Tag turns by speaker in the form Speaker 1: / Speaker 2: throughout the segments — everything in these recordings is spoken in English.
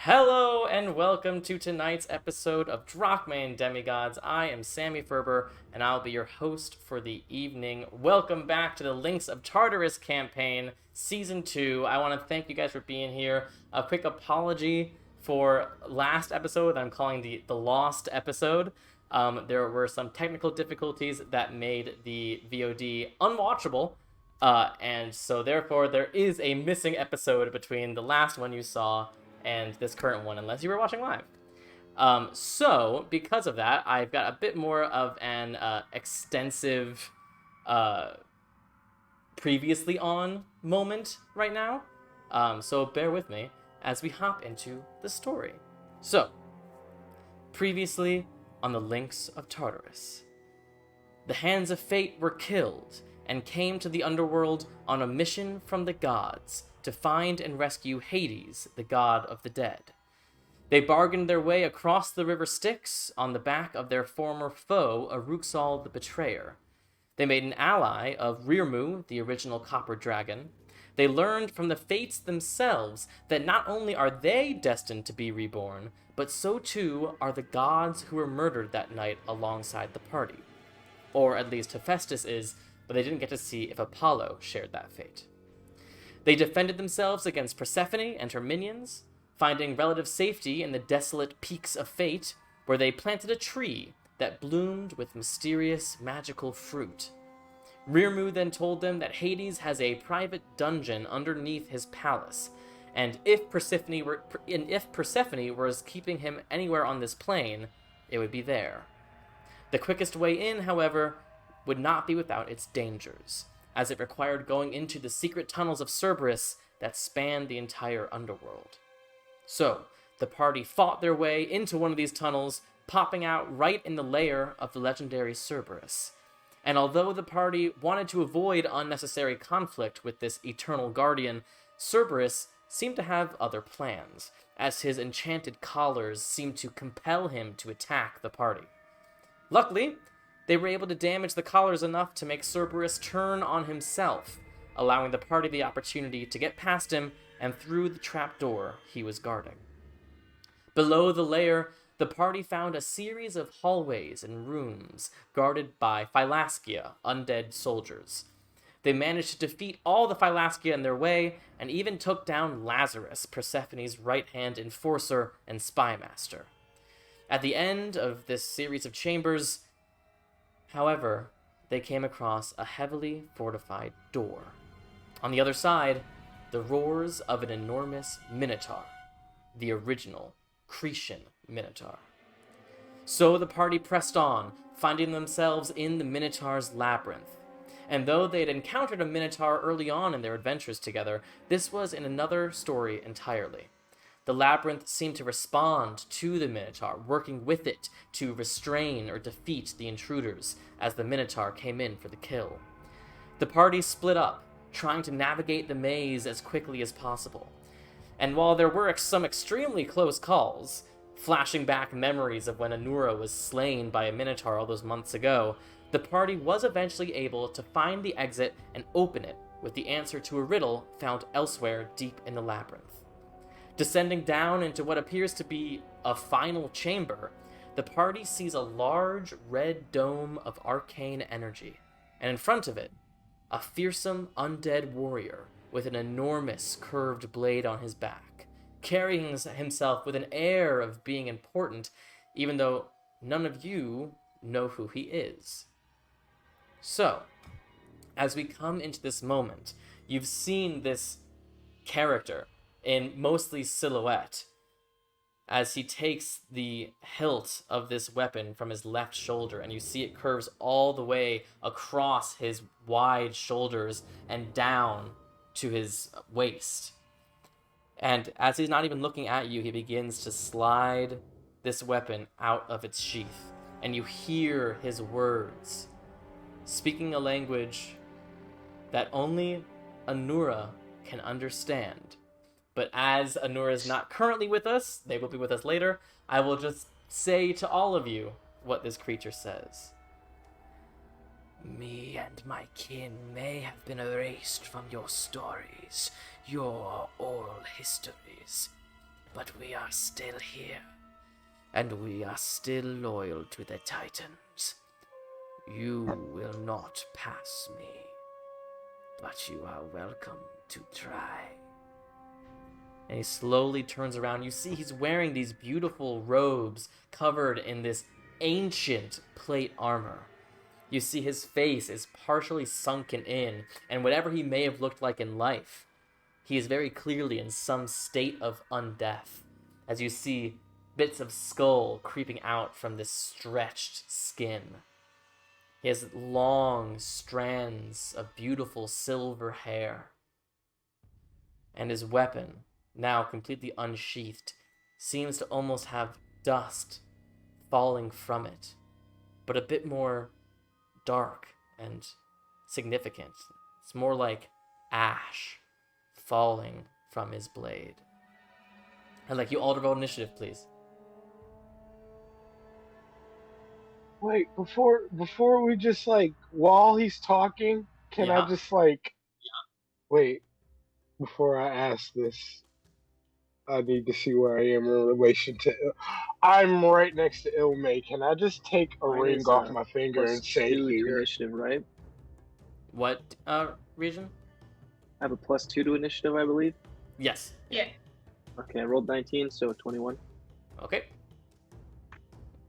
Speaker 1: Hello and welcome to tonight's episode of Drachmae and Demigods. I am Sammy Ferber and I'll be your host for the evening. Welcome back to the Links of Tartarus campaign, Season 2. I want to thank you guys for being here. A quick apology for last episode that I'm calling the lost episode. There were some technical difficulties that made the VOD unwatchable. And so therefore there is a missing episode between the last one you saw and this current one, unless you were watching live. So, because of that, I've got a bit more of an extensive previously on moment right now. So bear with me as we hop into the story. So, previously on the Links of Tartarus, the Hands of Fate were killed and came to the underworld on a mission from the gods to find and rescue Hades, the god of the dead. They bargained their way across the river Styx on the back of their former foe, Aruxal the Betrayer. They made an ally of Rirmu, the original copper dragon. They learned from the fates themselves that not only are they destined to be reborn, but so too are the gods who were murdered that night alongside the party. Or at least Hephaestus is, but they didn't get to see if Apollo shared that fate. They defended themselves against Persephone and her minions, finding relative safety in the desolate peaks of fate, where they planted a tree that bloomed with mysterious magical fruit. Rirmu then told them that Hades has a private dungeon underneath his palace, and if Persephone was keeping him anywhere on this plane, it would be there. The quickest way in, however, would not be without its dangers, as it required going into the secret tunnels of Cerberus that spanned the entire underworld. So, the party fought their way into one of these tunnels, popping out right in the lair of the legendary Cerberus. And although the party wanted to avoid unnecessary conflict with this eternal guardian, Cerberus seemed to have other plans, as his enchanted collars seemed to compel him to attack the party. Luckily, they were able to damage the collars enough to make Cerberus turn on himself, allowing the party the opportunity to get past him and through the trapdoor he was guarding. Below the lair, the party found a series of hallways and rooms guarded by Phylaskia, undead soldiers. They managed to defeat all the Phylaskia in their way and even took down Lazarus, Persephone's right-hand enforcer and spymaster. At the end of this series of chambers, however, they came across a heavily fortified door. On the other side, the roars of an enormous Minotaur, the original Cretan Minotaur. So the party pressed on, finding themselves in the Minotaur's labyrinth. And though they had encountered a Minotaur early on in their adventures together, this was in another story entirely. The labyrinth seemed to respond to the Minotaur, working with it to restrain or defeat the intruders as the Minotaur came in for the kill. The party split up, trying to navigate the maze as quickly as possible. And while there were some extremely close calls, flashing back memories of when Anura was slain by a Minotaur all those months ago, the party was eventually able to find the exit and open it with the answer to a riddle found elsewhere deep in the labyrinth. Descending down into what appears to be a final chamber, the party sees a large red dome of arcane energy, and in front of it, a fearsome undead warrior with an enormous curved blade on his back, carrying himself with an air of being important, even though none of you know who he is. So, as we come into this moment, you've seen this character in mostly silhouette, as he takes the hilt of this weapon from his left shoulder, and you see it curves all the way across his wide shoulders and down to his waist. And as he's not even looking at you, he begins to slide this weapon out of its sheath, and you hear his words, speaking a language that only Anura can understand. But as Anura is not currently with us, they will be with us later, I will just say to all of you what this creature says.
Speaker 2: Me and my kin may have been erased from your stories, your oral histories. but we are still here, and we are still loyal to the Titans. You will not pass me, but you are welcome to try.
Speaker 1: And he slowly turns around. You see he's wearing these beautiful robes covered in this ancient plate armor. You see his face is partially sunken in, and whatever he may have looked like in life, he is very clearly in some state of undeath, as you see bits of skull creeping out from this stretched skin. He has long strands of beautiful silver hair, and his weapon, now completely unsheathed, seems to almost have dust falling from it, but a bit more dark and significant. It's more like ash falling from his blade. I'd like you all to roll initiative, please.
Speaker 3: Wait, before we just like while he's talking, can I
Speaker 1: Yeah.
Speaker 3: just like wait before I ask this? I need to see where I am in relation to. I'm right next to Ilmay. Can I just take a
Speaker 4: Mine
Speaker 3: ring
Speaker 4: is,
Speaker 3: off my finger and say
Speaker 4: +2 to
Speaker 3: here?
Speaker 4: initiative, right?
Speaker 1: What region?
Speaker 4: I have a +2 to initiative, I believe.
Speaker 1: Yes.
Speaker 5: Yeah.
Speaker 4: Okay, I rolled 19, so 21.
Speaker 1: Okay.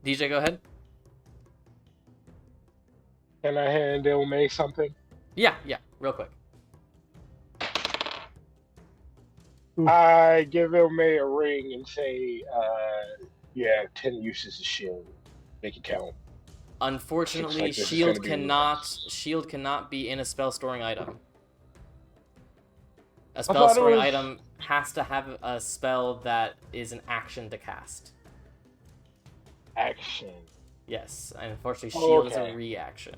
Speaker 1: DJ, go ahead.
Speaker 3: Can I hand Ilmay something?
Speaker 1: Yeah, real quick.
Speaker 3: I give Ilmay a ring and say, yeah, 10 uses of shield. Make it count.
Speaker 1: Unfortunately,
Speaker 3: Looks like this is
Speaker 1: shield
Speaker 3: gonna be
Speaker 1: cannot be in a spell storing item. A
Speaker 3: thought
Speaker 1: spell
Speaker 3: it
Speaker 1: storing
Speaker 3: was-
Speaker 1: item has to have a spell that is an action to cast.
Speaker 3: Action.
Speaker 1: Yes, and unfortunately,
Speaker 3: Oh,
Speaker 1: shield is
Speaker 3: okay.
Speaker 1: a reaction.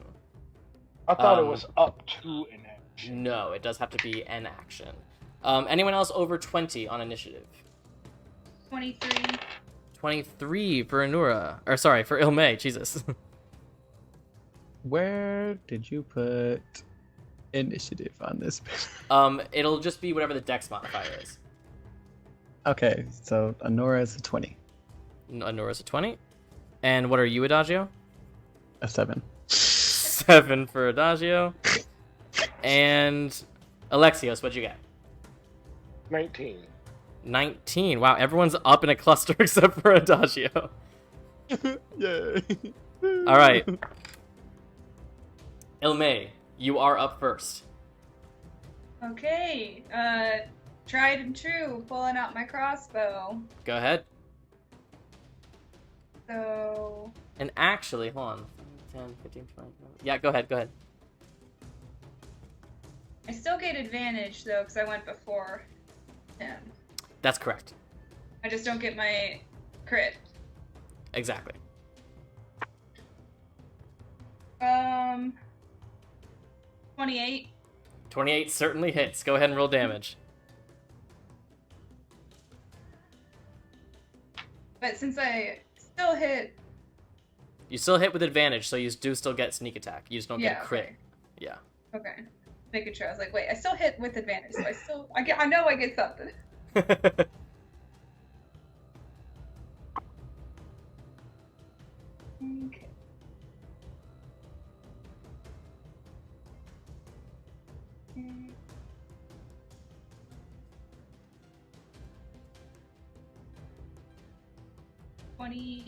Speaker 3: I thought it
Speaker 1: Um,
Speaker 3: was up to an action.
Speaker 1: No, it does have to be an action. Anyone else over 20 on initiative?
Speaker 5: 23.
Speaker 1: 23 for Anura. Or sorry, for Ilmay, Jesus.
Speaker 6: Where did you put initiative on this?
Speaker 1: It'll just be whatever the dex modifier is.
Speaker 6: Okay, so Honora is a 20.
Speaker 1: Anura's a 20. And what are you, Adagio?
Speaker 6: A 7.
Speaker 1: 7 for Adagio. And Alexios, what'd you get?
Speaker 3: 19.
Speaker 1: 19. Wow, everyone's up in a cluster except for Adagio.
Speaker 6: Yay.
Speaker 1: All right. Ilmay, you are up first.
Speaker 5: Okay. Tried and true, pulling out my crossbow.
Speaker 1: Go ahead.
Speaker 5: So,
Speaker 1: And actually, hold on. 10, 15, 20. Yeah, go ahead.
Speaker 5: I still get advantage though, because I went before him.
Speaker 1: That's correct.
Speaker 5: I just don't get my crit.
Speaker 1: Exactly.
Speaker 5: 28.
Speaker 1: 28 certainly hits. Go ahead and roll damage.
Speaker 5: But since I still hit,
Speaker 1: You still hit with advantage, so you do still get sneak attack. You just don't get a crit.
Speaker 5: okay.
Speaker 1: Yeah.
Speaker 5: Okay. Making sure. I was like, wait, I still hit with advantage, so I know I get something. Okay. Mm.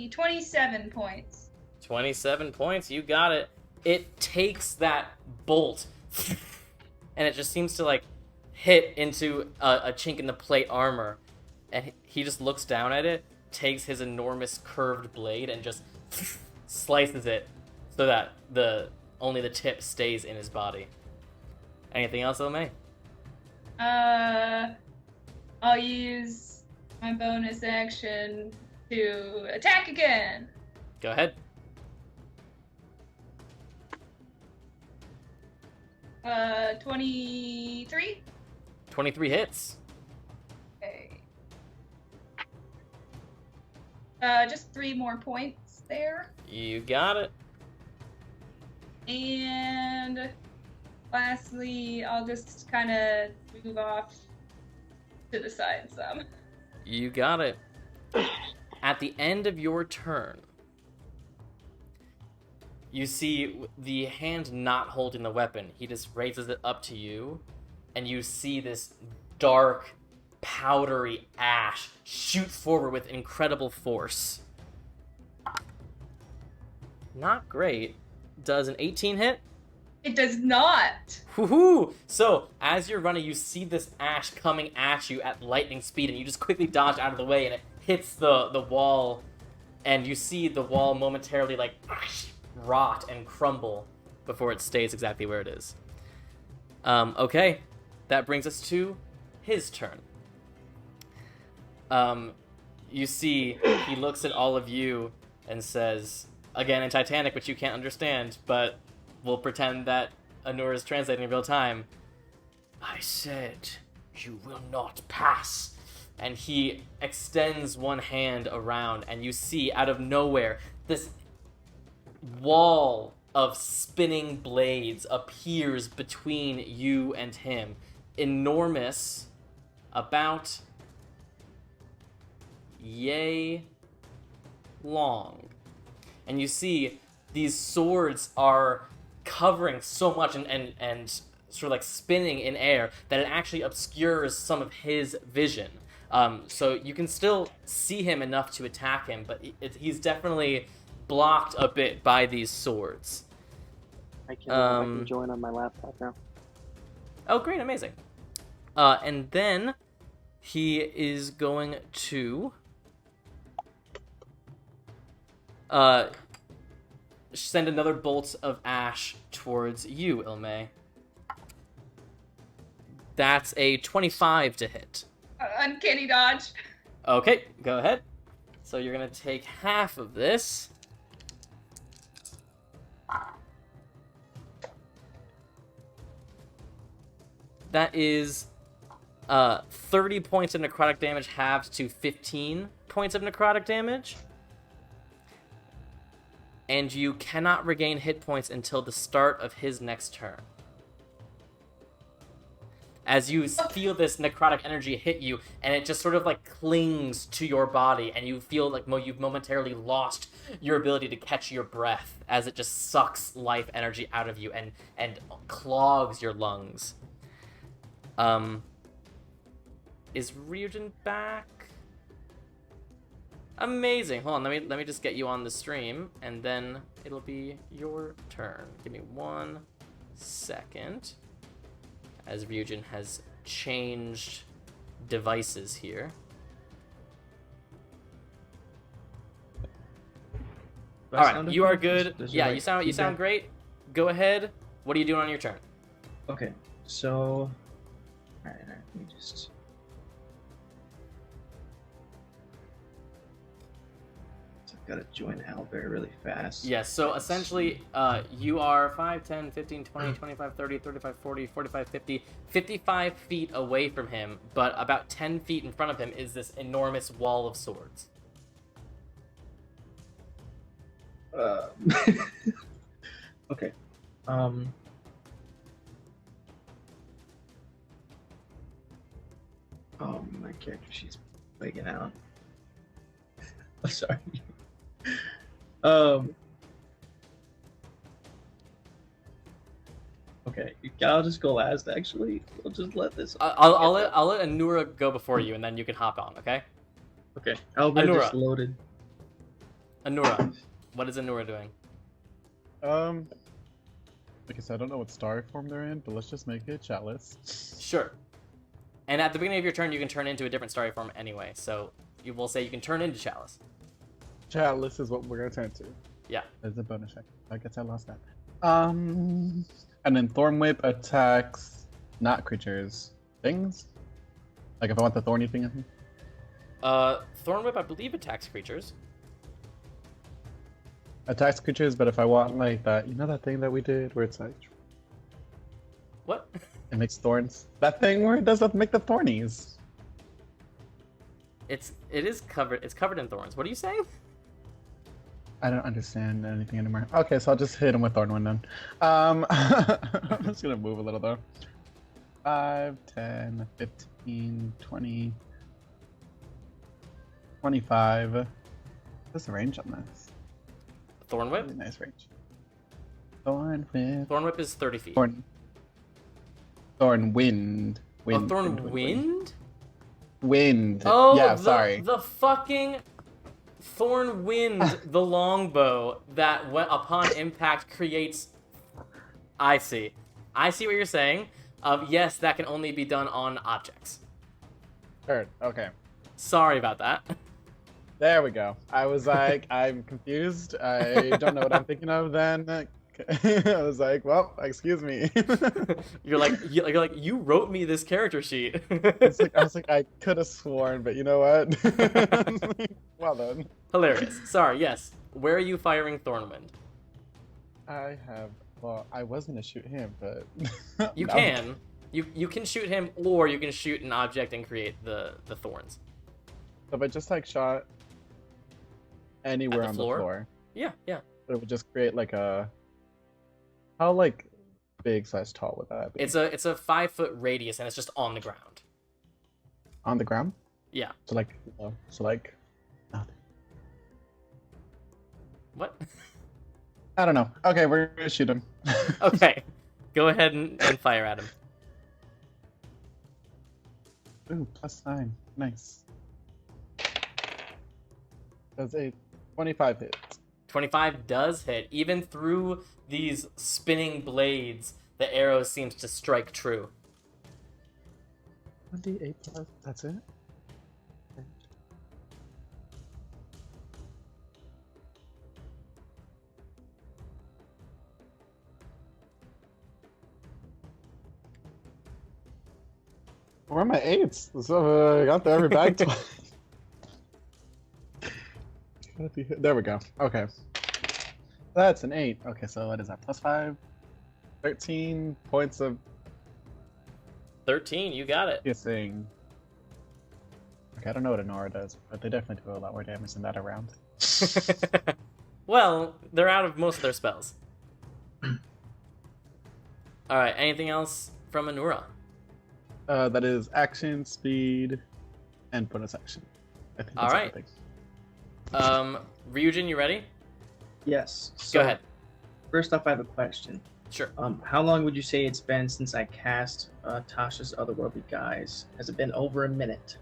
Speaker 5: 27 points.
Speaker 1: 27 points. You got it. It takes that bolt, and it just seems to like hit into a chink in the plate armor, and he just looks down at it, takes his enormous curved blade, and just slices it so that only the tip stays in his body. Anything else, Ilmay?
Speaker 5: I'll use my bonus action to attack again.
Speaker 1: Go ahead.
Speaker 5: 23.
Speaker 1: 23 hits.
Speaker 5: Okay. Just 3 more points there.
Speaker 1: You got it.
Speaker 5: And lastly, I'll just kind of move off to the side some.
Speaker 1: You got it. At the end of your turn, you see the hand not holding the weapon. He just raises it up to you, and you see this dark, powdery ash shoot forward with incredible force. Not great. Does an 18 hit?
Speaker 5: It does not.
Speaker 1: Woohoo! So, as you're running, you see this ash coming at you at lightning speed, and you just quickly dodge out of the way, and it hits the wall, and you see the wall momentarily, like, rot and crumble before it stays exactly where it is. Okay. That brings us to his turn. You see, he looks at all of you and says, again in Titanic, which you can't understand, but we'll pretend that Anura is translating in real time. I said, you will not pass. And he extends one hand around, and you see, out of nowhere, this wall of spinning blades appears between you and him. Enormous, about yay long. And you see these swords are covering so much and sort of like spinning in air that it actually obscures some of his vision. So you can still see him enough to attack him, but he's definitely blocked a bit by these swords.
Speaker 4: I can join on my laptop now.
Speaker 1: Oh, great, amazing. And then he is going to send another bolt of ash towards you, Ilme. That's a 25 to hit.
Speaker 5: Uncanny dodge.
Speaker 1: Okay, go ahead. So you're going to take half of this. That is 30 points of necrotic damage halved to 15 points of necrotic damage. And you cannot regain hit points until the start of his next turn. As you feel this necrotic energy hit you, and it just sort of like clings to your body, and you feel like you've momentarily lost your ability to catch your breath as it just sucks life energy out of you and clogs your lungs. Is Ryujin back? Amazing. Hold on, let me just get you on the stream, and then it'll be your turn. Give me 1 second. As Ryujin has changed devices here. Alright, you are good. Yeah, you sound great. Go ahead. What are you doing on your turn?
Speaker 6: Okay, so alright, let me just gotta join Albert really fast.
Speaker 1: Yes, so essentially, you are 5, 10, 15, 20, 25, 30, 35, 40, 45, 50, 55 feet away from him, but about 10 feet in front of him is this enormous wall of swords.
Speaker 6: Okay. Oh, my character, she's wigging out. I'm sorry. Okay, I'll just go last. Actually, we'll just let this.
Speaker 1: I'll let Anura go before you, and then you can hop on. Okay.
Speaker 6: Okay. Albert just loaded.
Speaker 1: Anura, what is Anura doing?
Speaker 7: Like I said, I don't know what star form they're in, but let's just make it chalice.
Speaker 1: Sure. And at the beginning of your turn, you can turn into a different starry form anyway. So you will say you can turn into chalice.
Speaker 7: Chalice is what we're gonna turn to.
Speaker 1: Yeah.
Speaker 7: As a bonus check. I guess I lost that. And then Thorn Whip attacks not creatures, things. Like if I want the thorny thing in him.
Speaker 1: Thorn Whip, I believe, attacks creatures.
Speaker 7: Attacks creatures, but if I want like that, you know that thing that we did where it's like.
Speaker 1: What?
Speaker 7: It makes thorns. That thing where it does make the thornies.
Speaker 1: It is covered. It's covered in thorns. What are you saying?
Speaker 7: I don't understand anything anymore. Okay, so I'll just hit him with Thorn Wind then. I'm just gonna move a little though. 5, 10, 15, 20, 25. What's the range on this?
Speaker 1: Thorn Whip?
Speaker 7: Really nice range. Thorn Whip.
Speaker 1: Thorn Whip is 30 feet.
Speaker 7: Thorn Wind.
Speaker 1: Oh, Thorn Wind?
Speaker 7: Wind.
Speaker 1: Oh,
Speaker 7: yeah, sorry.
Speaker 1: The fucking Thorn Wind, the longbow that upon impact creates... I see. I see what you're saying. Yes, that can only be done on objects.
Speaker 7: Heard. Okay.
Speaker 1: Sorry about that.
Speaker 7: There we go. I was like, I'm confused. I don't know what I'm thinking of then. I was like, well, excuse me.
Speaker 1: You're like, you wrote me this character sheet.
Speaker 7: I was like, I could have sworn, but you know what? Well done.
Speaker 1: Hilarious. Sorry, yes. Where are you firing Thornwind?
Speaker 7: Well, I was going to shoot him, but...
Speaker 1: You
Speaker 7: no.
Speaker 1: can. You can shoot him, or you can shoot an object and create the thorns.
Speaker 7: So if I just like shot anywhere on the floor,
Speaker 1: yeah,
Speaker 7: it would just create like a... How like big / tall would that be?
Speaker 1: It's a 5-foot radius, and it's just on the ground.
Speaker 7: On the ground?
Speaker 1: Yeah.
Speaker 7: So like nothing.
Speaker 1: What?
Speaker 7: I don't know. Okay, we're gonna shoot him.
Speaker 1: Okay, go ahead and fire at him.
Speaker 7: Ooh, +9. Nice. That's a 25 hit.
Speaker 1: 25 does hit. Even through these spinning blades, the arrow seems to strike true.
Speaker 7: 28+, that's it? Where are my 8s? So, I got the every bag twice. There we go. Okay. That's an 8. Okay, so what is that? +5? 13 points of
Speaker 1: 13, you got it.
Speaker 7: piercing. Okay, I don't know what a Nora does, but they definitely do a lot more damage than that around.
Speaker 1: Well, they're out of most of their spells. Alright, anything else from Anura?
Speaker 7: That is action, speed, and bonus action. I think that's
Speaker 1: Alright. Ryujin, you ready?
Speaker 4: Yes.
Speaker 1: Go ahead.
Speaker 4: First off, I have a question.
Speaker 1: Sure.
Speaker 4: How long would you say it's been since I cast Tasha's Otherworldly Guise? Has it been over a minute?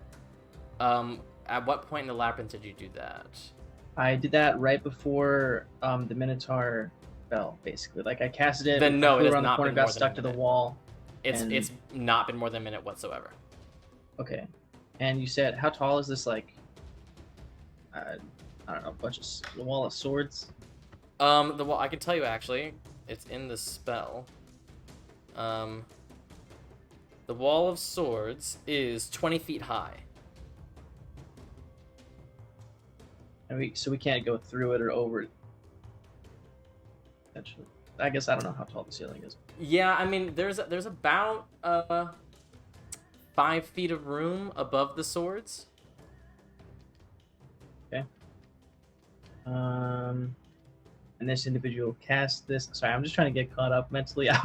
Speaker 1: At what point in the labyrinth did you do that?
Speaker 4: I did that right before the Minotaur fell, basically. Like, I casted it,
Speaker 1: Then no, it
Speaker 4: flew
Speaker 1: has
Speaker 4: around the
Speaker 1: not
Speaker 4: corner,
Speaker 1: been
Speaker 4: got
Speaker 1: more than a
Speaker 4: stuck to the
Speaker 1: minute.
Speaker 4: wall.
Speaker 1: It's not been more than a minute whatsoever.
Speaker 4: Okay. And you said, how tall is this, like, I don't know, the wall of swords?
Speaker 1: The wall, I can tell you actually, it's in the spell. The wall of swords is 20 feet high.
Speaker 4: And so we can't go through it or over it. Actually, I guess I don't know how tall the ceiling is.
Speaker 1: Yeah, I mean, there's about 5 feet of room above the swords.
Speaker 4: Okay. And this individual cast this. Sorry, I'm just trying to get caught up mentally. I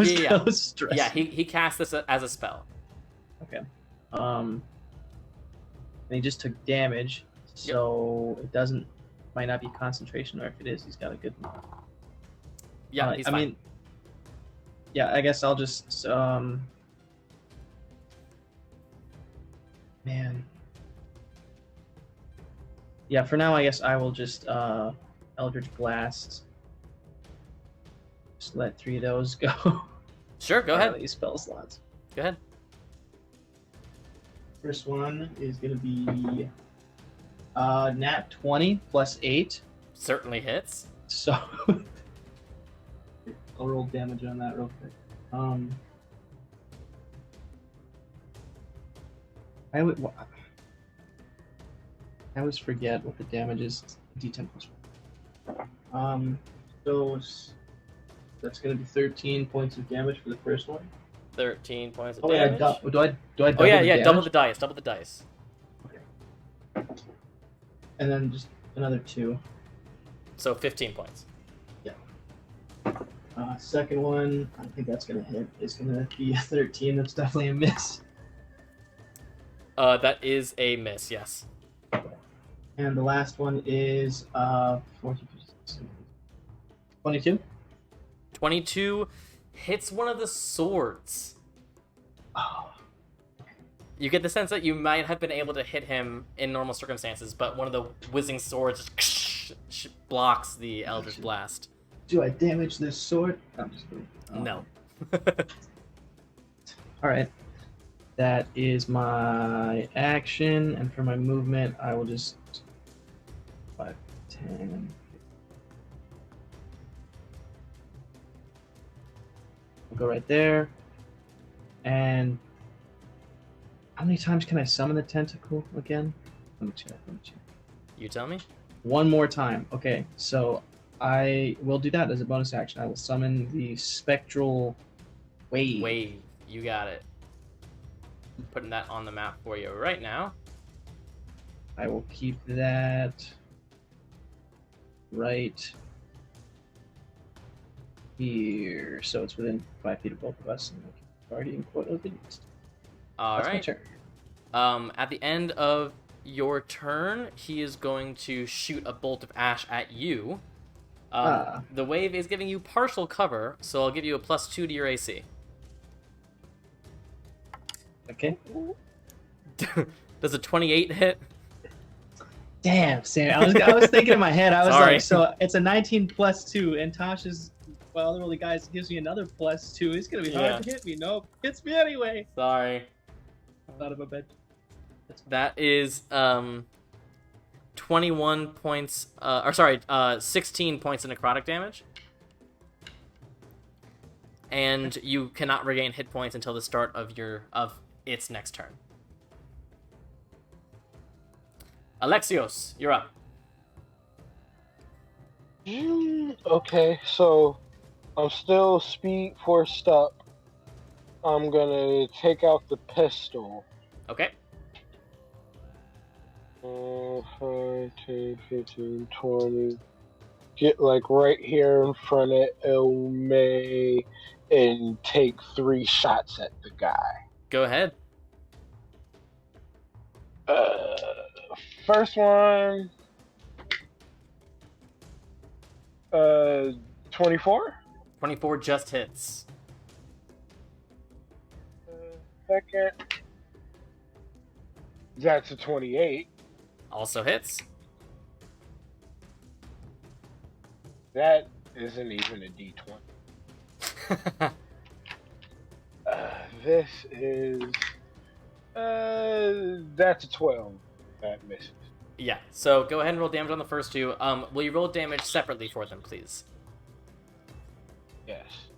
Speaker 4: was stressed.
Speaker 1: Yeah, he cast this as a spell.
Speaker 4: Okay. And he just took damage, so it might not be concentration, or if it is, he's got a good.
Speaker 1: Yeah, he's fine.
Speaker 4: I mean, yeah, I guess I'll just man. Yeah, for now, I guess I will just Eldritch Blast. Just let 3 of those go.
Speaker 1: Sure, go ahead.
Speaker 4: These spell slots.
Speaker 1: Go ahead.
Speaker 4: First one is going to be nat 20 plus 8.
Speaker 1: Certainly hits.
Speaker 4: So I'll roll damage on that real quick. I always forget what the damage is. D10 plus 1. So that's going to be 13 points of damage for the first one.
Speaker 1: 13 points of
Speaker 4: Oh yeah,
Speaker 1: damage.
Speaker 4: do I double
Speaker 1: Oh yeah,
Speaker 4: the
Speaker 1: yeah,
Speaker 4: damage?
Speaker 1: double the dice, double the dice.
Speaker 4: Okay. And then just another 2.
Speaker 1: So 15 points.
Speaker 4: Second one, I think that's going to hit. It's going to be a 13. That's definitely a miss.
Speaker 1: That is a miss, yes.
Speaker 4: And the last one is 22.
Speaker 1: 22 hits one of the swords.
Speaker 4: Oh,
Speaker 1: You get the sense that you might have been able to hit him in normal circumstances, but one of the whizzing swords just blocks the Eldritch Blast.
Speaker 4: do I damage this sword? I'm just kidding.
Speaker 1: No.
Speaker 4: All right. That is my action, and for my movement, I will just 5, 10. I'll go right there. And how many times can I summon the tentacle again? Let me check.
Speaker 1: You tell me?
Speaker 4: One more time. Okay, so I will do that as a bonus action. I will summon the spectral wave.
Speaker 1: Wave. You got it. Putting that on the map for you right now.
Speaker 4: I will keep that right here, so it's within 5 feet of both of us. And guardian quote of the beast.
Speaker 1: All
Speaker 4: That's my
Speaker 1: right.
Speaker 4: turn.
Speaker 1: At the end of your turn, he is going to shoot a bolt of ash at you. The wave is giving you partial cover, so I'll give you a +2 to your AC.
Speaker 4: Okay.
Speaker 1: Does a 28 hit?
Speaker 4: Damn, Sam. I was thinking in my head. I was
Speaker 1: Sorry.
Speaker 4: like, so it's a 19 +2, and Tasha's other only guys gives me another +2. It's gonna be hard to hit me. Nope, hits me anyway.
Speaker 1: Sorry.
Speaker 4: Out of a bed.
Speaker 1: That is 21 points, 16 points of necrotic damage. And you cannot regain hit points until the start of its next turn. Alexios, you're up.
Speaker 3: Okay, so I'm still speed forced up. I'm gonna take out the pistol.
Speaker 1: Okay.
Speaker 3: 5, 10, 15, 20. Get like right here in front of Ilme and take 3 shots at the guy.
Speaker 1: Go ahead.
Speaker 3: First one, 24.
Speaker 1: 24 just hits.
Speaker 3: Second, that's a 28.
Speaker 1: Also hits.
Speaker 3: That isn't even a D20. This is that's a 12. That misses.
Speaker 1: Yeah, so go ahead and roll damage on the first two. Will you roll damage separately for them, please?
Speaker 3: Yes.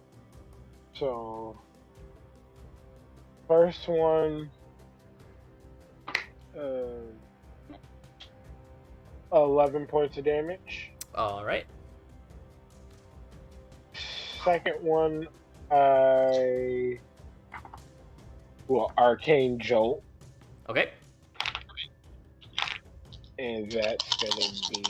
Speaker 3: So first one, 11 points of damage.
Speaker 1: All right.
Speaker 3: Second one, arcane jolt,
Speaker 1: Okay.
Speaker 3: and that's gonna be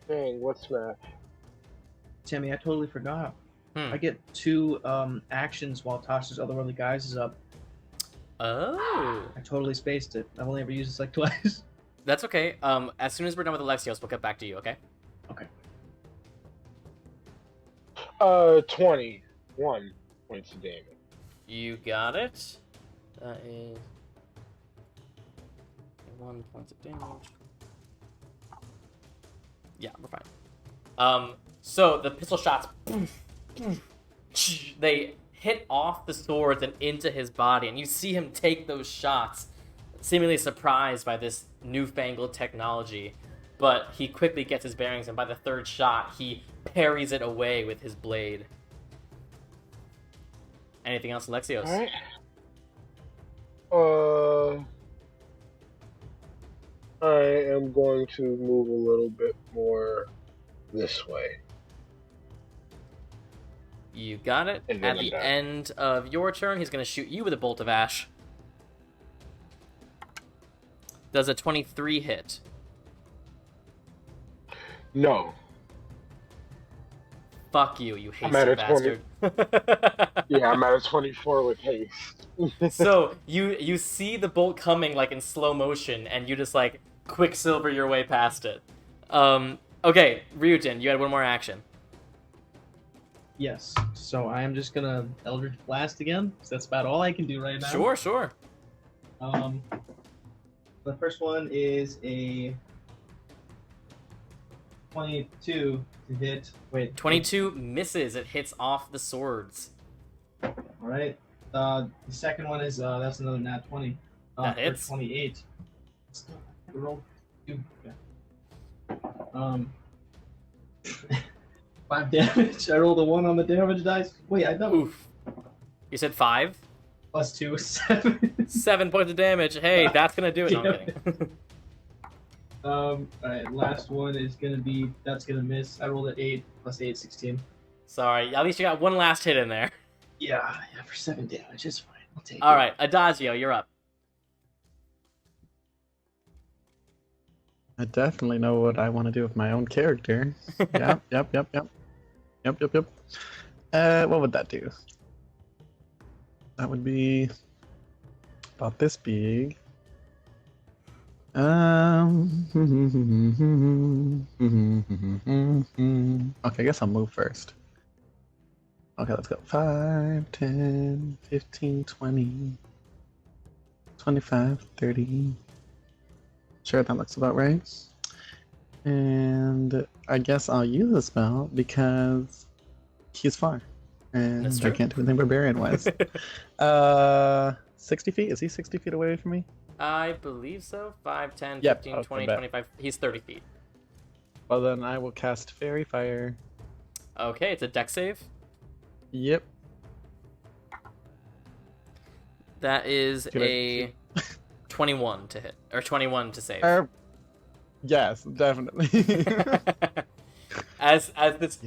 Speaker 3: dang, what's math?
Speaker 4: Timmy, I totally forgot.
Speaker 1: Hmm.
Speaker 4: I get 2 actions while Tasha's otherworldly guise is up.
Speaker 1: Oh.
Speaker 4: I totally spaced it. I've only ever used this like twice.
Speaker 1: That's okay. As soon as we're done with Alexios, we'll get back to you, okay?
Speaker 4: Okay.
Speaker 3: 21 points of damage.
Speaker 1: You got it. That is 1 point of damage. Yeah, we're fine. So the pistol shots, they hit off the swords and into his body, and you see him take those shots, seemingly surprised by this newfangled technology. But he quickly gets his bearings, and by the third shot, he parries it away with his blade. Anything else, Alexios?
Speaker 3: Alright. I am going to move a little bit more this way.
Speaker 1: You got it.
Speaker 3: And
Speaker 1: At
Speaker 3: then
Speaker 1: the
Speaker 3: I'm done.
Speaker 1: end of your turn, he's going to shoot you with a bolt of ash. Does a 23 hit?
Speaker 3: No.
Speaker 1: Fuck you, you
Speaker 3: I'm at
Speaker 1: hasty
Speaker 3: a 20.
Speaker 1: bastard.
Speaker 3: Yeah, I'm at a 24 with haste.
Speaker 1: So you see the bolt coming like in slow motion, and you just like quicksilver your way past it. Okay, Ryujin, you had one more action.
Speaker 4: Yes. So I am just gonna Eldritch Blast again, because that's about all I can do right now.
Speaker 1: Sure.
Speaker 4: The first one is a 22 to hit. Wait.
Speaker 1: 22 misses. It hits off the swords.
Speaker 4: All right. The second one is that's another nat 20.
Speaker 1: That
Speaker 4: for
Speaker 1: hits.
Speaker 4: 28. Roll 2. Okay. 5 damage. I rolled a 1 on the damage dice. Wait, I don't.
Speaker 1: Oof. You said 5?
Speaker 4: Plus 2, 7.
Speaker 1: 7 points of damage. Hey, that's gonna do it. No, I'm kidding.
Speaker 4: Alright, last one is that's gonna miss. I rolled an 8, plus 8, 16.
Speaker 1: Sorry, at least you got one last hit in there.
Speaker 4: Yeah, for 7 damage, it's fine. I'll take it.
Speaker 1: Alright, Adagio, you're up.
Speaker 7: I definitely know what I want to do with my own character. Yep. What would that do? That would be about this big. Okay, I guess I'll move first. Okay, let's go. 5, 10, 15, 20, 25, 30. Sure, that looks about right. And I guess I'll use the spell because he's far. And
Speaker 1: That's
Speaker 7: I
Speaker 1: true.
Speaker 7: can't do anything barbarian-wise. 60 feet? Is he 60 feet away from me?
Speaker 1: I believe so. 5, 10,
Speaker 7: Yep,
Speaker 1: 15,
Speaker 7: okay,
Speaker 1: 20,
Speaker 7: bet.
Speaker 1: 25. He's 30 feet.
Speaker 7: Well, then I will cast Fairy Fire.
Speaker 1: Okay, it's a dex save.
Speaker 7: Yep.
Speaker 1: That is
Speaker 7: Should
Speaker 1: a 21 to hit. Or 21 to save.
Speaker 7: Yes, definitely.
Speaker 1: as this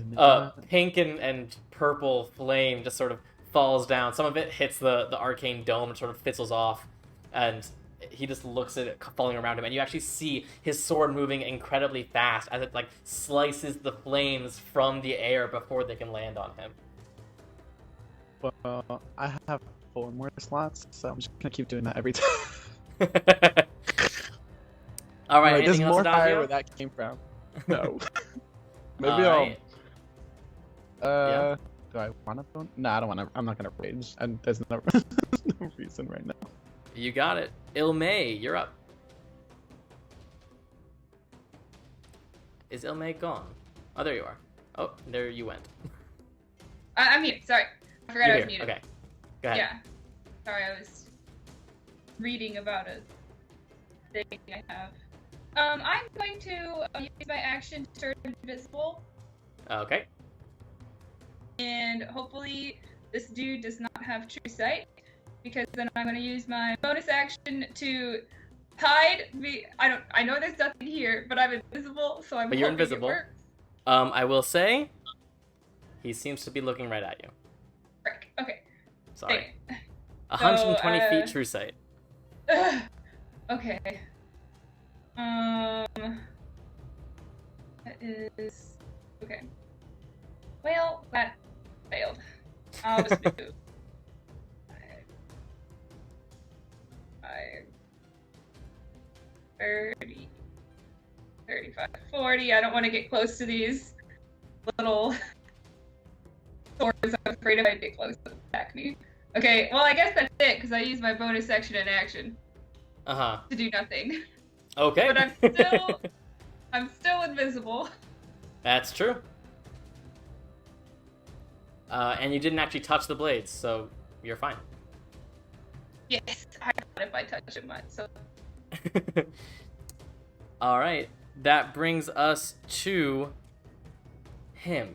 Speaker 1: pink and purple flame just sort of falls down, some of it hits the arcane dome and sort of fizzles off, and he just looks at it falling around him, and you actually see his sword moving incredibly fast as it like slices the flames from the air before they can land on him.
Speaker 7: Well, I have 4 more slots, so I'm just gonna keep doing that every time.
Speaker 1: All right,
Speaker 7: There's
Speaker 1: anything else,
Speaker 7: more fire
Speaker 1: Adagio?
Speaker 7: where that came from. No. Maybe
Speaker 1: All right. Yeah.
Speaker 7: Do I want to? No, I don't want to. I'm not gonna rage, and there's no, no reason right now.
Speaker 1: You got it. Ilmay, you're up. Is Ilmay gone? Oh, there you are. Oh, there you went.
Speaker 5: I'm mute. Sorry, I forgot
Speaker 1: You're
Speaker 5: I was
Speaker 1: here.
Speaker 5: muted.
Speaker 1: Okay. Go ahead.
Speaker 5: Yeah. Sorry, I was reading about a thing I have. I'm going to use my action to turn invisible,
Speaker 1: Okay.
Speaker 5: and hopefully this dude does not have true sight, because then I'm going to use my bonus action to hide. I know there's nothing here, but I'm invisible, so I'm.
Speaker 1: But you're
Speaker 5: hoping it
Speaker 1: invisible.
Speaker 5: works.
Speaker 1: I will say, he seems to be looking right at you.
Speaker 5: Frick. Okay.
Speaker 1: Sorry.
Speaker 5: Dang
Speaker 1: 120
Speaker 5: So,
Speaker 1: feet true sight.
Speaker 5: it. Okay. That is okay. Well, that failed. I'll just do 30, 35, 40. I don't want to get close to these little swords. I'm afraid if I get close, they'll attack me. Okay, well, I guess that's it, because I used my bonus action in action
Speaker 1: Uh-huh.
Speaker 5: to do nothing.
Speaker 1: Okay.
Speaker 5: But I'm still invisible.
Speaker 1: That's true. And you didn't actually touch the blades, so you're fine.
Speaker 5: Yes, I thought if I touch it much, so
Speaker 1: All right. That brings us to him,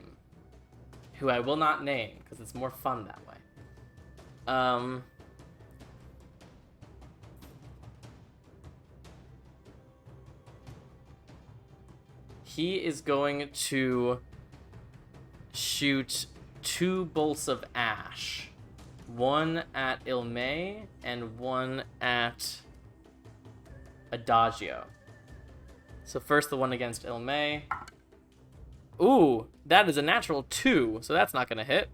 Speaker 1: who I will not name because it's more fun that way. He is going to shoot 2 bolts of ash. One at Ilmay and one at Adagio. So first the one against Ilmay. Ooh, that is a natural 2, so that's not gonna hit.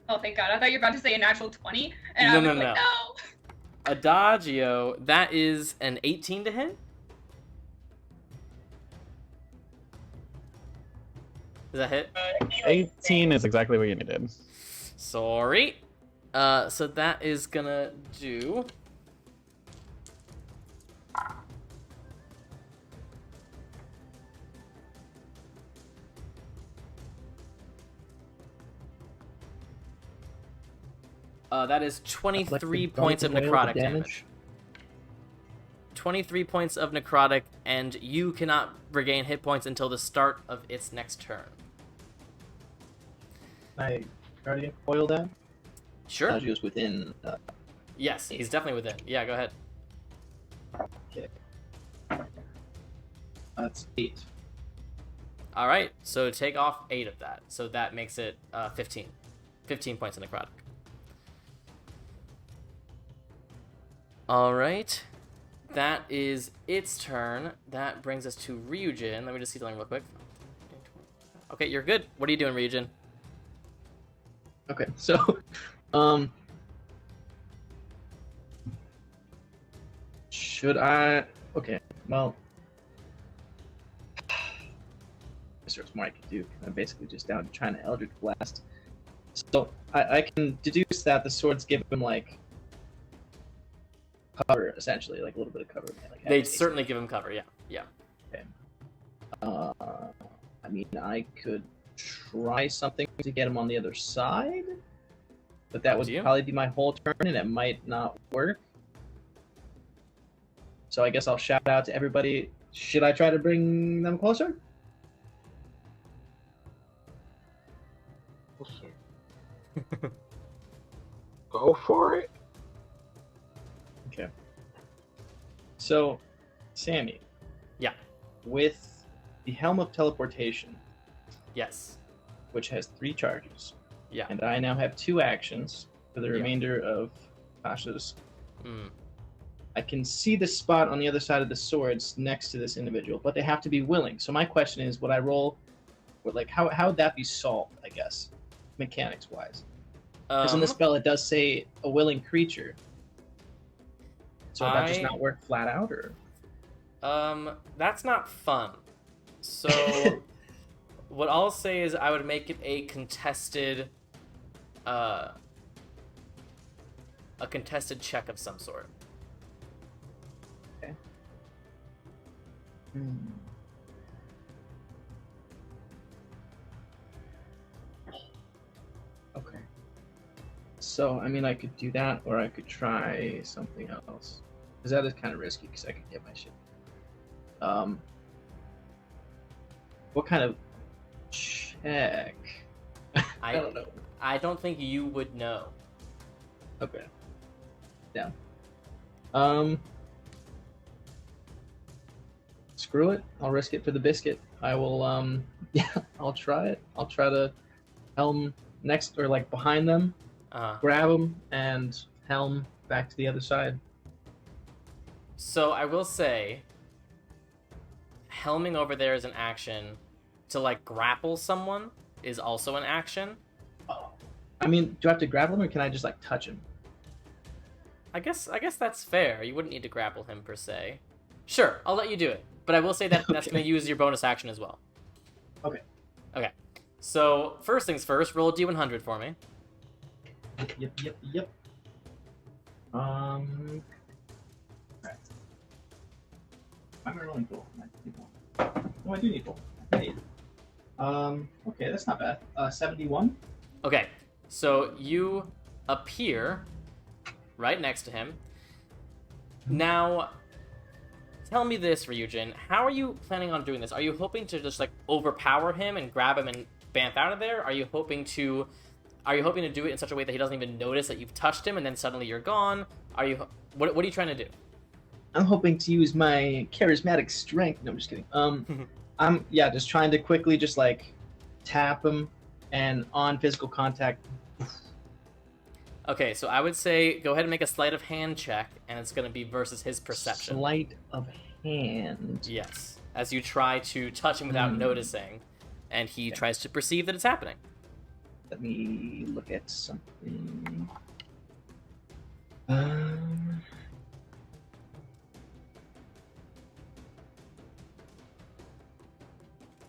Speaker 5: Oh, thank God. I thought you were about to say a natural 20. And
Speaker 1: No,
Speaker 5: I was
Speaker 1: no,
Speaker 5: like,
Speaker 1: no.
Speaker 5: no.
Speaker 1: Adagio, that is an 18 to hit. Does that hit?
Speaker 7: 18 is exactly what you needed.
Speaker 1: Sorry. So that is gonna do... that is 23 points of necrotic damage. 23 points of necrotic, and you cannot regain hit points until the start of its next turn.
Speaker 4: Can I Guardian Coil that?
Speaker 1: Sure.
Speaker 4: Adagio's within.
Speaker 1: Yes, he's definitely within. Yeah, go ahead.
Speaker 4: Okay. That's 8.
Speaker 1: All right, so take off 8 of that. So that makes it 15. 15 points of necrotic. All right. That is its turn. That brings us to Ryujin. Let me just see something real quick. Okay, you're good. What are you doing, Ryujin?
Speaker 4: Okay, so, should I? Okay, well, there's more I can do. I'm basically just down to trying to Eldritch Blast. So I can deduce that the swords give him like cover, essentially, like a little bit of cover. Like
Speaker 1: They'd certainly give him cover. Yeah, yeah.
Speaker 4: Okay. I mean, I could try something to get him on the other side, but that would probably be my whole turn, and it might not work. So I guess I'll shout out to everybody. Should I try to bring them closer?
Speaker 3: Go for it.
Speaker 4: Okay. So, Sammy.
Speaker 1: Yeah.
Speaker 4: With the Helm of Teleportation,
Speaker 1: Yes.
Speaker 4: which has 3 charges,
Speaker 1: Yeah.
Speaker 4: and I now have 2 actions for the remainder of Pasha's. I can see the spot on the other side of the swords next to this individual, but they have to be willing. So my question is, would I roll? Like, how would that be solved? I guess, mechanics wise, because in the spell it does say a willing creature. So would that just not work flat out, or?
Speaker 1: That's not fun. So, what I'll say is I would make it a contested check of some sort.
Speaker 4: Okay. Okay. So, I mean, I could do that, or I could try something else. Because that is kind of risky, because I could get my shit. What kind of check? I don't know.
Speaker 1: I don't think you would know.
Speaker 4: Okay. Down. Screw it. I'll risk it for the biscuit. I will, yeah, I'll try it. I'll try to helm next, or like behind them, grab them, and helm back to the other side.
Speaker 1: So I will say, helming over there is an action. To like grapple someone is also an action.
Speaker 4: Oh. I mean, do I have to grapple him, or can I just like touch him?
Speaker 1: I guess that's fair. You wouldn't need to grapple him per se. Sure, I'll let you do it. But I will say that that's going to use your bonus action as well.
Speaker 4: Okay.
Speaker 1: Okay. So, first things first, roll a d100 for me.
Speaker 4: Yep. Alright. I'm rolling gold. Oh, I do need gold. I need it. Okay, that's not bad. 71.
Speaker 1: Okay, so you appear right next to him. Now, tell me this, Ryujin. How are you planning on doing this? Are you hoping to just like overpower him and grab him and bamf out of there? Are you hoping to do it in such a way that he doesn't even notice that you've touched him and then suddenly you're gone? What are you trying to do?
Speaker 4: I'm hoping to use my charismatic strength. No, I'm just kidding. I'm just trying to quickly just like tap him, and on physical contact.
Speaker 1: Okay, so I would say go ahead and make a sleight of hand check, and it's going to be versus his perception.
Speaker 4: Sleight of hand.
Speaker 1: Yes, as you try to touch him without noticing. and he
Speaker 4: Okay.
Speaker 1: tries to perceive that it's happening.
Speaker 4: Let me look at something.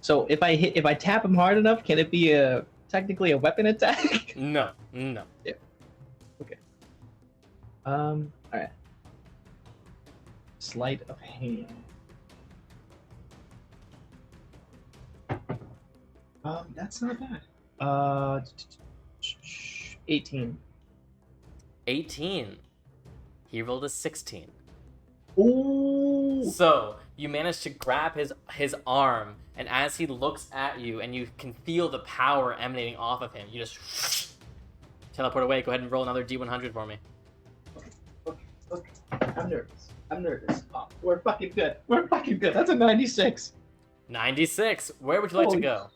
Speaker 4: So if I tap him hard enough, can it be technically a weapon attack?
Speaker 1: No.
Speaker 4: All right. Sleight of hand. That's not bad. 18.
Speaker 1: 18. He rolled a 16.
Speaker 4: Ooh.
Speaker 1: So you manage to grab his arm, and as he looks at you, and you can feel the power emanating off of him, you just teleport away. Go ahead and roll another D100 for me.
Speaker 4: Okay. I'm nervous. Oh, we're fucking good. That's a 96.
Speaker 1: 96. Where would you like to
Speaker 4: Holy-
Speaker 1: go?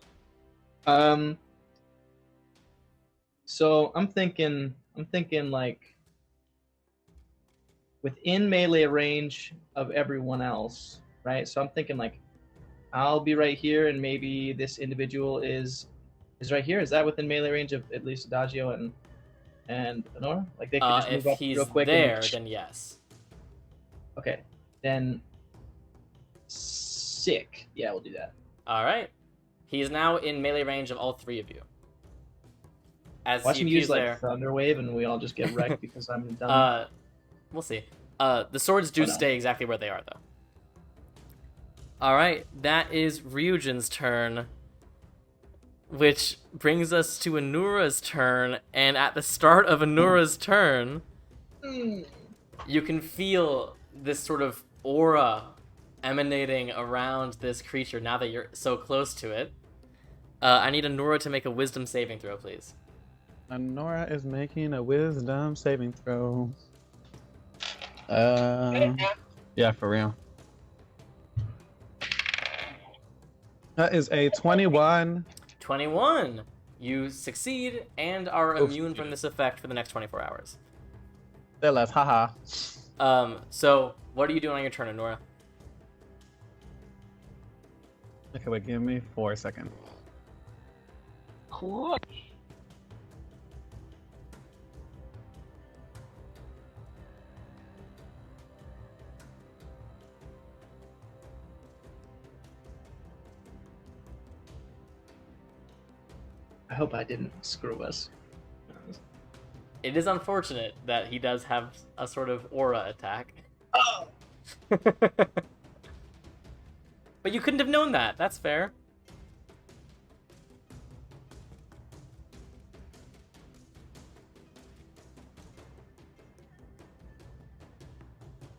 Speaker 4: So I'm thinking like within melee range of everyone else, right? So I'm thinking like I'll be right here, and maybe this individual is right here. Is that within melee range of at least Adagio and Honora? Like they could just
Speaker 1: If
Speaker 4: move up
Speaker 1: he's
Speaker 4: real quick.
Speaker 1: there, then yes.
Speaker 4: Okay, then sick. Yeah, we'll do that.
Speaker 1: All right. He is now in melee range of all three of you. As
Speaker 4: Watch
Speaker 1: he
Speaker 4: him
Speaker 1: appears
Speaker 4: use like
Speaker 1: there,
Speaker 4: Thunder Wave, and we all just get wrecked because I'm done.
Speaker 1: we'll see. The swords do
Speaker 4: Oh, no.
Speaker 1: stay exactly where they are, though. All right, that is Ryujin's turn, which brings us to Anura's turn. And at the start of Anura's turn, you can feel this sort of aura emanating around this creature now that you're so close to it. I need Anura to make a wisdom saving throw, please.
Speaker 7: Nora is making a wisdom saving throw. Yeah, for real. That is a 21.
Speaker 1: 21. You succeed and are immune from this effect for the next 24 hours.
Speaker 7: They're less, haha.
Speaker 1: So what are you doing on your turn, Anura?
Speaker 7: Okay, wait, give me 4 seconds.
Speaker 3: Cool.
Speaker 4: I hope I didn't screw us.
Speaker 1: It is unfortunate that he does have a sort of aura attack.
Speaker 4: Oh.
Speaker 1: But you couldn't have known that. That's fair.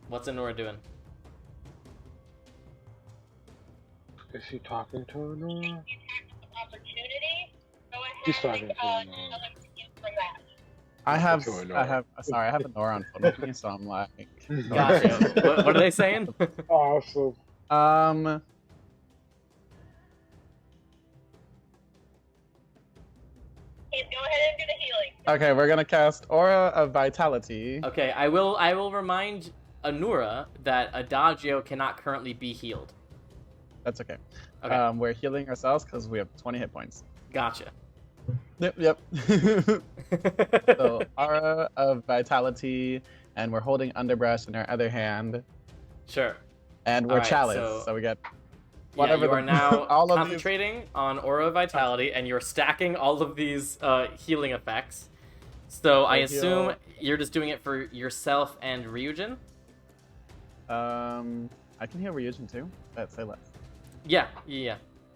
Speaker 1: What's Anura doing?
Speaker 3: Is he talking to her now?
Speaker 8: Opportunity. Go ahead.
Speaker 3: He's talking to her
Speaker 8: tell
Speaker 3: now.
Speaker 8: him to use from that.
Speaker 7: I have
Speaker 3: Sorry,
Speaker 7: I have a Nora on phone with me, so I'm like,
Speaker 1: Gotcha. what are they saying?
Speaker 3: Awesome.
Speaker 8: Okay, go ahead and do the healing.
Speaker 7: Okay, we're gonna cast Aura of Vitality.
Speaker 1: Okay, I will remind Anura that Adagio cannot currently be healed.
Speaker 7: That's okay.
Speaker 1: Okay.
Speaker 7: We're healing ourselves because we have 20 hit points.
Speaker 1: Gotcha.
Speaker 7: Yep. So Aura of Vitality, and we're holding Underbrush in our other hand,
Speaker 1: Sure.
Speaker 7: and we're
Speaker 1: Alright,
Speaker 7: Chalice, so we get
Speaker 1: Yeah,
Speaker 7: whatever
Speaker 1: you are now
Speaker 7: all of these.
Speaker 1: concentrating on Aura of Vitality, and you're stacking all of these healing effects. So I
Speaker 7: Thank you.
Speaker 1: assume you're just doing it for yourself and Ryujin?
Speaker 7: I can heal Ryujin too. Say less.
Speaker 1: Yeah.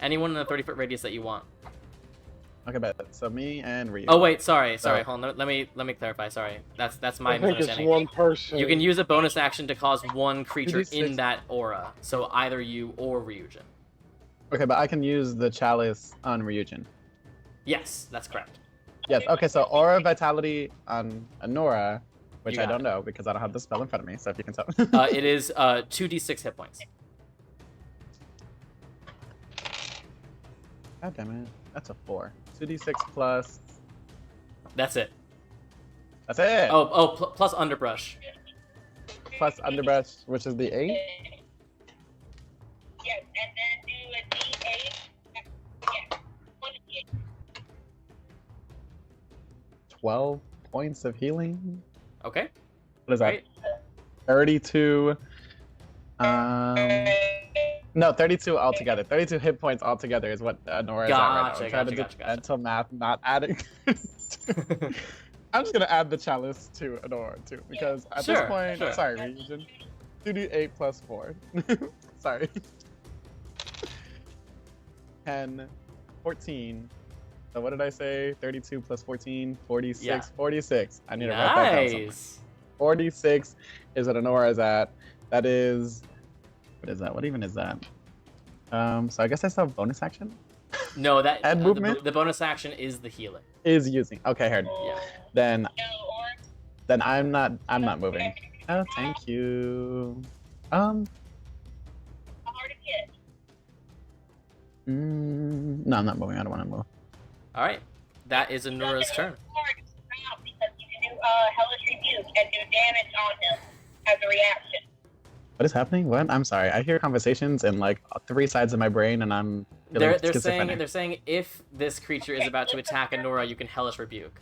Speaker 1: Anyone in a 30-foot radius that you want.
Speaker 7: Okay, bet. So me and Ryujin.
Speaker 1: Oh wait, sorry.
Speaker 7: So-
Speaker 1: Hold on. Let me clarify. Sorry, that's my
Speaker 3: I think it's
Speaker 1: misunderstanding.
Speaker 3: one person.
Speaker 1: You can use a bonus action to cause one creature
Speaker 7: 2d6.
Speaker 1: in that aura. So either you or Ryujin.
Speaker 7: Okay, but I can use the Chalice on Ryujin.
Speaker 1: Yes, that's correct.
Speaker 7: Yes. Okay, so Aura of Vitality on Anora, which
Speaker 1: You
Speaker 7: I
Speaker 1: got
Speaker 7: don't know because I don't have the spell in front of me. So if you can tell.
Speaker 1: It is 2d6 hit points.
Speaker 7: God damn it. That's a 4. 2d6 plus.
Speaker 1: That's it.
Speaker 7: That's it.
Speaker 1: Plus underbrush.
Speaker 7: Plus Underbrush, which is the 8.
Speaker 8: Yes, and then do a D8. Yes.
Speaker 7: 12 points of healing.
Speaker 1: Okay.
Speaker 7: What is that?
Speaker 1: Great.
Speaker 7: 32. No, 32 altogether. 32 hit points altogether is what Nora is at right now. I'm trying to do mental math, not adding. I'm just gonna add the chalice to Nora too, because at this point,
Speaker 1: sure.
Speaker 7: sorry, Regent. 2d8 plus 4. Sorry. 10, 14. So what did I say? 32 plus 14, 46.
Speaker 1: Yeah.
Speaker 7: 46. I need to write that down somewhere. 46 is what Nora is at. That is... What is that? What even is that? So I guess I still have bonus action?
Speaker 1: No, that
Speaker 7: and movement?
Speaker 1: The bonus action is the healing.
Speaker 7: Is using. Okay, heard.
Speaker 1: Yeah.
Speaker 7: Then I'm not moving. Oh, thank you.
Speaker 8: Hard to get.
Speaker 7: No, I'm not moving. I don't want to move.
Speaker 1: All right. That is Anora's turn.
Speaker 8: Because you can do Hellish Rebuke and do damage on him as a reaction.
Speaker 7: What is happening? What? I'm sorry. I hear conversations in like 3 sides of my brain, and I'm.
Speaker 1: They're saying if this creature is about to attack Anora, you can Hellish Rebuke.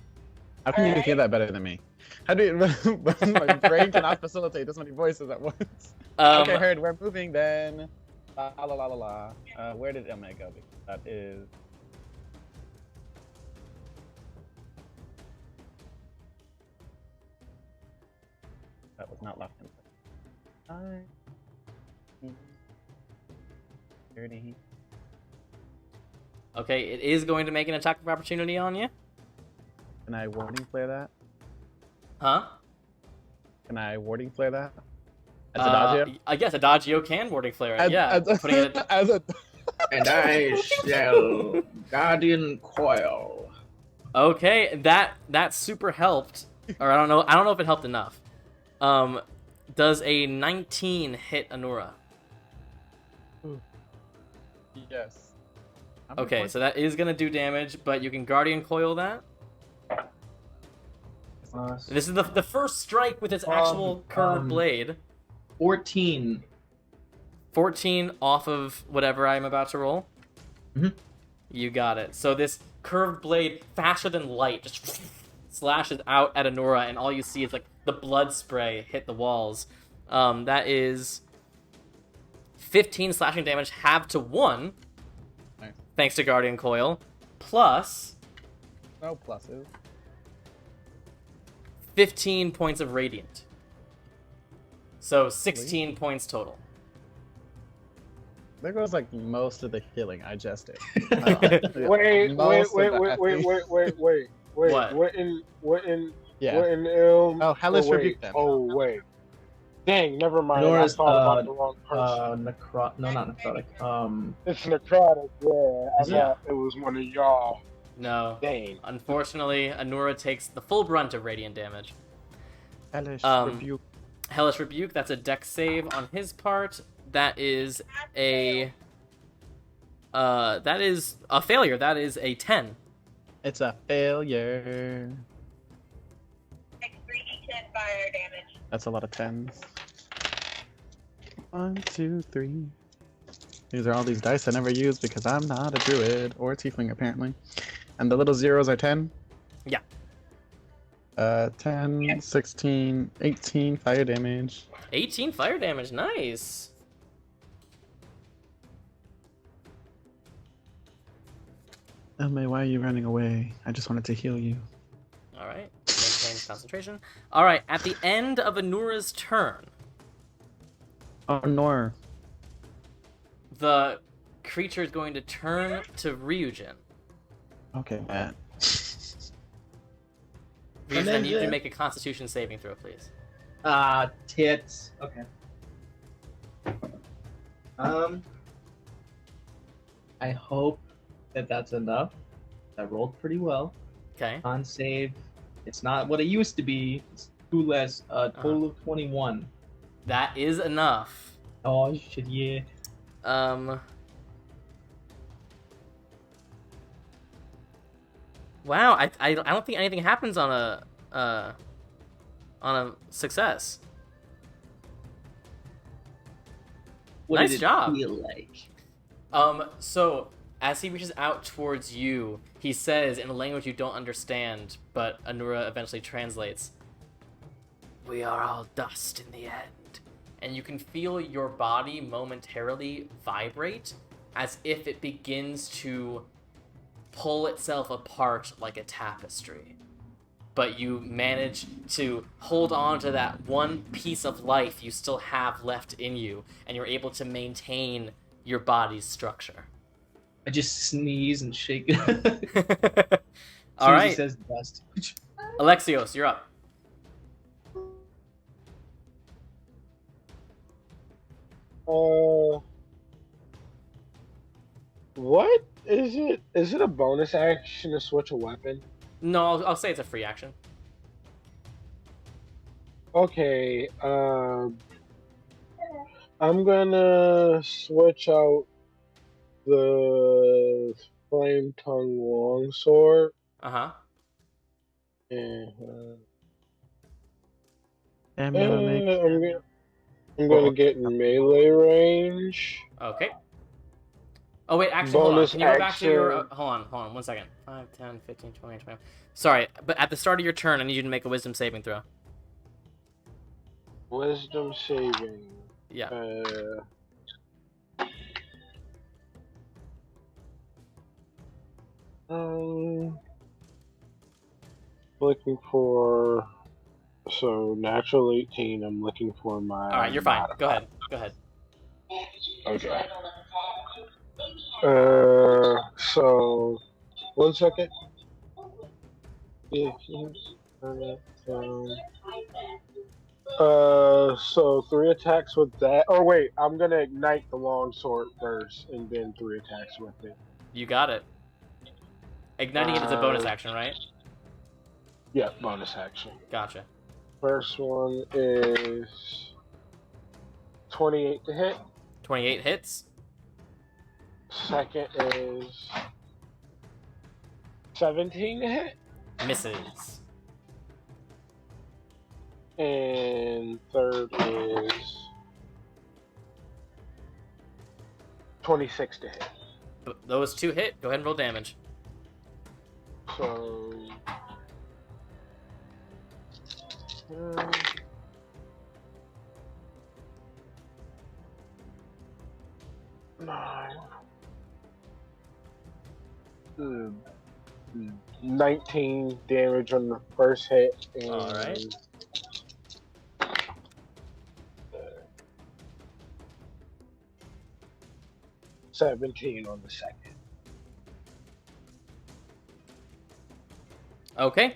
Speaker 7: How can you hear that better than me? How do you? My brain cannot facilitate this many voices at once. Okay, heard. We're moving then. La la la la la. Where did Emma go? That is. That was not left hand. 30.
Speaker 1: Okay, it is going to make an attack of opportunity on you.
Speaker 7: Can I warding flare that?
Speaker 1: Huh?
Speaker 7: Can I warding flare that? As Adagio?
Speaker 1: I guess Adagio can warding flare it. Yeah. Putting it
Speaker 7: as a...
Speaker 6: And I shall Guardian Coil.
Speaker 1: Okay, that super helped. Or I don't know if it helped enough. Does a 19 hit Anora?
Speaker 7: Yes.
Speaker 1: Okay, so that is gonna do damage, but you can Guardian Coil that. This is the first strike with its actual curved blade.
Speaker 4: 14.
Speaker 1: 14 off of whatever I'm about to roll.
Speaker 4: Mm-hmm.
Speaker 1: You got it. So this curved blade, faster than light, just slashes out at Anora, and all you see is like the blood spray hit the walls. That is 15 slashing damage, halved to 1.
Speaker 7: Nice.
Speaker 1: Thanks to Guardian Coil. Plus...
Speaker 7: No pluses.
Speaker 1: 15 points of Radiant. So 16 points total.
Speaker 3: There goes like most of the healing I just did.
Speaker 7: Wait.
Speaker 1: What?
Speaker 3: What in
Speaker 7: Yeah. Oh, Hellish Rebuke then.
Speaker 3: Oh wait. Dang, never mind.
Speaker 4: Nora's,
Speaker 3: I thought about the wrong person.
Speaker 4: No, not necrotic.
Speaker 3: It's necrotic, yeah. I
Speaker 1: Yeah.
Speaker 3: thought it was one of y'all.
Speaker 1: No.
Speaker 3: Dang.
Speaker 1: Unfortunately, Anora takes the full brunt of radiant damage.
Speaker 7: Hellish
Speaker 1: Rebuke. Hellish Rebuke, that's a dex save on his part. That is a failure. That is a 10.
Speaker 7: It's a failure.
Speaker 8: Take 3d10 fire damage.
Speaker 7: That's a lot of 10s. 1, 2, 3. These are all these dice I never use because I'm not a druid or a tiefling apparently. And the little zeros are 10?
Speaker 1: Yeah.
Speaker 7: 10, 16, 18 fire damage.
Speaker 1: 18 fire damage, nice.
Speaker 7: Elme, why are you running away? I just wanted to heal you.
Speaker 1: Alright, maintain concentration. Alright, at the end of Anura's turn,
Speaker 7: Oh, Nor.
Speaker 1: the creature is going to turn to Ryujin.
Speaker 7: Okay, Matt.
Speaker 1: Ryujin, I need you to make a constitution saving throw, please.
Speaker 4: Tits. Okay. I hope that that's enough. I rolled pretty well.
Speaker 1: Okay.
Speaker 4: On save, it's not what it used to be. It's 2 less. Total of 21.
Speaker 1: That is enough.
Speaker 4: Oh shit! Yeah.
Speaker 1: Wow, I don't think anything happens on a success.
Speaker 4: What
Speaker 1: Nice
Speaker 4: did it
Speaker 1: job.
Speaker 4: feel like?
Speaker 1: So as he reaches out towards you, he says in a language you don't understand, but Anura eventually translates, "We are all dust in the end." And you can feel your body momentarily vibrate as if it begins to pull itself apart like a tapestry. But you manage to hold on to that one piece of life you still have left in you, and you're able to maintain your body's structure.
Speaker 4: I just sneeze and shake.
Speaker 1: All right.
Speaker 4: He says dust.
Speaker 1: Alexios, you're up.
Speaker 3: What is it? Is it a bonus action to switch a weapon?
Speaker 1: No, I'll say it's a free action.
Speaker 3: Okay, I'm gonna switch out the flame tongue longsword.
Speaker 1: Uh-huh.
Speaker 3: And
Speaker 7: I'm
Speaker 3: gonna get melee range.
Speaker 1: Okay. Oh, wait, actually, hold on. Can you go back to your... hold on, 1 second. 5, 10, 15, 20, 20. Sorry, but at the start of your turn, I need you to make a wisdom saving throw.
Speaker 3: Wisdom saving.
Speaker 1: Yeah.
Speaker 3: Looking for... So, natural 18, I'm looking for my...
Speaker 1: Alright, you're fine. Go ahead.
Speaker 3: Okay. So, 1 second. So 3 attacks with that. Oh wait, I'm gonna ignite the longsword first, and then 3 attacks with it.
Speaker 1: You got it. Igniting it is a bonus action, right?
Speaker 3: Yeah, bonus action.
Speaker 1: Gotcha.
Speaker 3: First one is 28 to hit.
Speaker 1: 28 hits.
Speaker 3: Second is 17 to hit.
Speaker 1: Misses.
Speaker 3: And third is 26 to hit.
Speaker 1: Those 2 hit. Go ahead and roll damage.
Speaker 3: So... 9... 19 damage on the first hit. And
Speaker 1: Alright.
Speaker 3: 17 on the second.
Speaker 1: Okay.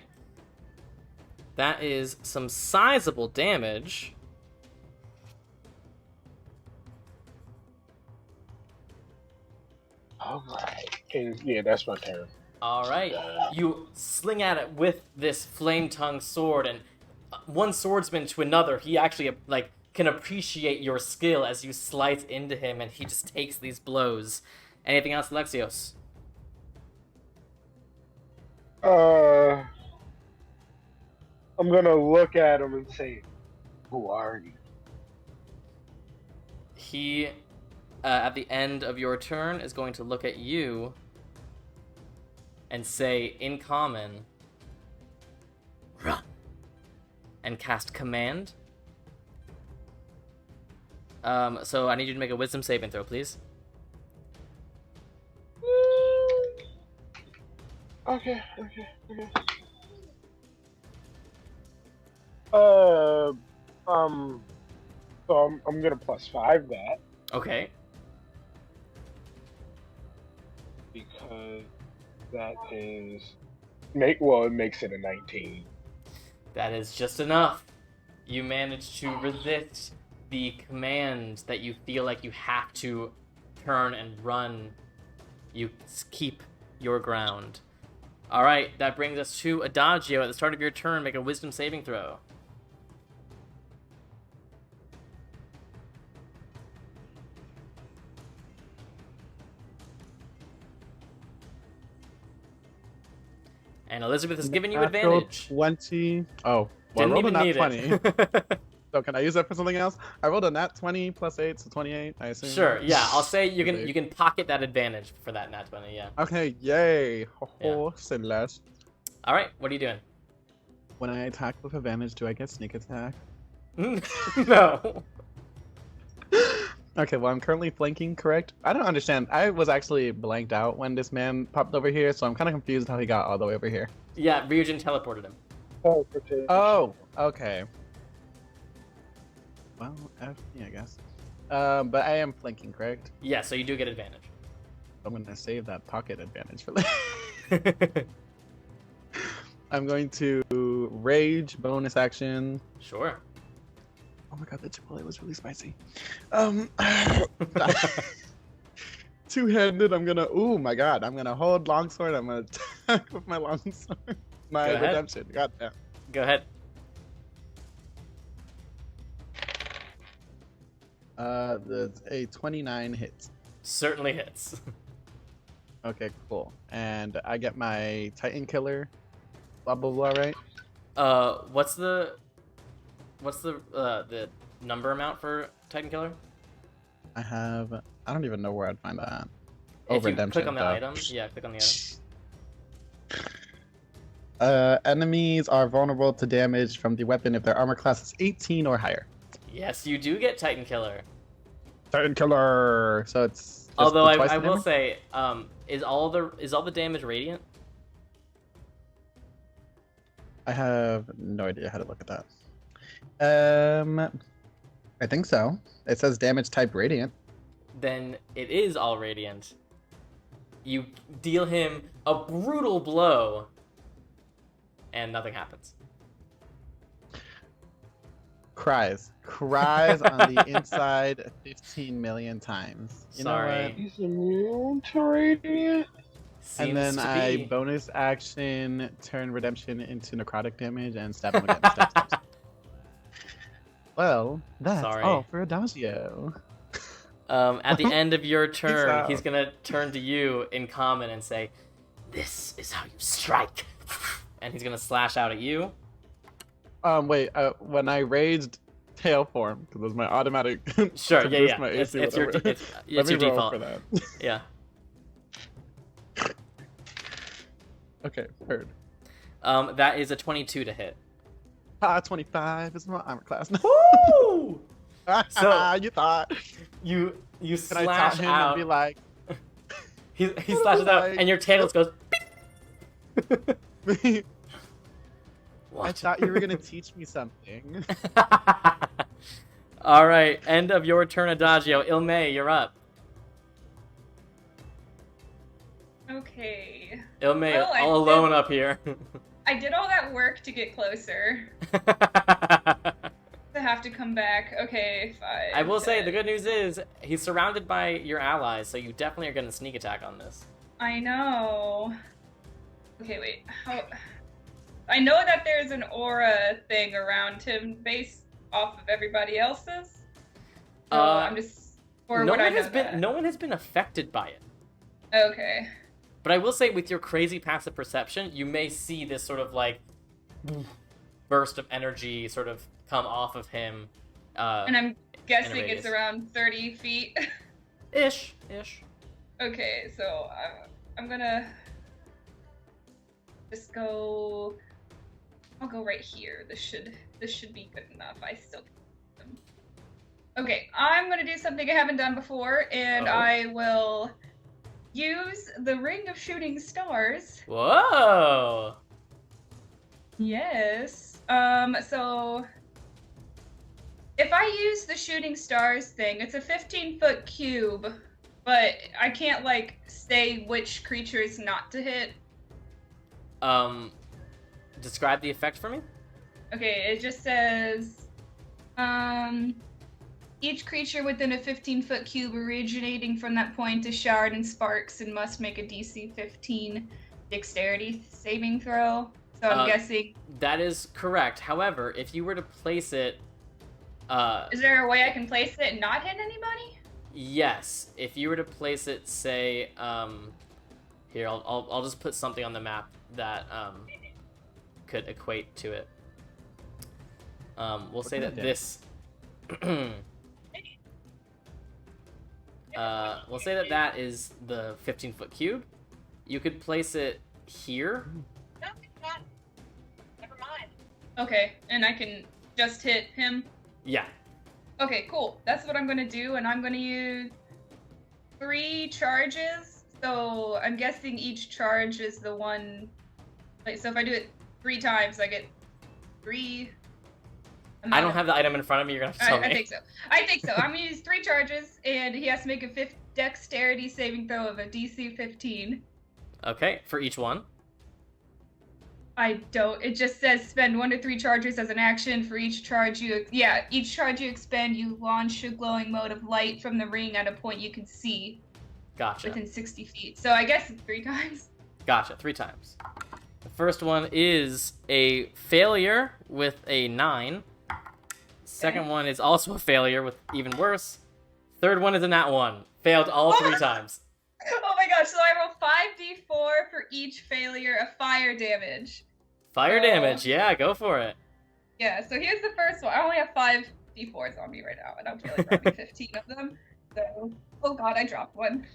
Speaker 1: That is some sizable damage.
Speaker 3: Alright. And yeah, that's my turn.
Speaker 1: Alright. You sling at it with this flame-tongue sword, and one swordsman to another, he actually, can appreciate your skill as you slice into him, and he just takes these blows. Anything else, Alexios?
Speaker 3: I'm gonna look at him and say, "Who are you?"
Speaker 1: He, at the end of your turn, is going to look at you and say, in common, "Run," and cast command. So I need you to make a wisdom saving throw, please.
Speaker 3: Okay. So I'm gonna +5 that.
Speaker 1: Okay.
Speaker 3: Because that is... it makes it a 19.
Speaker 1: That is just enough. You manage to resist the command that you feel like you have to turn and run. You keep your ground. Alright, that brings us to Adagio. At the start of your turn, make a wisdom saving throw. And Elizabeth has given you advantage.
Speaker 7: 20. Oh, well,
Speaker 1: Didn't
Speaker 7: I rolled
Speaker 1: even
Speaker 7: a
Speaker 1: need
Speaker 7: nat 20.
Speaker 1: it.
Speaker 7: So can I use that for something else? I rolled a nat 20 plus 8, so 28, I assume.
Speaker 1: Sure, yeah. I'll say you can pocket that advantage for that nat 20, yeah.
Speaker 7: Okay, yay. Ho, say less.
Speaker 1: All right, what are you doing?
Speaker 7: When I attack with advantage, do I get sneak attack?
Speaker 1: No.
Speaker 7: Okay, well, I'm currently flanking, correct? I don't understand. I was actually blanked out when this man popped over here, so I'm kind of confused how he got all the way over here.
Speaker 1: Yeah, Ryujin teleported him.
Speaker 7: Oh, okay. Well, F me, I guess. But I am flanking, correct?
Speaker 1: Yeah, so you do get advantage.
Speaker 7: I'm going to save that pocket advantage for later. I'm going to rage, bonus action.
Speaker 1: Sure.
Speaker 7: Oh my god, the Chipotle was really spicy. Two-handed, I'm gonna, oh my god, I'm gonna hold longsword, I'm gonna attack with my longsword. My redemption, goddamn.
Speaker 1: Go ahead.
Speaker 7: That's a 29 hit.
Speaker 1: Certainly hits.
Speaker 7: Okay, cool. And I get my Titan Killer, blah blah blah, right?
Speaker 1: What's the number amount for Titan Killer?
Speaker 7: I don't even know where I'd find that.
Speaker 1: If you
Speaker 7: redemption.
Speaker 1: click on the item, yeah, click on the item.
Speaker 7: Enemies are vulnerable to damage from the weapon if their armor class is 18 or higher.
Speaker 1: Yes, you do get Titan Killer.
Speaker 7: Titan Killer. So it's.
Speaker 1: Although I will say, is all the damage radiant?
Speaker 7: I have no idea how to look at that. I think so. It says damage type radiant.
Speaker 1: Then it is all radiant. You deal him a brutal blow, and nothing happens.
Speaker 7: Cries on the inside 15 million times. You know what?
Speaker 3: He's immune to radiant.
Speaker 7: And then I bonus action turn redemption into necrotic damage and stab him again. Stab. Well, that's all for Adagio.
Speaker 1: At the end of your turn, he's gonna turn to you in common and say, "This is how you strike," and he's gonna slash out at you.
Speaker 7: Wait. When I raised tail form, because it was my automatic.
Speaker 1: Sure. Yeah.
Speaker 7: My
Speaker 1: It's
Speaker 7: AC,
Speaker 1: your default.
Speaker 7: For that.
Speaker 1: Yeah.
Speaker 7: Okay. Heard.
Speaker 1: That is a 22 to hit.
Speaker 7: 25 is my armor class.
Speaker 1: Woo!
Speaker 7: So you thought
Speaker 1: you
Speaker 7: Can
Speaker 1: slash
Speaker 7: I taunt him
Speaker 1: out.
Speaker 7: and be like,
Speaker 1: he slashes out, and your tail goes.
Speaker 7: I thought you were gonna teach me something.
Speaker 1: All right, end of your turn, Adagio. Ilme, you're up.
Speaker 5: Okay.
Speaker 1: Ilme,
Speaker 5: Well,
Speaker 1: all alone up here.
Speaker 5: I did all that work to get closer. To have to come back. Okay, 5.
Speaker 1: I will say, the good news is, he's surrounded by your allies, so you definitely are going to sneak attack on this.
Speaker 5: I know. Okay, wait. I know that there's an aura thing around him based off of everybody else's. So I'm just... Or
Speaker 1: no
Speaker 5: would
Speaker 1: one
Speaker 5: I know
Speaker 1: has been
Speaker 5: that?
Speaker 1: No one has been affected by it.
Speaker 5: Okay.
Speaker 1: But I will say, with your crazy passive perception, you may see this sort of, like, burst of energy sort of come off of him.
Speaker 5: And I'm guessing
Speaker 1: radius.
Speaker 5: it's around 30 feet.
Speaker 1: Ish.
Speaker 5: Okay, so I'm gonna just go... I'll go right here. This should be good enough. I still... Okay, I'm gonna do something I haven't done before, and I will use the Ring of Shooting Stars.
Speaker 1: Whoa!
Speaker 5: Yes. So if I use the Shooting Stars thing, it's a 15-foot cube, but I can't, like, say which creatures not to hit.
Speaker 1: Describe the effect for me?
Speaker 5: Okay, it just says, each creature within a 15-foot cube originating from that point is showered in sparks and must make a DC 15 dexterity saving throw. So I'm guessing...
Speaker 1: That is correct. However, if you were to place it...
Speaker 5: is there a way I can place it and not hit anybody?
Speaker 1: Yes. If you were to place it, say... Here, I'll just put something on the map that could equate to it. We'll say that this. We'll say that that is the 15-foot cube. You could place it here.
Speaker 8: No, it's not. Never mind.
Speaker 5: Okay, and I can just hit him?
Speaker 1: Yeah.
Speaker 5: Okay, cool. That's what I'm gonna do, and I'm gonna use 3 charges. So I'm guessing each charge is the one. Like, so if I do it 3 times, I get 3.
Speaker 1: I don't have the item in front of me. You're gonna have to tell me.
Speaker 5: I think so. I think so. I'm gonna use 3 charges, and he has to make a dexterity saving throw of a DC 15.
Speaker 1: Okay, for each one.
Speaker 5: I don't. It just says spend 1 to 3 charges as an action. For each charge each charge you expend, you launch a glowing mode of light from the ring at a point you can see.
Speaker 1: Gotcha.
Speaker 5: Within 60 feet. So I guess it's 3 times.
Speaker 1: Gotcha, 3 times. The first one is a failure with a 9. Second one is also a failure with even worse. Third one is a nat 1. Failed all 3 times.
Speaker 5: Oh my gosh, so I roll 5d4 for each failure of fire damage.
Speaker 1: Fire damage, yeah, go for it.
Speaker 5: Yeah, so here's the first one. I only have 5 d4s on me right now, and I'm failing probably 15 of them. So, oh god, I dropped one.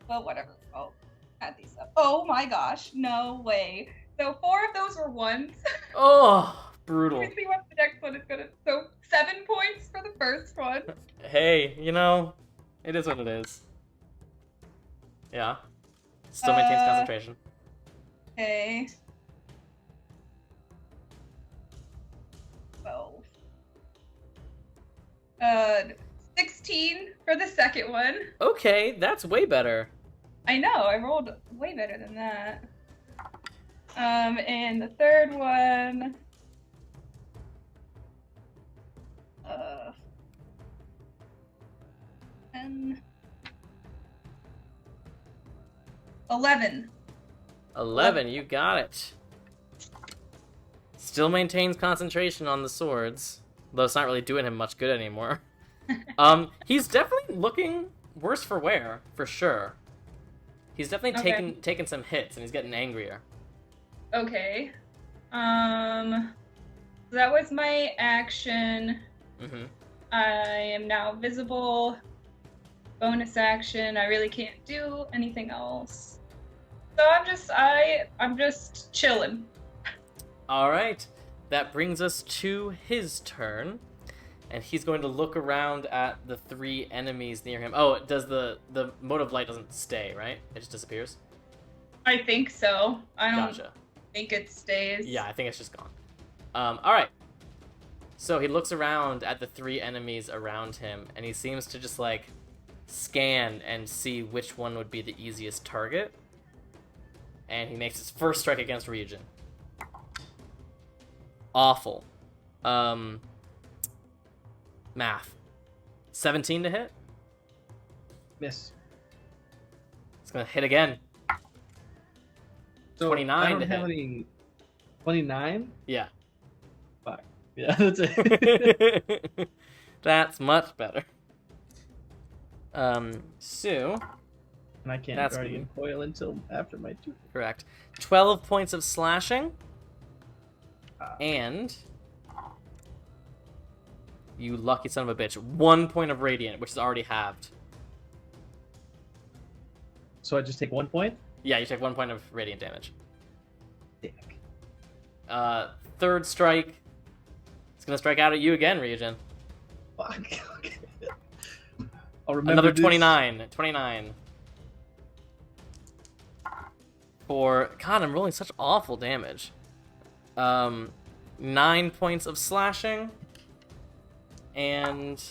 Speaker 5: Well, whatever. I'll add these up. Oh my gosh, no way. So 4 of those were 1s.
Speaker 1: Oh, brutal.
Speaker 5: Let's see what the next one is gonna. So 7 points for the first one.
Speaker 1: Hey, you know, it is what it is. Yeah. Still maintains concentration.
Speaker 5: Okay. 12. 16 for the second one.
Speaker 1: Okay, that's way better.
Speaker 5: I know, I rolled way better than that. And the third one. 10. 11.
Speaker 1: 11, you got it. Still maintains concentration on the swords, though it's not really doing him much good anymore. He's definitely looking worse for wear, for sure. He's definitely taking some hits, and he's getting angrier.
Speaker 5: Okay. So that was my action.
Speaker 1: Mm-hmm.
Speaker 5: I am now visible. Bonus action. I really can't do anything else. So I'm just chilling.
Speaker 1: All right. That brings us to his turn. And he's going to look around at the 3 enemies near him. Oh, does the mode of light doesn't stay, right? It just disappears?
Speaker 5: I think so. I don't
Speaker 1: Gotcha.
Speaker 5: think it stays.
Speaker 1: Yeah, I think it's just gone. All right. So he looks around at the 3 enemies around him, and he seems to just, like, scan and see which one would be the easiest target. And he makes his first strike against Ryujin. Awful. Math. 17 to hit?
Speaker 4: Miss.
Speaker 1: It's gonna hit again.
Speaker 4: So
Speaker 1: 29
Speaker 4: I don't
Speaker 1: to
Speaker 4: have
Speaker 1: hit.
Speaker 4: any. 29?
Speaker 1: Yeah.
Speaker 4: Fuck. Yeah, that's it.
Speaker 1: That's much better. Sue.
Speaker 4: And I can't
Speaker 1: That's
Speaker 4: Guardian Coil until after my 2.
Speaker 1: Correct. 12 points of slashing. And you lucky son of a bitch, 1 point of radiant, which is already halved.
Speaker 4: So I just take 1 point?
Speaker 1: Yeah, you take 1 point of radiant damage.
Speaker 4: Dick.
Speaker 1: Third strike. It's gonna strike out at you again, Ryujin.
Speaker 4: Fuck. Okay. I'll remember
Speaker 1: Another
Speaker 4: this.
Speaker 1: 29. 29. For God, I'm rolling such awful damage. 9 points of slashing. And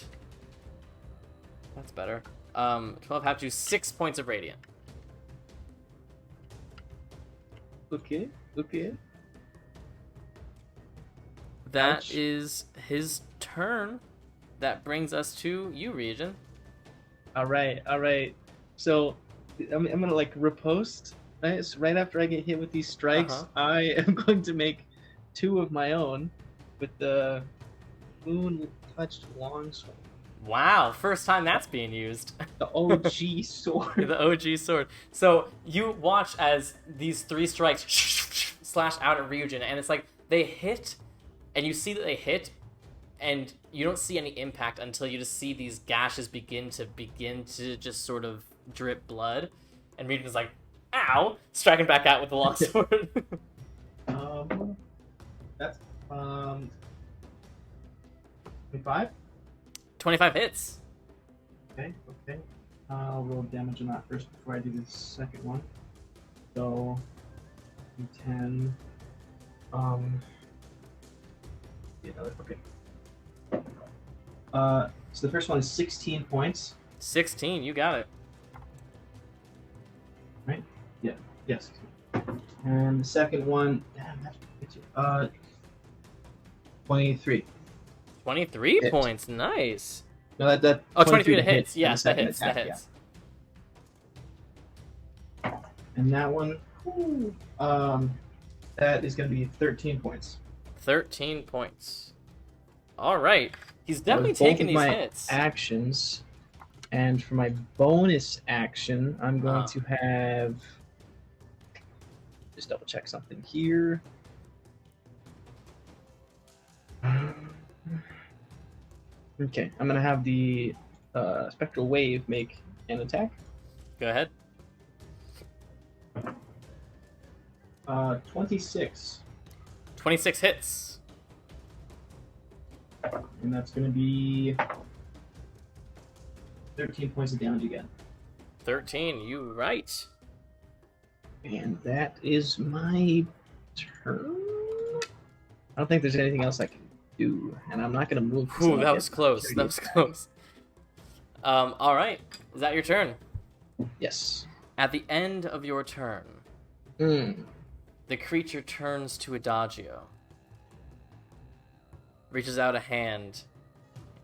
Speaker 1: that's better. 12 have to 6 points of radiant.
Speaker 4: Okay. Okay.
Speaker 1: That
Speaker 4: Ouch.
Speaker 1: is his turn. That brings us to you, Ryujin.
Speaker 4: All right. So I'm gonna like riposte. Right? So right after I get hit with these strikes, I am going to make 2 of my own with the moon-touched longsword.
Speaker 1: Wow, first time that's being used.
Speaker 4: The OG sword.
Speaker 1: The OG sword. So you watch as these 3 strikes slash out at Ryujin, and it's like they hit, and you see that they hit, and you don't see any impact until you just see these gashes begin to just sort of drip blood, and Regent is like, ow, striking back out with the longsword.
Speaker 4: That's 25.
Speaker 1: 25 hits.
Speaker 4: Okay. I'll roll damage on that first before I do the second one. So, 10. Okay. So the first one is 16 points.
Speaker 1: 16, you got it.
Speaker 4: Right? Yeah. Yes. And the second one, damn, that's 23.
Speaker 1: 23
Speaker 4: Hit.
Speaker 1: points, nice.
Speaker 4: No, that.
Speaker 1: Oh, 23 to
Speaker 4: hit,
Speaker 1: hits. Yes, that hits.
Speaker 4: attack,
Speaker 1: That hits.
Speaker 4: Yeah. And that one, that is going to be 13 points.
Speaker 1: 13 points. All right. He's definitely
Speaker 4: Both of
Speaker 1: taking these
Speaker 4: my
Speaker 1: hits.
Speaker 4: actions, and for my bonus action, I'm going to have. Just double check something here. Okay, I'm gonna have the spectral wave make an attack.
Speaker 1: Go ahead.
Speaker 4: 26.
Speaker 1: 26 hits.
Speaker 4: And that's going to be 13 points of damage again.
Speaker 1: 13, you right.
Speaker 4: And that is my turn. I don't think there's anything else I can do, and I'm not going to move.
Speaker 1: Ooh, that was close. That was close. All right. Is that your turn?
Speaker 4: Yes.
Speaker 1: At the end of your turn, the creature turns to Adagio, reaches out a hand,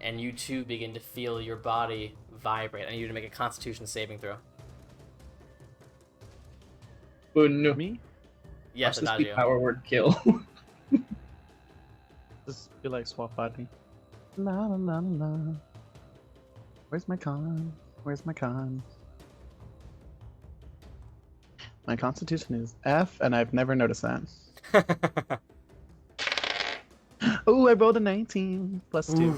Speaker 1: and you two begin to feel your body vibrate. I need you to make a Constitution saving throw.
Speaker 4: Oh no.
Speaker 7: Me?
Speaker 1: Yes,
Speaker 4: Watch this be
Speaker 1: Adagio.
Speaker 4: power word kill.
Speaker 7: Just be like swap body. La la la la la. Where's my con? Where's my con? My constitution is F, and I've never noticed that. Oh, I rolled a 19 plus 2.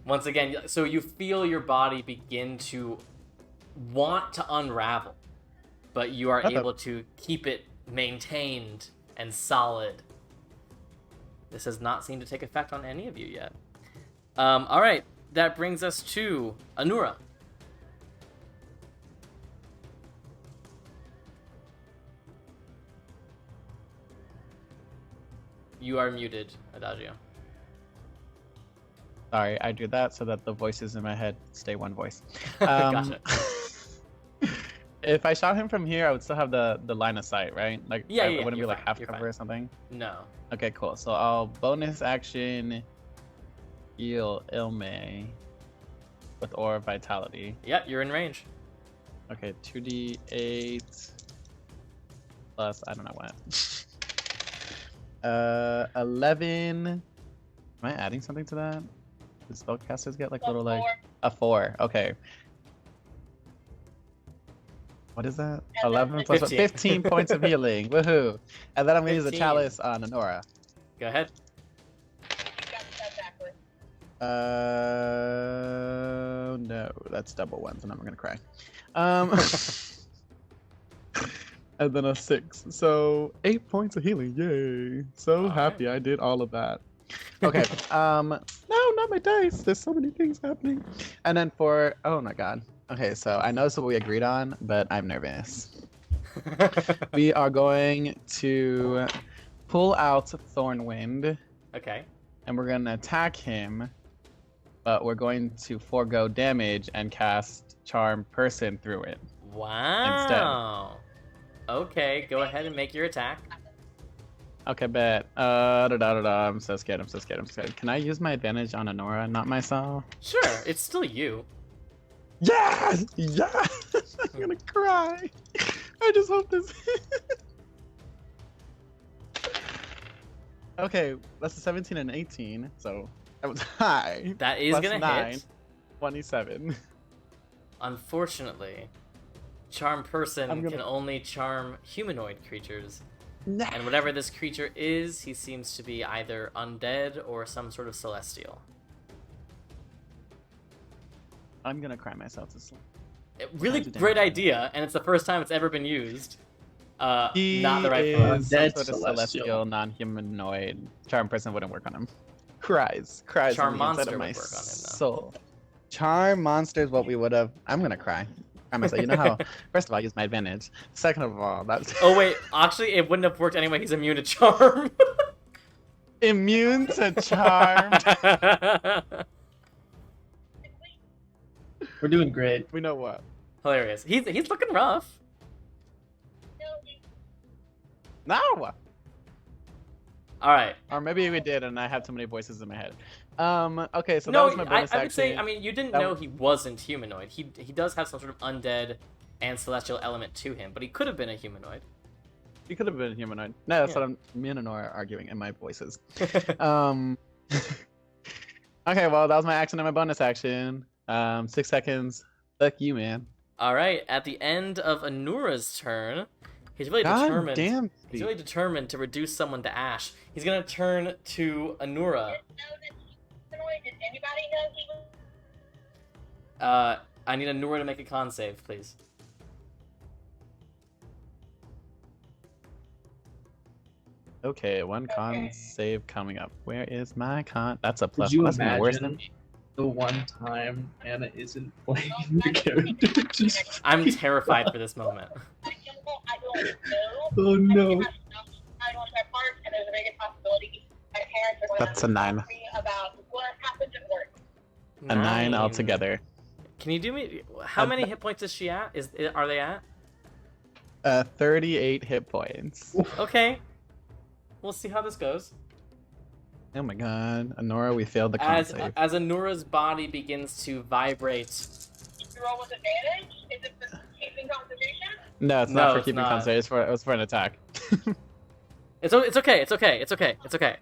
Speaker 1: Once again, so you feel your body begin to want to unravel, but you are able to keep it maintained and solid. This has not seemed to take effect on any of you yet. All right, that brings us to Anura. You are muted, Adagio.
Speaker 7: Sorry, I do that so that the voices in my head stay one voice.
Speaker 1: Gotcha.
Speaker 7: If I shot him from here, I would still have the line of sight, right? Like,
Speaker 1: Yeah,
Speaker 7: it wouldn't be
Speaker 1: you're
Speaker 7: like
Speaker 1: fine,
Speaker 7: half
Speaker 1: you're
Speaker 7: cover
Speaker 1: fine.
Speaker 7: or something.
Speaker 1: No.
Speaker 7: Okay, cool. So I'll bonus action heal Ilme with Aura of Vitality.
Speaker 1: Yeah, you're in range.
Speaker 7: Okay, 2d8 plus I don't know what. 11. Am I adding something to that? The spellcasters get like little like a 4. Okay. What is that? 11 plus
Speaker 1: 15.
Speaker 7: 15 points of healing. Woohoo! And then I'm gonna use a
Speaker 1: 15.
Speaker 7: chalice on Honora.
Speaker 1: Go ahead.
Speaker 7: No, that's double ones, and I'm gonna cry. And then a 6, so 8 points of healing. Yay! So happy I did all of that. Okay. No, not my dice. There's so many things happening. And then for oh my god. Okay, so I know this is what we agreed on, but I'm nervous. We are going to pull out Thornwind.
Speaker 1: Okay.
Speaker 7: And we're going to attack him, but we're going to forego damage and cast Charm Person through it.
Speaker 1: Wow. Okay, go ahead and make your attack.
Speaker 7: Okay, bet. I'm so scared. Can I use my advantage on Honora, not myself?
Speaker 1: Sure, it's still you.
Speaker 7: Yes! Yes! I'm gonna cry. I just hope this. Okay, that's a 17 and 18, so that was high.
Speaker 1: That is
Speaker 7: Plus
Speaker 1: gonna
Speaker 7: 9,
Speaker 1: hit.
Speaker 7: 27.
Speaker 1: Unfortunately, Charm Person
Speaker 7: I'm gonna-
Speaker 1: can only charm humanoid creatures, And whatever this creature is, he seems to be either undead or some sort of celestial.
Speaker 7: I'm gonna cry myself to sleep.
Speaker 1: Really great idea, and it's the first time it's ever been used. Not the right
Speaker 7: He
Speaker 1: form.
Speaker 7: is some sort of celestial, non-humanoid. Charm person wouldn't work on him. Cries
Speaker 1: Charm
Speaker 7: on the inside
Speaker 1: monster
Speaker 7: of my
Speaker 1: would work on him, though.
Speaker 7: soul. Charm monster is what we would have. I'm gonna cry. Cry myself. You know how? First of all, I use my advantage. Second of all, that's.
Speaker 1: Oh wait, actually, it wouldn't have worked anyway. He's immune to charm.
Speaker 7: Immune to charm.
Speaker 4: We're doing great.
Speaker 7: We know what.
Speaker 1: Hilarious. He's looking rough.
Speaker 7: No.
Speaker 1: All right.
Speaker 7: Or maybe we did, and I have too many voices in my head. Okay, so that
Speaker 1: No,
Speaker 7: was my bonus
Speaker 1: I would say.
Speaker 7: action.
Speaker 1: I mean, you didn't know he wasn't humanoid. He does have some sort of undead and celestial element to him, but he could have been a humanoid.
Speaker 7: He could have been humanoid. No, that's what me and Honora are arguing in my voices. Okay, well, that was my action and my bonus action. 6 seconds. Fuck you, man.
Speaker 1: All right. At the end of Anura's turn, he's really
Speaker 7: God
Speaker 1: determined.
Speaker 7: damn.
Speaker 1: He's really determined to reduce someone to ash. He's gonna turn to Anura.
Speaker 8: Did anybody know he was?
Speaker 1: I need Anura to make a con save, please.
Speaker 7: Okay, one con save coming up. Where is my con? That's a plus.
Speaker 4: Could you
Speaker 7: That's gonna be worse than
Speaker 4: imagine
Speaker 7: me.
Speaker 4: the one time Anna isn't playing the character? Just
Speaker 1: I'm terrified for this moment.
Speaker 8: I don't know.
Speaker 4: Oh no.
Speaker 8: I don't have parts, and there's a big possibility my parents are going
Speaker 7: That's a 9.
Speaker 8: about what happened at work.
Speaker 7: A 9 altogether.
Speaker 1: Can you do me? How many hit points is she at? Are they at?
Speaker 7: 38 hit points.
Speaker 1: Okay. We'll see how this goes.
Speaker 7: Oh my god. Honora, we failed the con save.
Speaker 1: As Anura's body begins to vibrate.
Speaker 8: You roll with advantage? Is it for keeping concentration?
Speaker 7: No, it's
Speaker 1: No,
Speaker 7: not for
Speaker 1: it's
Speaker 7: keeping
Speaker 1: not.
Speaker 7: con save. It was for an attack.
Speaker 1: It's okay. It's okay.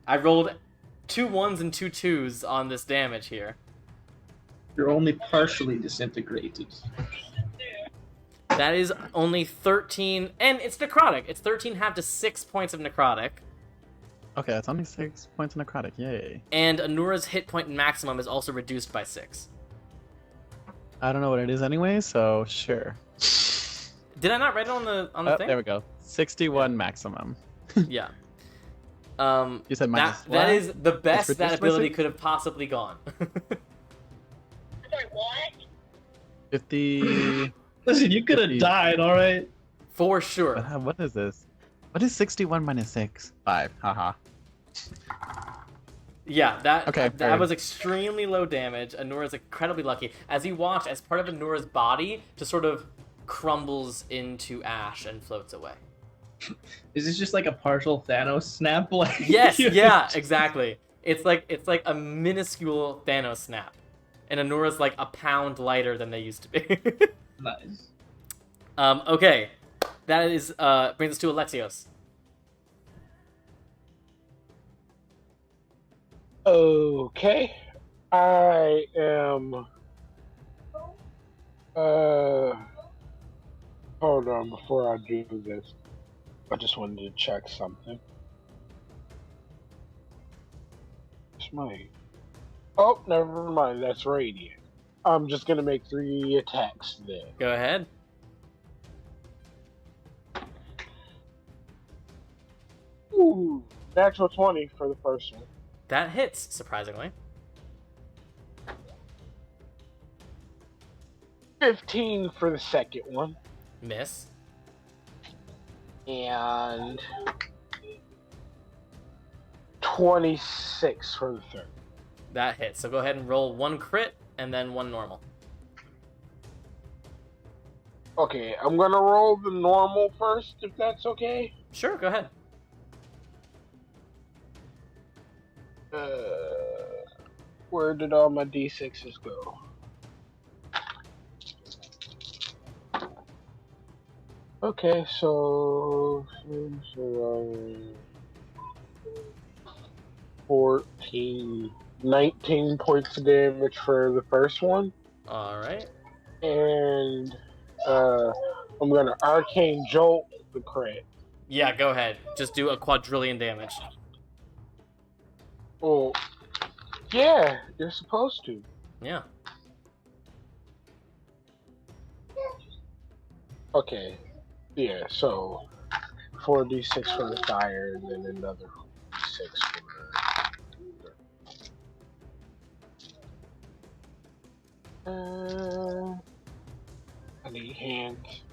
Speaker 1: I rolled 2 1s and 2 2s on this damage here.
Speaker 4: You're only partially disintegrated.
Speaker 1: That is only 13, and it's necrotic. It's 13 half to 6 points of necrotic.
Speaker 7: Okay, that's only 6 points of necrotic. Yay.
Speaker 1: And Anura's hit point maximum is also reduced by 6.
Speaker 7: I don't know what it is anyway, so sure.
Speaker 1: Did I not write it on the thing?
Speaker 7: There we go. 61 maximum.
Speaker 1: Yeah.
Speaker 7: You said minus
Speaker 1: that is the best
Speaker 7: reduced
Speaker 1: that
Speaker 7: by
Speaker 1: ability
Speaker 7: 6?
Speaker 1: could have possibly gone.
Speaker 8: Sorry, what?
Speaker 7: 50.
Speaker 4: Listen, you could have
Speaker 7: 50.
Speaker 4: died, alright?
Speaker 1: For sure.
Speaker 7: What is this? What is 61 minus 6? 5. Haha.
Speaker 1: Yeah, that
Speaker 7: fair.
Speaker 1: was extremely low damage. Anura's incredibly lucky. As you watch, as part of Anura's body just sort of crumbles into ash and floats away.
Speaker 4: Is this just like a partial Thanos snap? Like,
Speaker 1: Yes, yeah, exactly. It's like a minuscule Thanos snap. And Anura's like a pound lighter than they used to be.
Speaker 4: Nice.
Speaker 1: Okay. That is brings us to Alexios.
Speaker 3: Okay. I am. Hold on, before I do this, I just wanted to check something. Oh, never mind. That's radiant. I'm just gonna make 3 attacks then.
Speaker 1: Go ahead.
Speaker 3: Ooh, natural 20 for the first one.
Speaker 1: That hits, surprisingly.
Speaker 3: 15 for the second one.
Speaker 1: Miss.
Speaker 3: And 26 for the third.
Speaker 1: That hits. So go ahead and roll 1 crit and then 1 normal.
Speaker 3: Okay, I'm gonna roll the normal first, if that's okay.
Speaker 1: Sure, go ahead.
Speaker 3: Where did all my d6s go? Okay, so 14, 19 points of damage for the first one.
Speaker 1: Alright.
Speaker 3: And I'm gonna arcane jolt the crit.
Speaker 1: Yeah, go ahead. Just do a quadrillion damage.
Speaker 3: Well, yeah, you're supposed to.
Speaker 1: Yeah.
Speaker 3: Okay. Yeah, so 4d6 for the fire, and then another 4d6 for I need hands.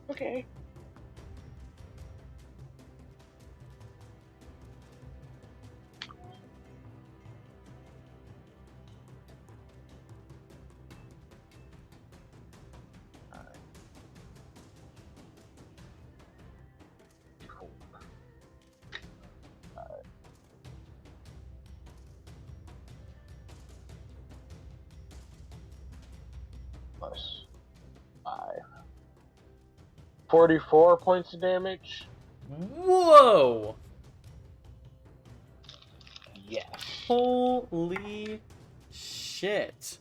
Speaker 3: Okay. Plus 5. 44 points of damage.
Speaker 1: Whoa!
Speaker 3: Yes.
Speaker 1: Holy shit.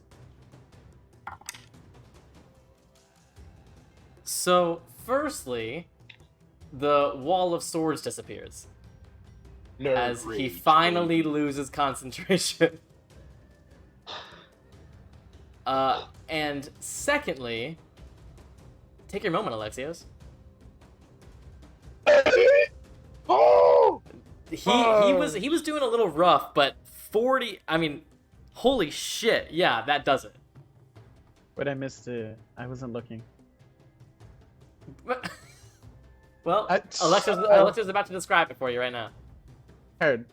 Speaker 1: So, firstly, the wall of swords disappears. As he finally loses concentration. And secondly, take your moment, Alexios.
Speaker 3: Oh!
Speaker 1: He was doing a little rough, but 40. I mean, holy shit! Yeah, that does it.
Speaker 7: But I missed it. I wasn't looking.
Speaker 1: Well, Alexios is about to describe it for you right now.
Speaker 7: Heard.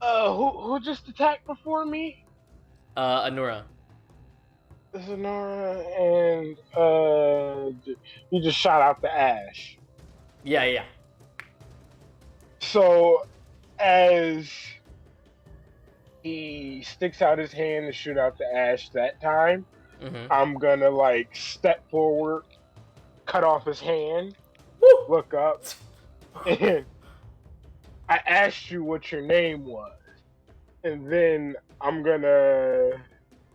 Speaker 3: Who just attacked before me?
Speaker 1: Anura.
Speaker 3: Zanora, and you just shot out the ash.
Speaker 1: Yeah.
Speaker 3: So, as he sticks out his hand to shoot out the ash that time, I'm gonna step forward, cut off his hand, look up, and I asked you what your name was, and then I'm gonna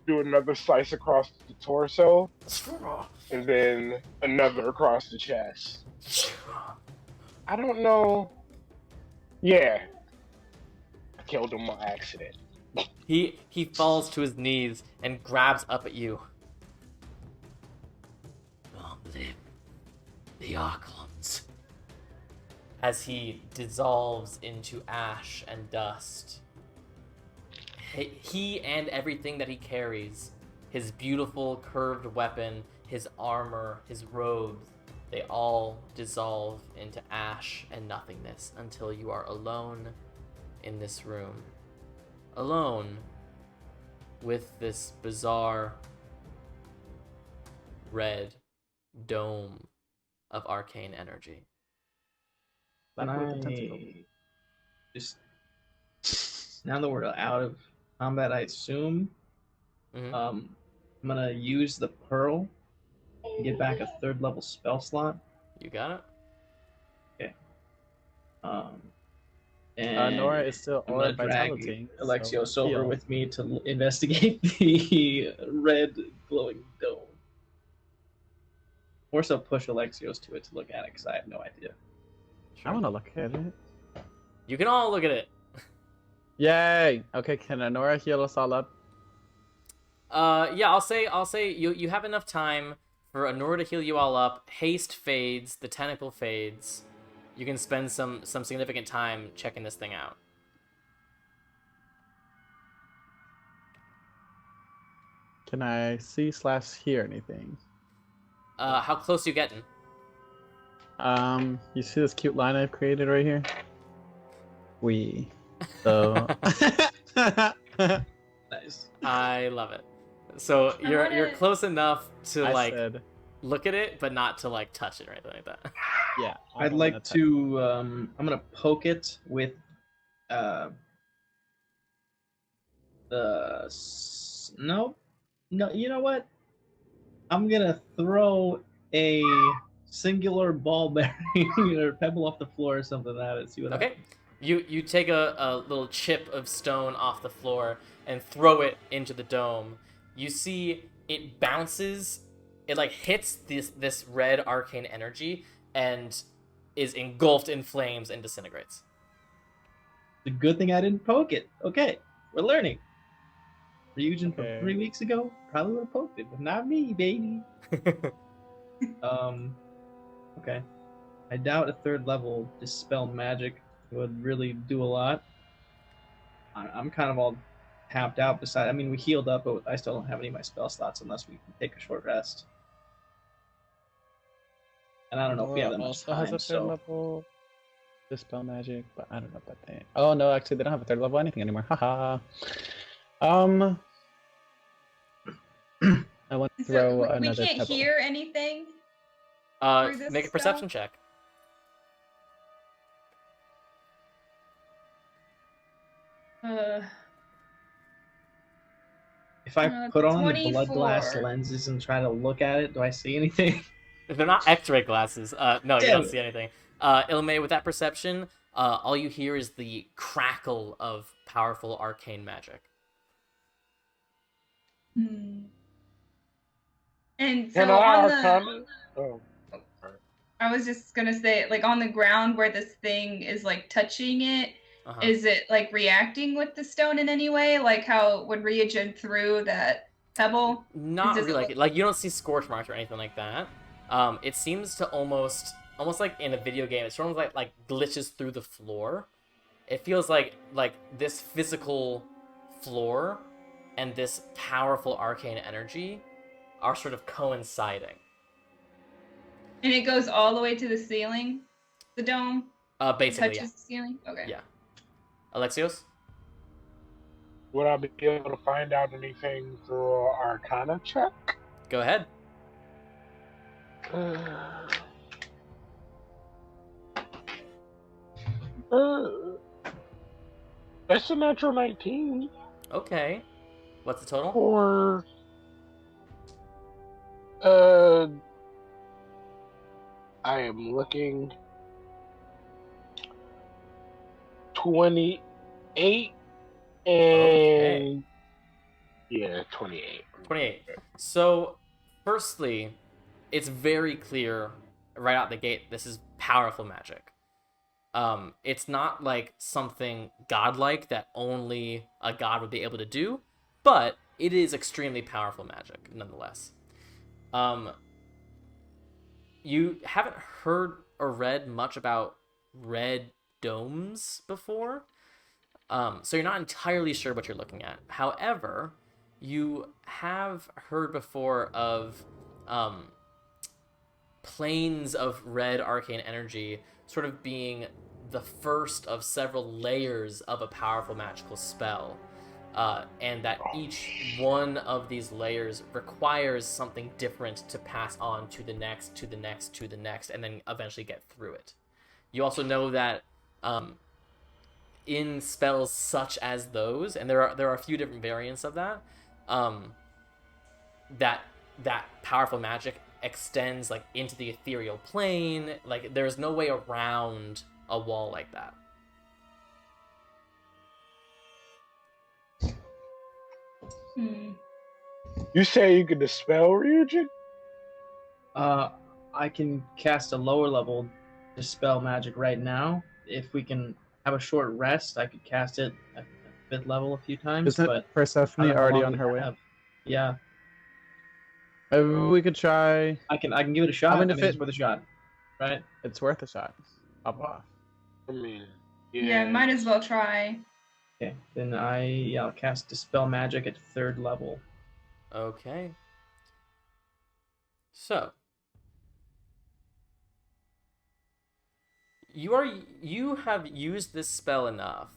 Speaker 3: do another slice across the torso, and then another across the chest. I don't know. Yeah. I killed him on accident.
Speaker 1: He falls to his knees and grabs up at you.
Speaker 2: Long live the Archons.
Speaker 1: As he dissolves into ash and dust. He and everything that he carries, his beautiful curved weapon, his armor, his robes, they all dissolve into ash and nothingness until you are alone in this room. Alone with this bizarre red dome of arcane energy.
Speaker 4: Just now that we're out of combat, I assume. I'm gonna use the pearl to get back a 3rd level spell slot.
Speaker 1: You got it.
Speaker 4: Okay. And
Speaker 7: Nora is still
Speaker 4: I'm gonna drag
Speaker 7: vitality.
Speaker 4: Alexios over with me to investigate the red glowing dome. Or so push Alexios to it to look at it because I have no idea.
Speaker 7: Sure. I want to look at it.
Speaker 1: You can all look at it.
Speaker 7: Yay! Okay, can Nora heal us all up?
Speaker 1: Yeah, I'll say you have enough time for Anora to heal you all up. Haste fades, the tentacle fades. You can spend some significant time checking this thing out.
Speaker 7: Can I see/hear anything?
Speaker 1: How close are you getting?
Speaker 7: You see this cute line I've created right here? So
Speaker 4: Nice.
Speaker 1: I love it. So you're close enough to look at it, but not to touch it or anything like that.
Speaker 7: Yeah.
Speaker 4: I'd like to I'm gonna poke it with no, you know what? I'm gonna throw a singular ball bearing or pebble off the floor or something at it. See what happens.
Speaker 1: You take a little chip of stone off the floor and throw it into the dome, you see it bounces, it like hits this red arcane energy and is engulfed in flames and disintegrates.
Speaker 4: The good thing I didn't poke it. Okay, we're learning. Ryujin from 3 weeks ago probably would have poked it, but not me, baby. Okay. I doubt a 3rd level dispel magic would really do a lot. I'm kind of all tapped out. Besides, I mean, we healed up, but I still don't have any of my spell slots unless we can take a short rest. And I don't know if we have that much time.
Speaker 7: Has a 3rd level dispel magic, but I don't know about that. Oh no, actually, they don't have a 3rd level anything anymore. Haha. I want to throw another.
Speaker 5: We can't
Speaker 7: pebble.
Speaker 5: hear anything.
Speaker 1: Make a perception check.
Speaker 4: If I put on the blood glass lenses and try to look at it, do I see anything?
Speaker 1: They're not X-ray glasses. No, you don't see anything. Ilme, with that perception, all you hear is the crackle of powerful arcane magic.
Speaker 5: And so on the... I was just gonna say, like, on the ground where this thing is, like, touching it, is it, like, reacting with the stone in any way? Like how when Ryujin threw that pebble?
Speaker 1: Not really. Like, you don't see scorch marks or anything like that. It seems to almost like in a video game, it sort of like glitches through the floor. It feels like this physical floor and this powerful arcane energy are sort of coinciding.
Speaker 5: And it goes all the way to the ceiling, the dome?
Speaker 1: Basically,
Speaker 5: it touches the ceiling? Okay.
Speaker 1: Yeah. Alexios?
Speaker 3: Would I be able to find out anything through an Arcana check?
Speaker 1: Go ahead.
Speaker 3: That's a natural 19.
Speaker 1: Okay. What's the total?
Speaker 3: Or I am looking 28 and yeah, 28.
Speaker 1: 28. So, firstly, it's very clear right out the gate this is powerful magic. It's not like something godlike that only a god would be able to do, but it is extremely powerful magic nonetheless. You haven't heard or read much about red domes before, so you're not entirely sure what you're looking at. However, you have heard before of planes of red arcane energy sort of being the first of several layers of a powerful magical spell, and that each one of these layers requires something different to pass on to the next, to the next, to the next, and then eventually get through it. You also know that in spells such as those, and there are a few different variants of that, that powerful magic extends like into the ethereal plane. Like there's no way around a wall like that.
Speaker 3: You say you can dispel Ryujin?
Speaker 4: I can cast a lower level dispel magic right now. If we can have a short rest, I could cast it at 5th level a few times.
Speaker 7: Isn't Persephone already on her way?
Speaker 4: Yeah.
Speaker 7: Maybe we could try.
Speaker 4: I can give it a shot. I mean, it's worth a shot, right?
Speaker 7: It's worth a shot. Off.
Speaker 3: I mean,
Speaker 5: yeah, might as well try.
Speaker 4: Okay, then I'll cast Dispel Magic at 3rd level.
Speaker 1: Okay. So you have used this spell enough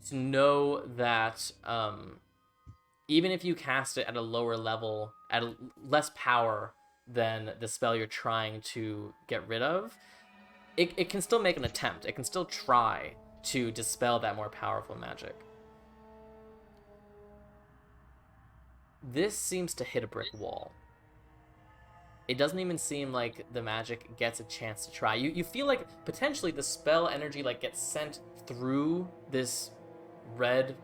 Speaker 1: to know that even if you cast it at a lower level, at less power than the spell you're trying to get rid of, it can still make an attempt. It can still try to dispel that more powerful magic. This seems to hit a brick wall. It doesn't even seem like the magic gets a chance to try. You feel like potentially the spell energy like gets sent through this red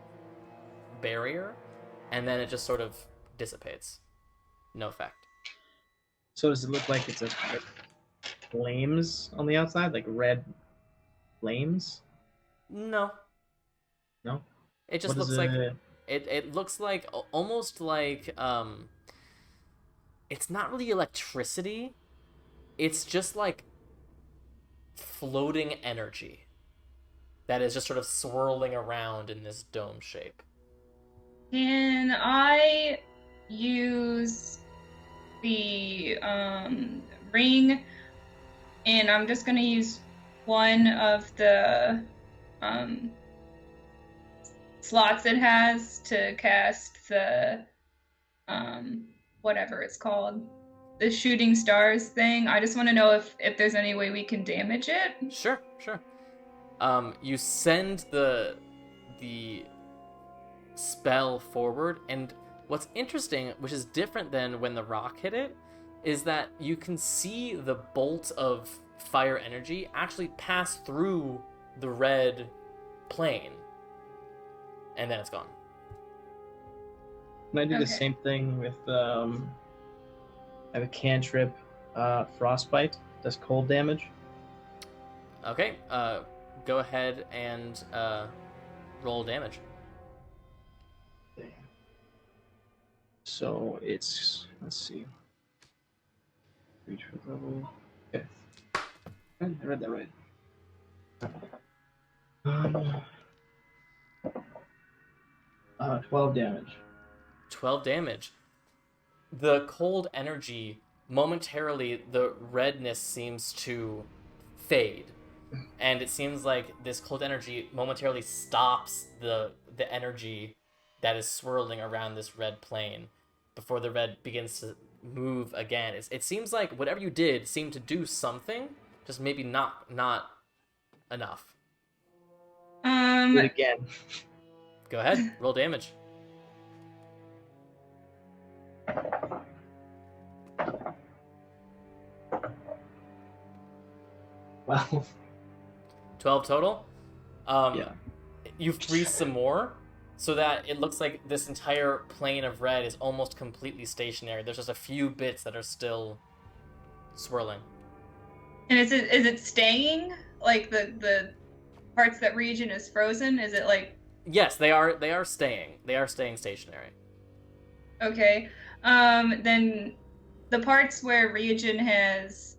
Speaker 1: barrier, and then it just sort of dissipates. No effect.
Speaker 4: So does it look like it's like flames on the outside, like red flames?
Speaker 1: No.
Speaker 4: No.
Speaker 1: It just looks like it looks like almost like it's not really electricity. It's just like floating energy that is just sort of swirling around in this dome shape.
Speaker 5: Can I use the ring, and I'm just gonna use one of the slots it has to cast the whatever it's called, the shooting stars thing. I just want to know if there's any way we can damage it.
Speaker 1: Sure. You send the spell forward, and what's interesting, which is different than when the rock hit it, is that you can see the bolt of fire energy actually pass through the red plane, and then it's gone.
Speaker 4: Can I do the same thing with I have a cantrip, frostbite, does cold damage.
Speaker 1: Okay, go ahead and roll damage.
Speaker 4: So it's, let's see, reach for level. Okay, I read that right. 12 damage.
Speaker 1: 12 damage. The cold energy, momentarily, the redness seems to fade. And it seems like this cold energy momentarily stops the energy that is swirling around this red plane before the red begins to move again. It seems like whatever you did seemed to do something, just maybe not enough.
Speaker 4: Do it again.
Speaker 1: Go ahead, roll damage.
Speaker 4: Wow.
Speaker 1: 12 total?
Speaker 4: Yeah.
Speaker 1: You freeze some more, so that it looks like this entire plane of red is almost completely stationary. There's just a few bits that are still swirling.
Speaker 5: And is it staying? Like the parts that region is frozen? Is it like?
Speaker 1: Yes, they are staying. They are staying stationary.
Speaker 5: Okay. Then the parts where region has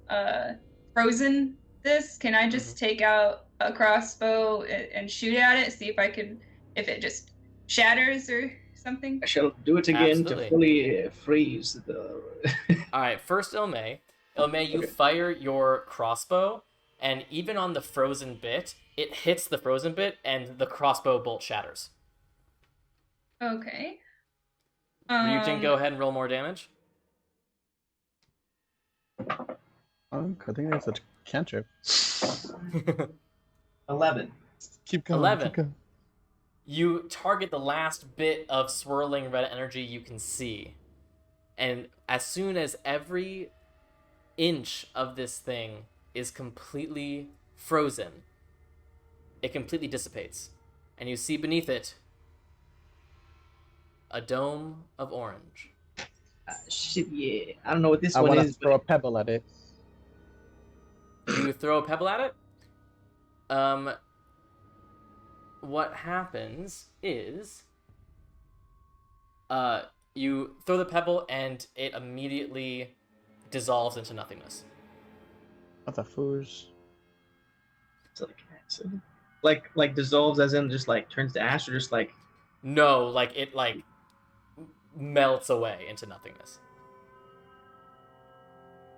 Speaker 5: frozen this, can I just take out a crossbow and shoot at it, see if it just shatters or something?
Speaker 4: I shall do it again.
Speaker 1: Absolutely.
Speaker 4: To fully freeze the...
Speaker 1: Alright, first Ilme. Ilme, you fire your crossbow, and even on the frozen bit, it hits the frozen bit, and the crossbow bolt shatters.
Speaker 5: Okay.
Speaker 1: Ryujin, go ahead and roll more damage.
Speaker 7: I think that's a cantrip.
Speaker 4: 11.
Speaker 7: Keep going.
Speaker 1: 11.
Speaker 7: Keep going.
Speaker 1: You target the last bit of swirling red energy you can see. And as soon as every inch of this thing is completely frozen, it completely dissipates. And you see beneath it a dome of orange.
Speaker 4: Shit, yeah. I don't know what this
Speaker 7: I
Speaker 4: one
Speaker 7: want
Speaker 4: is.
Speaker 7: to throw a pebble at it.
Speaker 1: You throw a pebble at it? What happens is you throw the pebble and it immediately dissolves into nothingness.
Speaker 7: What the fools?
Speaker 4: It's like acid. Like dissolves as in just like turns to ash, or just like...
Speaker 1: No, like it like melts away into nothingness.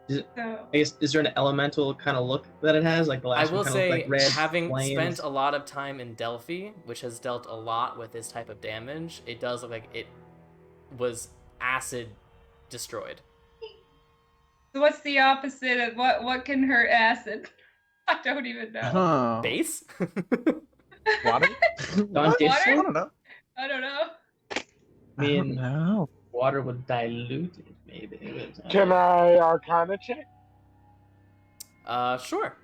Speaker 5: So,
Speaker 4: I guess, is there an elemental kind of look that it has? Like the last
Speaker 1: I will
Speaker 4: one kind
Speaker 1: say,
Speaker 4: of like red
Speaker 1: having
Speaker 4: flames?
Speaker 1: spent a lot of time in Delphi, which has dealt a lot with this type of damage, it does look like it was acid destroyed.
Speaker 5: so what's the opposite of what can hurt acid? I don't even know.
Speaker 7: Huh.
Speaker 1: Base?
Speaker 7: Water?
Speaker 4: Don't you
Speaker 7: I
Speaker 4: think?
Speaker 7: don't know.
Speaker 5: I don't know.
Speaker 4: I mean,
Speaker 7: No.
Speaker 4: water would dilute it, maybe.
Speaker 3: Can I Arcana check?
Speaker 1: Sure.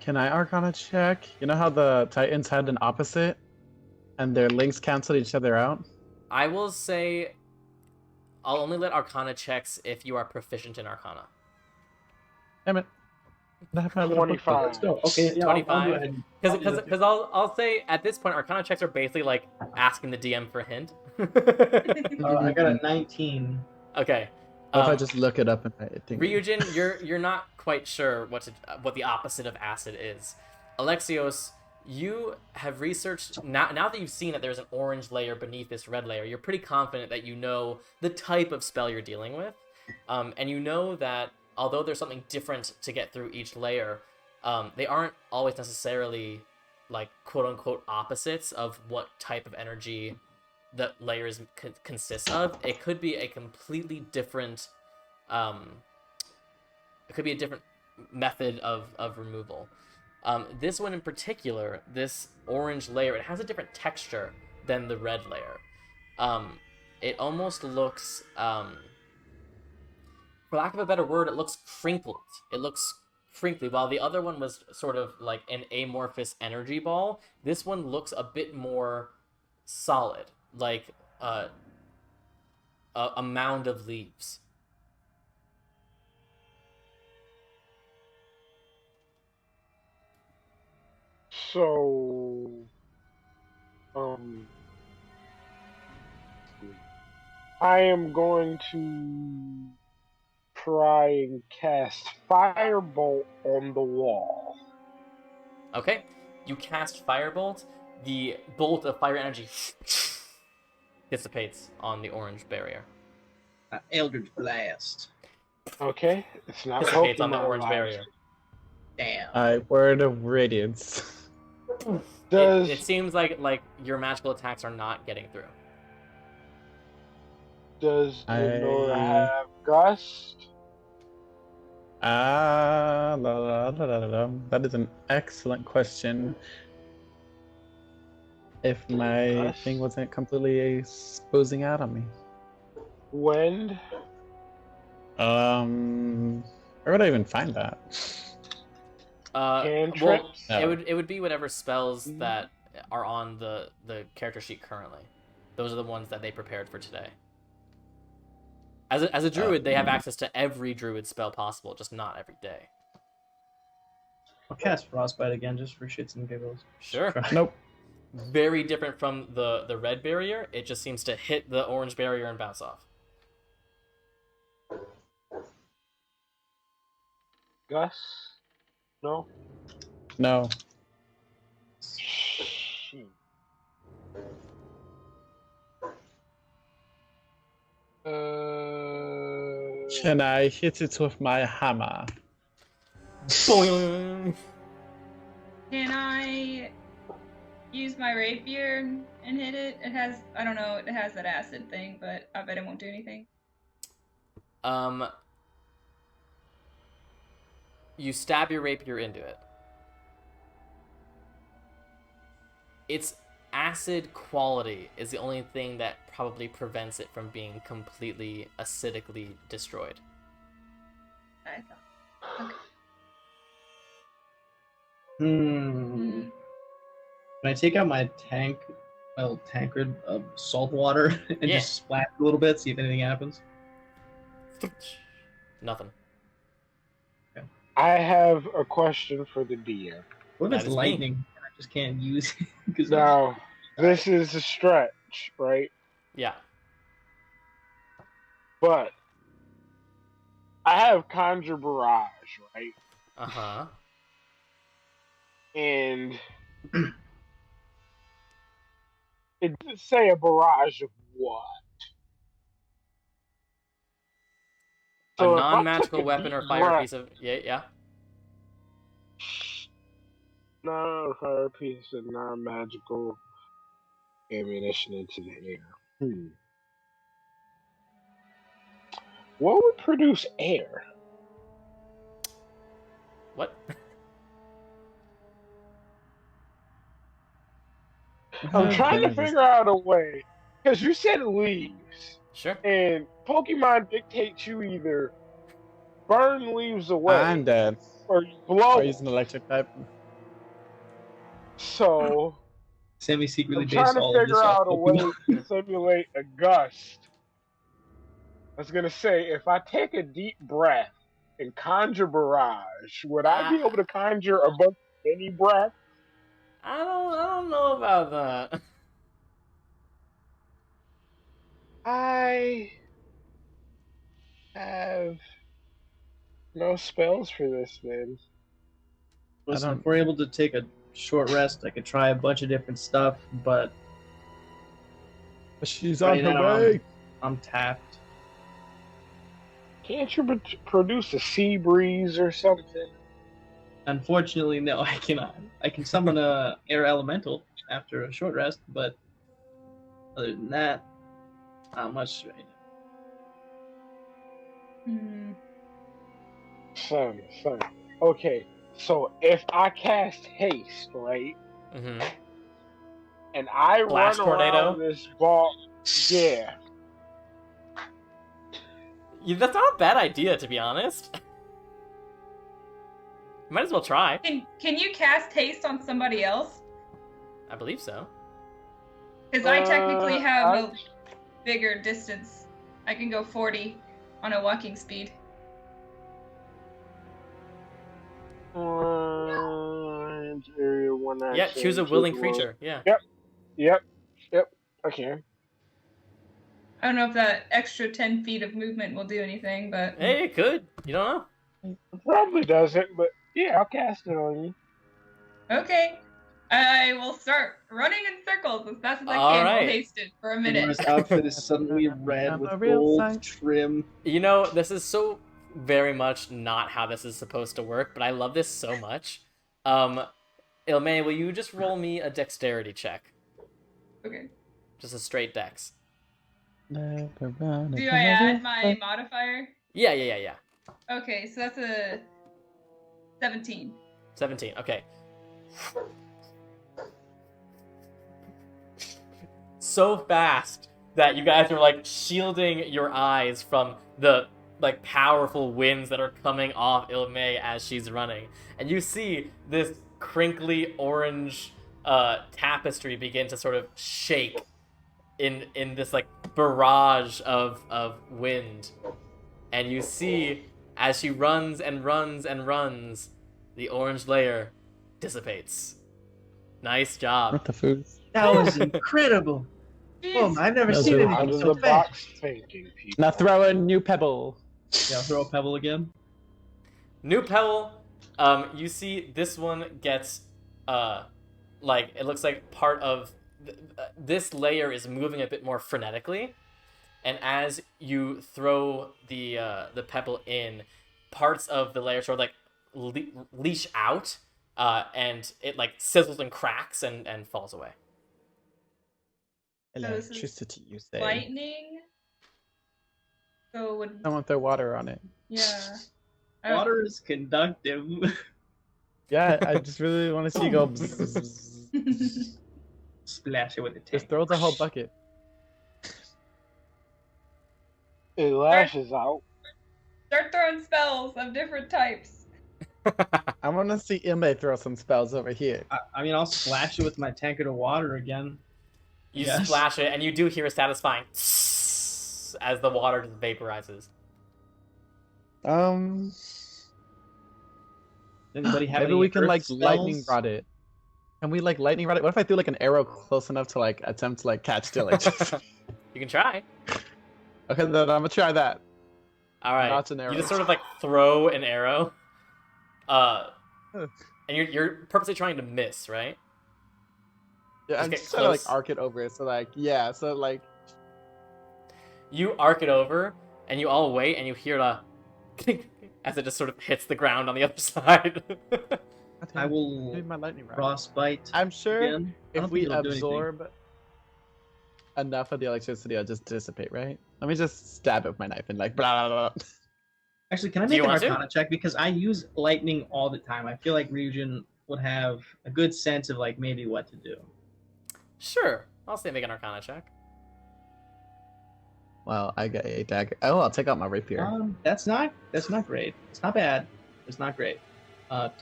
Speaker 7: Can I Arcana check? You know how the Titans had an opposite, and their links canceled each other out?
Speaker 1: I will say I'll only let Arcana checks if you are proficient in Arcana.
Speaker 7: Damn it.
Speaker 3: 25.
Speaker 4: Let's go. Okay, yeah, I'll go
Speaker 1: 25?
Speaker 4: ahead.
Speaker 1: Because I'll say at this point, Arcana checks are basically like asking the DM for a hint.
Speaker 4: I got a 19.
Speaker 1: Okay.
Speaker 7: What if I just look it up and I think
Speaker 1: Ryujin, you're not quite sure what the opposite of acid is. Alexios, you have researched now that you've seen that there's an orange layer beneath this red layer. You're pretty confident that you know the type of spell you're dealing with, and you know that although there's something different to get through each layer, they aren't always necessarily like quote unquote opposites of what type of energy the layers consist of. It could be a completely different method of removal. This one in particular, this orange layer, it has a different texture than the red layer. It almost looks, for lack of a better word, it looks crinkled. It looks crinkly. While the other one was sort of like an amorphous energy ball, this one looks a bit more solid, like a mound of leaves.
Speaker 3: So, I am going to try and cast Firebolt on the wall.
Speaker 1: Okay, you cast Firebolt. The bolt of fire energy dissipates on the orange barrier.
Speaker 4: Eldritch Blast.
Speaker 3: Okay, it's not
Speaker 1: Dissipates on the
Speaker 3: Pokemon
Speaker 1: orange
Speaker 3: Live.
Speaker 1: barrier.
Speaker 4: Damn.
Speaker 7: Word of Radiance.
Speaker 1: It seems like your magical attacks are not getting through.
Speaker 3: Does Lenora have Gust?
Speaker 7: That is an excellent question. If my thing wasn't completely exposing out on me.
Speaker 3: Wind?
Speaker 7: Where would I even find that?
Speaker 3: Cantrips?
Speaker 1: Well, it would be whatever spells that are on the character sheet currently. Those are the ones that they prepared for today. As a druid, they have access to every druid spell possible, just not every day.
Speaker 4: I'll cast Frostbite again just for shits and giggles.
Speaker 1: Sure.
Speaker 7: Nope.
Speaker 1: Very different from the red barrier. It just seems to hit the orange barrier and bounce off.
Speaker 3: Gus? No?
Speaker 7: No. Can I hit it with my hammer?
Speaker 1: Boing!
Speaker 5: Can I use my rapier and hit it? It has, I don't know, it has that acid thing, but I bet it won't do anything.
Speaker 1: You stab your rapier into it. Its acid quality is the only thing that probably prevents it from being completely acidically destroyed.
Speaker 5: I thought. Okay.
Speaker 4: Can I take out my little tankard of salt water and just splash a little bit, see if anything happens?
Speaker 1: Nothing.
Speaker 4: Okay.
Speaker 3: I have a question for the DM.
Speaker 4: What if it's lightning? I just can't use it.
Speaker 3: Now, this is a stretch, right?
Speaker 1: Yeah.
Speaker 3: But I have Conjure Barrage, right?
Speaker 1: Uh-huh.
Speaker 3: And it did say a barrage of what?
Speaker 1: So a non-magical weapon or fire piece of... Yeah?
Speaker 3: Non-fire piece of non-magical ammunition into the air. What would produce air?
Speaker 1: What?
Speaker 3: I'm trying to figure out a way. Because you said leaves.
Speaker 1: Sure.
Speaker 3: And Pokemon dictates you either burn leaves away.
Speaker 7: I'm dead.
Speaker 3: Or you blow.
Speaker 7: Or use an electric type.
Speaker 3: So,
Speaker 4: Semi-secretly
Speaker 3: I'm
Speaker 4: based
Speaker 3: trying to
Speaker 4: all of this
Speaker 3: figure
Speaker 4: off
Speaker 3: out a way to simulate a gust. I was gonna say, if I take a deep breath and conjure barrage, would I be able to conjure a bunch of mini breaths?
Speaker 1: I don't know about that.
Speaker 3: I have no spells for this, man.
Speaker 4: Listen, if we're able to take a short rest, I could try a bunch of different stuff, but
Speaker 7: she's on her way.
Speaker 4: I'm tapped.
Speaker 3: Can't you produce a sea breeze or something?
Speaker 4: Unfortunately, no, I cannot. I can summon a air elemental after a short rest, but other than that, not much right now.
Speaker 3: Son. Okay, so if I cast haste, right?
Speaker 1: Mm-hmm.
Speaker 3: And I
Speaker 1: Blast
Speaker 3: run
Speaker 1: tornado?
Speaker 3: around this ball, yeah.
Speaker 1: That's not a bad idea, to be honest. You might as well try.
Speaker 5: Can you cast haste on somebody else?
Speaker 1: I believe so.
Speaker 5: Because I technically have a bigger distance. I can go 40 on a walking speed.
Speaker 3: Area 1
Speaker 1: Yeah, choose a willing creature. Yeah.
Speaker 3: Yep. Okay.
Speaker 5: I don't know if that extra 10 feet of movement will do anything, but...
Speaker 1: Hey, it could. You don't know.
Speaker 3: It probably doesn't, but yeah, I'll cast it on you.
Speaker 5: Okay. I will start running in circles as fast as I
Speaker 1: All
Speaker 5: can
Speaker 1: right.
Speaker 5: while hasted for a minute.
Speaker 4: His outfit is suddenly red with gold trim.
Speaker 1: You know, this is so very much not how this is supposed to work, but I love this so much. Ilme, will you just roll me a dexterity check?
Speaker 5: Okay.
Speaker 1: Just a straight dex.
Speaker 5: Do I add my modifier?
Speaker 1: Yeah.
Speaker 5: Okay, so that's a 17.
Speaker 1: 17, okay. So fast that you guys are like shielding your eyes from the like powerful winds that are coming off Ilme as she's running. And you see this crinkly orange tapestry begin to sort of shake in this like barrage of wind. And you see as she runs and runs and runs, the orange layer dissipates. Nice job.
Speaker 7: What the food?
Speaker 4: That was incredible. Oh, I've never
Speaker 7: That's
Speaker 4: seen
Speaker 7: really
Speaker 3: Out
Speaker 4: anything
Speaker 3: of
Speaker 4: so
Speaker 3: the
Speaker 4: fast.
Speaker 3: box thinking, people.
Speaker 7: Now throw a new pebble.
Speaker 4: Yeah, throw a pebble again.
Speaker 1: New pebble. You see this one gets like it looks like part of this layer is moving a bit more frenetically, and as you throw the pebble in, parts of the layer sort of like leash out, and it like sizzles and cracks and falls away.
Speaker 7: Electricity, you say?
Speaker 5: Lightning? So would...
Speaker 7: Someone throw water on it.
Speaker 5: Yeah.
Speaker 4: Water is conductive.
Speaker 7: Yeah, I just really want to see you go. Bzz.
Speaker 4: Splash it with the tank.
Speaker 7: Just throw the whole bucket.
Speaker 3: It lashes out.
Speaker 5: Start throwing spells of different types.
Speaker 7: I want to see Imbe throw some spells over here.
Speaker 4: I mean, I'll splash it with my tankard of water again.
Speaker 1: You
Speaker 4: Yes.
Speaker 1: splash it, and you do hear a satisfying as the water just vaporizes.
Speaker 4: Anybody have
Speaker 7: Maybe
Speaker 4: any
Speaker 7: we can
Speaker 4: earth
Speaker 7: like
Speaker 4: spells?
Speaker 7: lightning rod it. Can we like lightning rod it? What if I threw like an arrow close enough to like attempt to like catch Stillage?
Speaker 1: You can try.
Speaker 7: Okay, then I'm gonna try that.
Speaker 1: All right.
Speaker 7: Not an arrow.
Speaker 1: You just sort of like throw an arrow, and you're purposely trying to miss, right?
Speaker 7: Yeah,
Speaker 1: Just
Speaker 7: I'm
Speaker 1: get
Speaker 7: just trying to like
Speaker 1: close.
Speaker 7: arc it over it. So like, yeah, so like.
Speaker 1: You arc it over, and you all wait, and you hear a as it just sort of hits the ground on the other side.
Speaker 4: I will
Speaker 7: Need my lightning rod.
Speaker 4: frostbite.
Speaker 7: I'm sure
Speaker 4: again. I don't
Speaker 7: if we
Speaker 4: think it'll do anything.
Speaker 7: absorb enough of the electricity, it'll just dissipate, right? Let me just stab it with my knife and like blah blah blah.
Speaker 4: Actually, can I
Speaker 1: Do
Speaker 4: make
Speaker 1: you
Speaker 4: an
Speaker 1: want to?
Speaker 4: Arcana check? Because I use lightning all the time. I feel like Ryujin would have a good sense of like maybe what to do.
Speaker 1: Sure. I'll say make an Arcana check.
Speaker 7: Well, I got a dagger. Oh, I'll take out my rapier.
Speaker 4: That's not great. It's not bad. It's not great.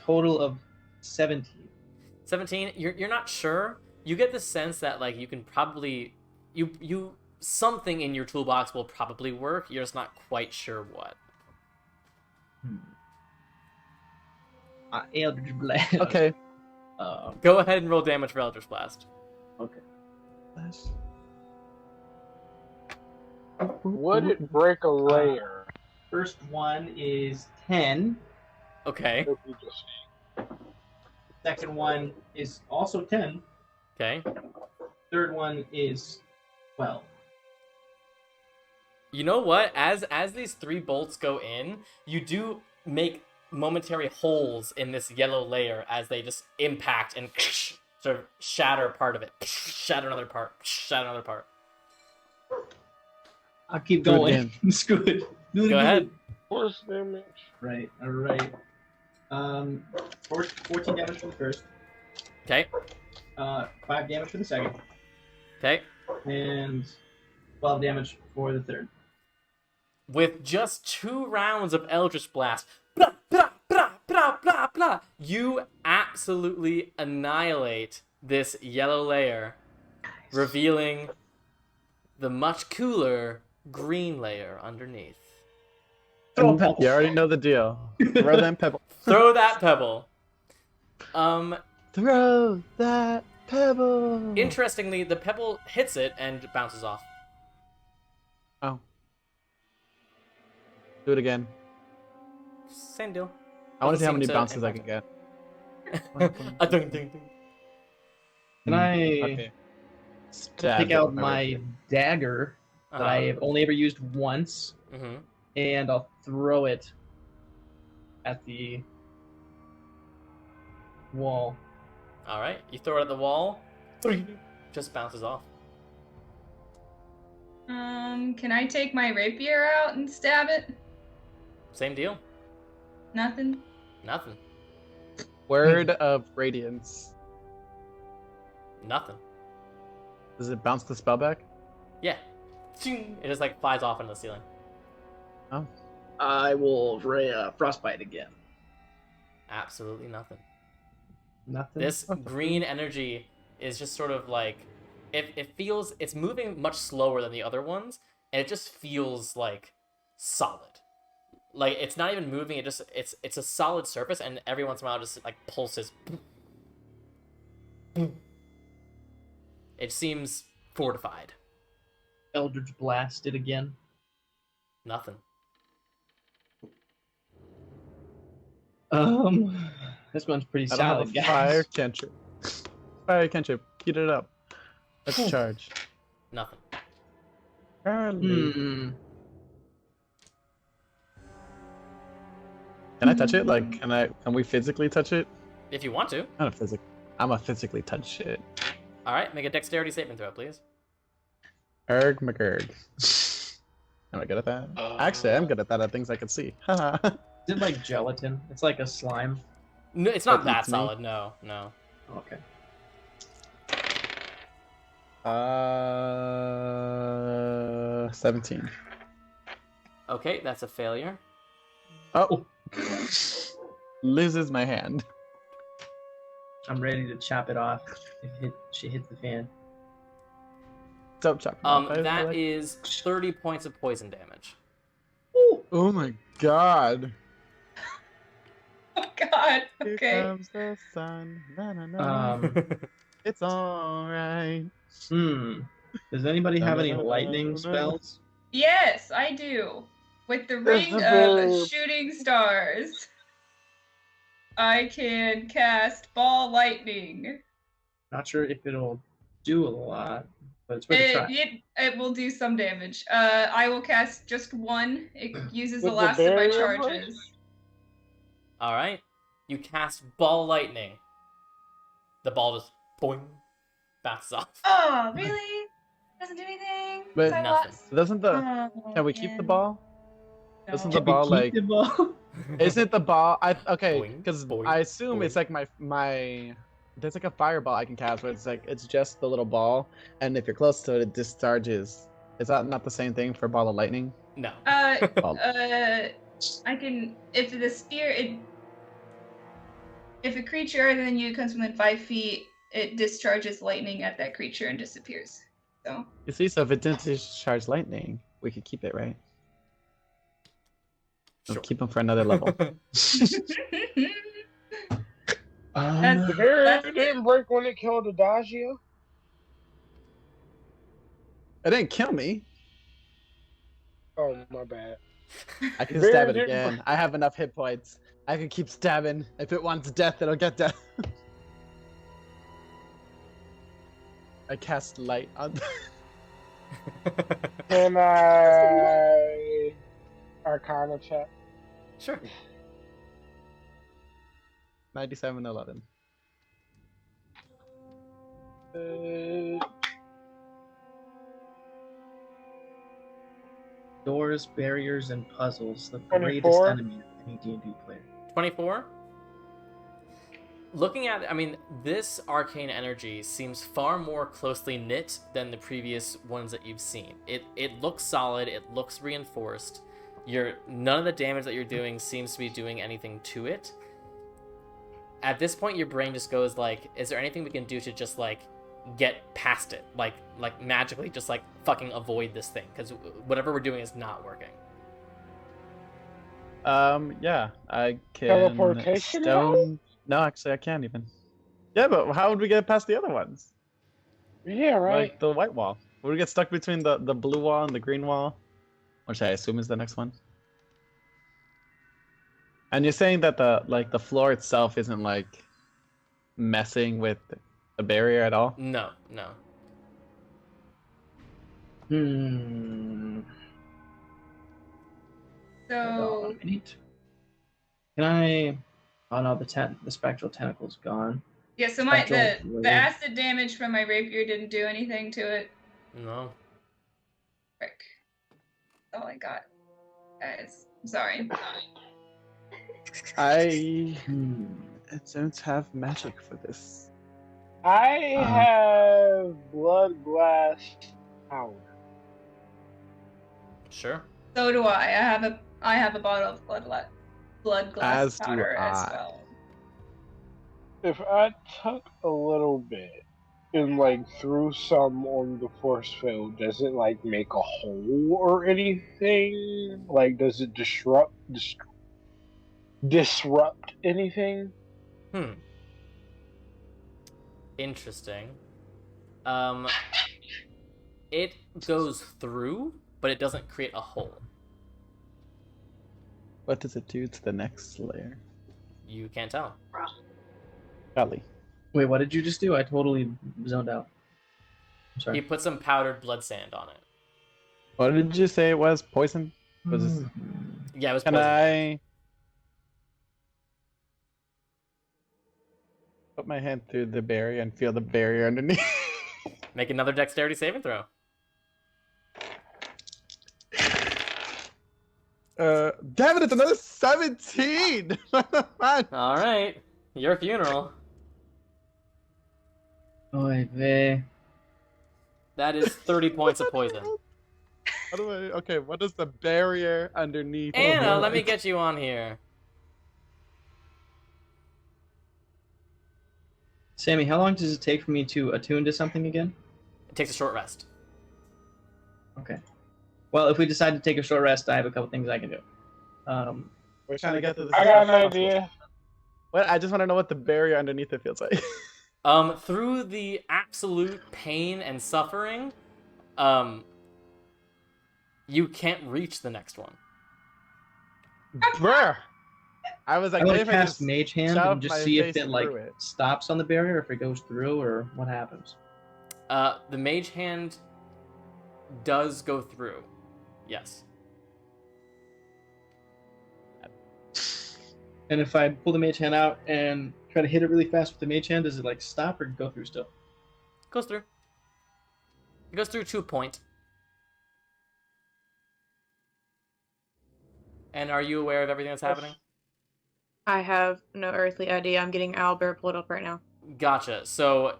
Speaker 4: Total of 17.
Speaker 1: 17. You're not sure, you get the sense that like you can probably you something in your toolbox will probably work. You're just not quite sure what.
Speaker 4: Eldritch Blast.
Speaker 7: Okay.
Speaker 1: Go ahead and roll damage for Eldritch Blast.
Speaker 4: Okay.
Speaker 3: Would it break a layer?
Speaker 4: First one is 10.
Speaker 1: Okay.
Speaker 4: Second one is also 10.
Speaker 1: Okay.
Speaker 4: Third one is 12.
Speaker 1: You know what? As these 3 bolts go in, you do make momentary holes in this yellow layer as they just impact and sort of shatter part of it. Shatter another part. Shatter another part.
Speaker 4: I'll keep going. Screw it.
Speaker 1: Go ahead.
Speaker 3: Force damage.
Speaker 4: Right. All right. 14 damage for the first.
Speaker 1: Okay.
Speaker 4: 5 damage for the second.
Speaker 1: Okay.
Speaker 4: And 12 damage for the third.
Speaker 1: With just 2 rounds of Eldritch Blast, blah, blah, blah, blah, blah, blah, you absolutely annihilate this yellow layer, revealing the much cooler green layer underneath.
Speaker 4: Throw a pebble.
Speaker 7: You already know the deal. Throw that pebble.
Speaker 1: Throw that pebble.
Speaker 7: Throw that pebble.
Speaker 1: Interestingly, the pebble hits it and bounces off.
Speaker 7: Oh. Do it again.
Speaker 1: Same deal.
Speaker 7: I want to see how
Speaker 1: Doesn't
Speaker 7: many
Speaker 1: seem to
Speaker 7: bounces I can get.
Speaker 1: A ding, ding, ding.
Speaker 4: Can I
Speaker 7: Okay.
Speaker 4: pick out my dagger that I have only ever used once,
Speaker 1: Mm-hmm.
Speaker 4: and I'll throw it at the wall.
Speaker 1: All right, you throw it at the wall. Just bounces off.
Speaker 5: Can I take my rapier out and stab it?
Speaker 1: Same deal.
Speaker 5: Nothing.
Speaker 1: Nothing.
Speaker 7: Word of Radiance.
Speaker 1: Nothing.
Speaker 7: Does it bounce the spell back?
Speaker 1: Yeah. It just like flies off into the ceiling.
Speaker 7: Oh.
Speaker 4: I will frostbite again.
Speaker 1: Absolutely nothing.
Speaker 4: Nothing.
Speaker 1: This green energy is just sort of like it feels it's moving much slower than the other ones, and it just feels like solid. Like it's not even moving, it's a solid surface, and every once in a while it just like pulses. It seems fortified.
Speaker 4: Eldritch Blast it again.
Speaker 1: Nothing.
Speaker 4: This one's pretty
Speaker 7: I don't have
Speaker 4: solid,
Speaker 7: a
Speaker 4: guys.
Speaker 7: fire cantrip. Fire cantrip. Heat it up. Let's charge.
Speaker 1: Nothing.
Speaker 7: Early.
Speaker 4: Hmm.
Speaker 7: Can I touch it? Like, can we physically touch it?
Speaker 1: If you want to.
Speaker 7: I'm a physically touch shit.
Speaker 1: All right, make a dexterity saving throw, please.
Speaker 7: Erg McGurg. Am I good at that? Actually, I'm good at that at things I can see. Haha.
Speaker 4: Is it like gelatin? It's like a slime.
Speaker 1: No, it's not
Speaker 7: That
Speaker 1: that
Speaker 7: eats me?
Speaker 1: solid. No.
Speaker 4: Okay.
Speaker 7: 17.
Speaker 1: Okay, that's a failure.
Speaker 7: Oh. Loses my hand.
Speaker 4: I'm ready to chop it off if she hits the fan.
Speaker 7: Don't chop it off.
Speaker 1: That is 30 points of poison damage.
Speaker 7: Oh my god.
Speaker 5: Oh God.
Speaker 7: Here
Speaker 5: Okay.
Speaker 7: comes the sun. Na, na, na. It's alright.
Speaker 4: Does anybody have any lightning spells?
Speaker 5: Yes, I do. With the
Speaker 3: There's
Speaker 5: ring
Speaker 3: the
Speaker 5: of
Speaker 3: verb.
Speaker 5: shooting stars, I can cast ball lightning.
Speaker 4: Not sure if it'll do a lot, but it's worth a try.
Speaker 5: It will do some damage. I will cast just one. It uses the
Speaker 3: With the
Speaker 5: last of my
Speaker 3: barrier
Speaker 5: charges.
Speaker 1: All right, you cast ball lightning. The ball just boing, bounces off.
Speaker 5: Oh, really? Doesn't do anything?
Speaker 7: But
Speaker 5: I
Speaker 1: nothing.
Speaker 5: lost-
Speaker 7: Doesn't the
Speaker 5: Oh,
Speaker 7: can we keep the
Speaker 5: man.
Speaker 7: ball?
Speaker 5: No.
Speaker 7: Doesn't the
Speaker 4: Can we
Speaker 7: ball
Speaker 4: keep
Speaker 7: like
Speaker 4: the ball?
Speaker 7: isn't the ball okay,
Speaker 1: Boing,
Speaker 7: because
Speaker 1: boing,
Speaker 7: I assume it's
Speaker 1: boing.
Speaker 7: like my there's like a fireball I can cast where it's just the little ball, and if you're close to it, it discharges. Is that not the same thing for ball of lightning?
Speaker 1: No.
Speaker 7: Ball.
Speaker 5: I can if the spear if a creature other than you comes within 5 feet it discharges lightning at that creature and disappears. So.
Speaker 7: You see, so if it didn't discharge lightning, we could keep it, right? We'll
Speaker 1: Sure.
Speaker 7: keep him for another level.
Speaker 3: The barrier didn't break when it killed Adagio.
Speaker 7: It didn't kill me.
Speaker 3: Oh, my bad.
Speaker 7: I can
Speaker 3: Barrier
Speaker 7: stab it
Speaker 3: didn't
Speaker 7: again.
Speaker 3: break.
Speaker 7: I have enough hit points. I can keep stabbing. If it wants death, it'll get death. I cast light on.
Speaker 3: Can I Arcana check?
Speaker 1: Sure.
Speaker 7: 97-11.
Speaker 4: Doors, barriers, and puzzles. The
Speaker 3: 24.
Speaker 4: greatest enemy of any D&D player.
Speaker 1: 24. Looking at, I mean, this arcane energy seems far more closely knit than the previous ones that you've seen. It looks solid. It looks reinforced. None of the damage that you're doing seems to be doing anything to it. At this point, your brain just goes like, is there anything we can do to just like get past it? Like magically just like fucking avoid this thing? Because whatever we're doing is not working.
Speaker 7: Yeah, I can.
Speaker 3: Teleportation
Speaker 7: Stone. No, actually, I can't even. Yeah, but how would we get past the other ones?
Speaker 3: Yeah, right.
Speaker 7: Like the white wall. Would we get stuck between the blue wall and the green wall? Which I assume is the next one. And you're saying that the floor itself isn't like messing with the barrier at all?
Speaker 1: No.
Speaker 5: So.
Speaker 4: Can I? Oh no, the spectral tentacle's gone.
Speaker 5: Yeah, so the acid damage from my rapier didn't do anything to it.
Speaker 1: No.
Speaker 5: Frick. Oh my god. Guys, I'm sorry.
Speaker 7: I don't have magic for this.
Speaker 3: I have blood glass power.
Speaker 1: Sure.
Speaker 5: So do I. I have a bottle of blood glass
Speaker 7: As do
Speaker 5: powder as
Speaker 7: I.
Speaker 5: well.
Speaker 3: If I took a little bit and like threw some on the force field, does it like make a hole or anything? Like, does it disrupt anything?
Speaker 1: Interesting. It goes through, but it doesn't create a hole.
Speaker 7: What does it do to the next layer?
Speaker 1: You can't tell.
Speaker 7: Golly.
Speaker 4: Wait, what did you just do? I totally zoned out. I'm sorry.
Speaker 1: He put some powdered blood sand on it.
Speaker 7: What did you say it was? Poison? Was this...
Speaker 1: Yeah, it was
Speaker 7: Can
Speaker 1: poison.
Speaker 7: I put my hand through the barrier and feel the barrier underneath?
Speaker 1: Make another dexterity saving throw.
Speaker 7: Damn it, it's another 17!
Speaker 1: All right. Your funeral.
Speaker 4: Oy vey.
Speaker 1: That is 30 points of poison.
Speaker 7: How do I... Okay, what does the barrier underneath...
Speaker 1: Anna, let me get you on here.
Speaker 4: Sammy, how long does it take for me to attune to something again?
Speaker 1: It takes a short rest.
Speaker 4: Okay. Well, if we decide to take a short rest, I have a couple things I can do.
Speaker 7: We're trying to get to this.
Speaker 3: I got an idea.
Speaker 7: What? I just want to know what the barrier underneath it feels like.
Speaker 1: Through the absolute pain and suffering, you can't reach the next one.
Speaker 7: Bruh! I was like,
Speaker 4: I
Speaker 7: maybe
Speaker 4: want
Speaker 7: if
Speaker 4: to
Speaker 7: I
Speaker 4: cast
Speaker 7: just
Speaker 4: Mage Hand
Speaker 7: shove
Speaker 4: and just
Speaker 7: my
Speaker 4: see if
Speaker 7: face
Speaker 4: it like
Speaker 7: through it.
Speaker 4: stops on the barrier, if it goes through, or what happens.
Speaker 1: The mage hand does go through. Yes.
Speaker 4: And if I pull the Mage Hand out and try to hit it really fast with the Mage Hand, does it like stop or go through still?
Speaker 1: Goes through. It goes through to a point. And are you aware of everything that's happening?
Speaker 9: I have no earthly idea. I'm getting Owlbear pulled up right now.
Speaker 1: Gotcha. So,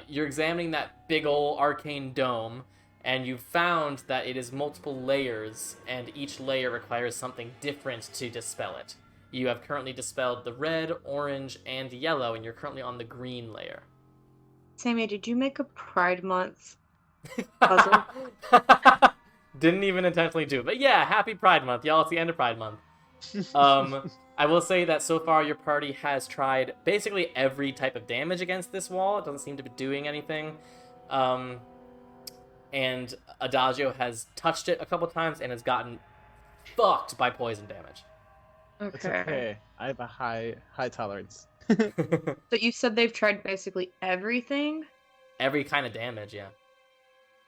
Speaker 1: you're examining that big ol' arcane dome, and you've found that it is multiple layers, and each layer requires something different to dispel it. You have currently dispelled the red, orange, and yellow, and you're currently on the green layer.
Speaker 9: Sammy, did you make a Pride Month puzzle?
Speaker 1: Didn't even intentionally do it. But yeah, happy Pride Month, y'all. It's the end of Pride Month. I will say that so far your party has tried basically every type of damage against this wall. It doesn't seem to be doing anything. And Adagio has touched it a couple times and has gotten fucked by poison damage.
Speaker 9: Okay.
Speaker 7: It's okay. I have a high tolerance.
Speaker 9: So you said they've tried basically everything?
Speaker 1: Every kind of damage, yeah.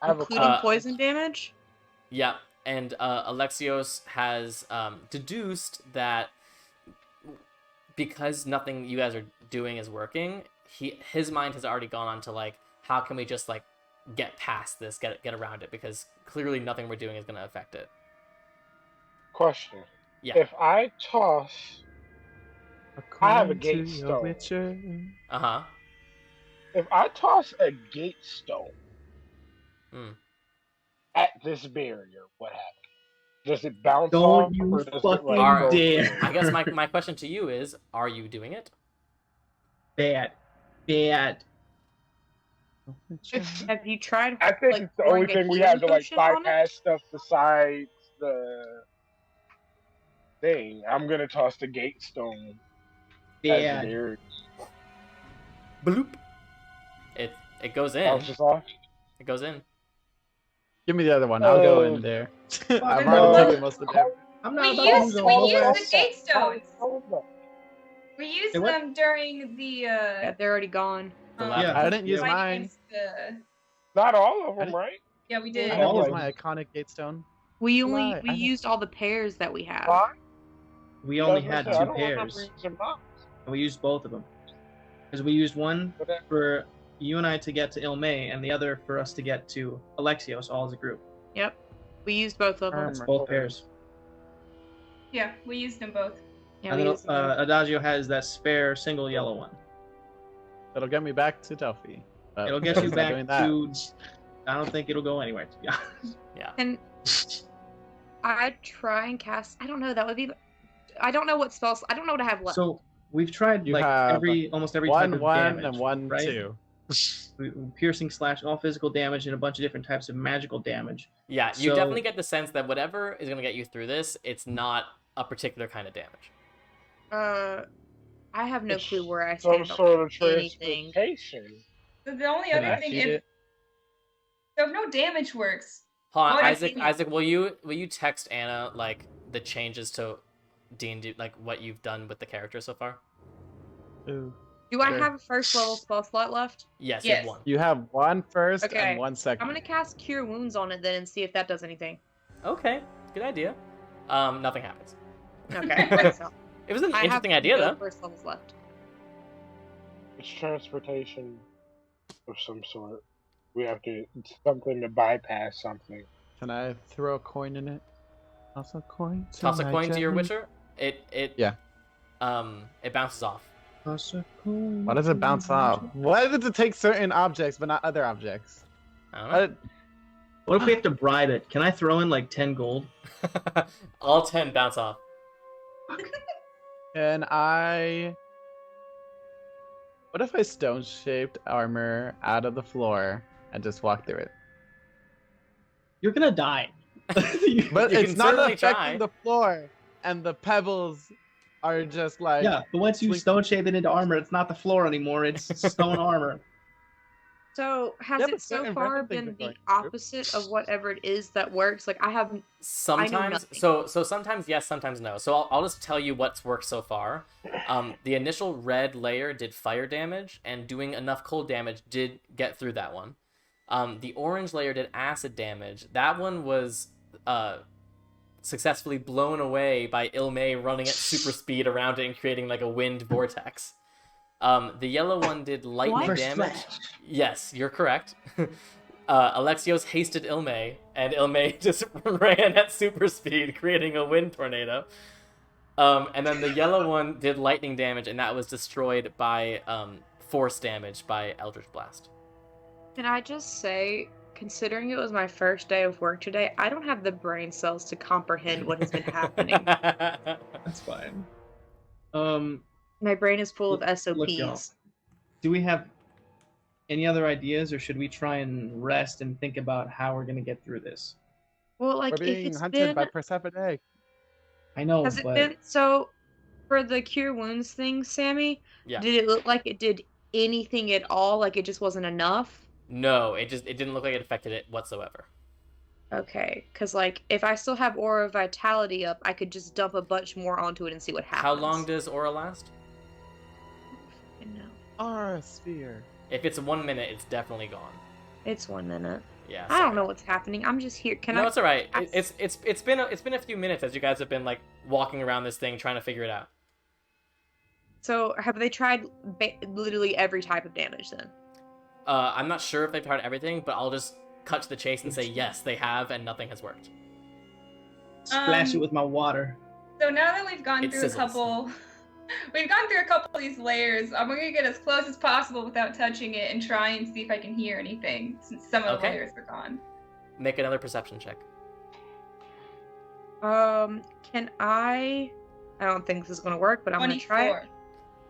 Speaker 9: Including poison damage?
Speaker 1: Yeah, and Alexios has deduced that because nothing you guys are doing is working, his mind has already gone on to, like, how can we just, like, get past this, get around it, because clearly nothing we're doing is going to affect it.
Speaker 3: Question.
Speaker 1: Yeah.
Speaker 3: If I toss... I have a gate stone.
Speaker 1: Uh-huh.
Speaker 3: If I toss a gate stone at this barrier, what happens? Does it bounce off?
Speaker 4: Don't you
Speaker 3: or does
Speaker 4: fucking
Speaker 3: it, like,
Speaker 4: dare.
Speaker 1: I guess my question to you is, are you doing it?
Speaker 4: Bad.
Speaker 9: Have you tried?
Speaker 3: I think
Speaker 9: like,
Speaker 3: it's the only
Speaker 9: pouring a
Speaker 3: thing we
Speaker 9: healing
Speaker 3: have to, like,
Speaker 9: potion on it?
Speaker 3: bypass stuff besides the thing. I'm gonna toss the gate stone.
Speaker 4: Bad.
Speaker 1: Bloop. It goes in.
Speaker 3: Bounces off.
Speaker 1: It goes in.
Speaker 7: Give me the other one. I'll go in there. I've already taken most of the damage.
Speaker 4: I'm
Speaker 5: We
Speaker 4: not
Speaker 5: used
Speaker 4: about
Speaker 5: the gate stones.
Speaker 3: Hold
Speaker 5: We used
Speaker 4: Hey, what?
Speaker 5: them during the
Speaker 9: Yeah, they're already gone.
Speaker 4: Yeah.
Speaker 7: I didn't use
Speaker 5: fight
Speaker 7: mine.
Speaker 5: against the-
Speaker 3: Not all of them, right?
Speaker 5: Yeah, we
Speaker 7: I
Speaker 5: did.
Speaker 7: didn't use
Speaker 3: like-
Speaker 7: my iconic gatestone.
Speaker 9: We
Speaker 7: Why? I
Speaker 9: used all the pairs that we have.
Speaker 3: Why?
Speaker 4: We only
Speaker 3: Because
Speaker 4: had
Speaker 3: I
Speaker 4: 2
Speaker 3: don't remember
Speaker 4: pairs,
Speaker 3: using mine.
Speaker 4: and we used both of them. Because we used one
Speaker 3: But that-
Speaker 4: for you and I to get to Ilme, and the other for us to get to Alexios, all as a group.
Speaker 9: Yep. We used both of them.
Speaker 4: That's both pairs.
Speaker 5: Yeah, we used them both.
Speaker 9: Yeah,
Speaker 4: And
Speaker 9: we
Speaker 4: then
Speaker 9: used them both.
Speaker 4: Adagio has that spare single yellow one.
Speaker 7: That'll get me back to Delphi. But
Speaker 4: It'll get you
Speaker 7: it's not doing
Speaker 4: back
Speaker 7: that.
Speaker 4: to... I don't think it'll go anywhere, to be honest.
Speaker 1: Yeah.
Speaker 9: And I'd try and cast. I don't know. That would be. I don't know what spells. I don't know what I have left.
Speaker 4: So we've tried
Speaker 7: You
Speaker 4: like
Speaker 7: have
Speaker 4: almost every type
Speaker 7: 1,
Speaker 4: of
Speaker 7: 1,
Speaker 4: damage,
Speaker 7: and 1,
Speaker 4: right?
Speaker 7: 2.
Speaker 4: Piercing slash, all physical damage, and a bunch of different types of magical damage.
Speaker 1: Yeah, you
Speaker 4: So-
Speaker 1: definitely get the sense that whatever is going to get you through this, it's not a particular kind of damage.
Speaker 9: I have no
Speaker 3: It's
Speaker 9: clue where I
Speaker 3: Some
Speaker 9: stand
Speaker 3: sort
Speaker 9: on
Speaker 3: of
Speaker 9: anything.
Speaker 3: transportation.
Speaker 5: The only
Speaker 7: Can
Speaker 5: other
Speaker 7: I
Speaker 5: thing,
Speaker 7: cheat it?
Speaker 5: so if no damage works,
Speaker 1: Hold on,
Speaker 5: What I
Speaker 1: Isaac.
Speaker 5: think-
Speaker 1: Isaac, will you text Anna like the changes to D&D, like what you've done with the character so far?
Speaker 7: Ooh.
Speaker 9: Do I
Speaker 7: Sure.
Speaker 9: have a first level spell slot left?
Speaker 1: Yes, you
Speaker 5: Yes.
Speaker 1: have one.
Speaker 7: You have 1 first
Speaker 9: Okay.
Speaker 7: and 1 second.
Speaker 9: I'm gonna cast Cure Wounds on it then and see if that does anything.
Speaker 1: Okay, good idea. Nothing happens.
Speaker 9: Okay. So
Speaker 1: It was an
Speaker 9: I have
Speaker 1: interesting
Speaker 9: 2
Speaker 1: idea though.
Speaker 9: first levels left.
Speaker 3: It's transportation of some sort. We have to. It's something to bypass something.
Speaker 7: Can I throw a coin in it? Toss a coin.
Speaker 1: Toss a
Speaker 7: my
Speaker 1: coin to your
Speaker 7: jelly?
Speaker 1: Witcher. It
Speaker 7: Yeah.
Speaker 1: It bounces off.
Speaker 7: Why does it bounce off? Why does it take certain objects but not other objects?
Speaker 1: I don't
Speaker 4: What if we have to bribe it? Can I throw in like 10 gold?
Speaker 1: know. All 10 bounce off.
Speaker 7: Can I... What if I stone-shaped armor out of the floor and just walk through it?
Speaker 4: You're gonna die.
Speaker 7: But
Speaker 1: You
Speaker 7: it's
Speaker 1: can
Speaker 7: not
Speaker 1: certainly
Speaker 7: affecting
Speaker 1: try.
Speaker 7: the floor, and the pebbles are just like...
Speaker 4: Yeah, but once you
Speaker 7: Swing-
Speaker 4: stone shape it into armor, it's not the floor anymore. It's stone armor.
Speaker 9: So has
Speaker 7: Yeah,
Speaker 9: it
Speaker 7: but
Speaker 9: so
Speaker 7: certain
Speaker 9: far
Speaker 7: weapon things
Speaker 9: been
Speaker 7: are
Speaker 9: the
Speaker 7: going through.
Speaker 9: opposite of whatever it is that works? Like I haven't.
Speaker 1: Sometimes,
Speaker 9: nothing.
Speaker 1: so sometimes yes, sometimes no. So I'll just tell you what's worked so far. The initial red layer did fire damage, and doing enough cold damage did get through that one. The orange layer did acid damage. That one was successfully blown away by Ilme running at super speed around it and creating like a wind vortex. The yellow one did lightning
Speaker 9: What?
Speaker 1: damage. Yes, you're correct. Alexios hasted Ilme, and Ilme just ran at super speed, creating a wind tornado. And then the yellow one did lightning damage, and that was destroyed by force damage by Eldritch Blast.
Speaker 9: Can I just say, considering it was my first day of work today, I don't have the brain cells to comprehend what has been happening.
Speaker 4: That's fine.
Speaker 9: My brain is full of
Speaker 4: Look, y'all.
Speaker 9: SOPs.
Speaker 4: Do we have any other ideas, or should we try and rest and think about how we're gonna get through this?
Speaker 9: Well, like
Speaker 7: We're
Speaker 9: if
Speaker 7: being
Speaker 9: it's
Speaker 7: hunted
Speaker 9: been,
Speaker 7: by Persephone.
Speaker 4: I know,
Speaker 9: has it
Speaker 4: but
Speaker 9: been so for the cure wounds thing, Sammy?
Speaker 1: Yeah.
Speaker 9: Did it look like it did anything at all? Like it just wasn't enough?
Speaker 1: No, it didn't look like it affected it whatsoever.
Speaker 9: Okay, because like if I still have Aura of Vitality up, I could just dump a bunch more onto it and see what happens.
Speaker 1: How long does Aura last?
Speaker 9: No.
Speaker 7: Our sphere.
Speaker 1: If it's 1 minute, it's definitely gone.
Speaker 9: It's 1 minute.
Speaker 1: Yeah.
Speaker 9: I don't know what's happening. I'm just here.
Speaker 1: No, it's all right. It's been a few minutes as you guys have been like walking around this thing trying to figure it out.
Speaker 9: So have they tried literally every type of damage then?
Speaker 1: I'm not sure if they've tried everything, but I'll just cut to the chase and say yes, they have, and nothing has worked.
Speaker 4: splash it with my water.
Speaker 5: So now that we've gone
Speaker 1: It
Speaker 5: through
Speaker 1: sizzles.
Speaker 5: a couple, we've gone through a couple of these layers. I'm gonna get as close as possible without touching it and try and see if I can hear anything since some of the
Speaker 1: Okay.
Speaker 5: layers are gone.
Speaker 1: Make another perception check.
Speaker 9: Can I don't think this is gonna work, but I'm gonna try it.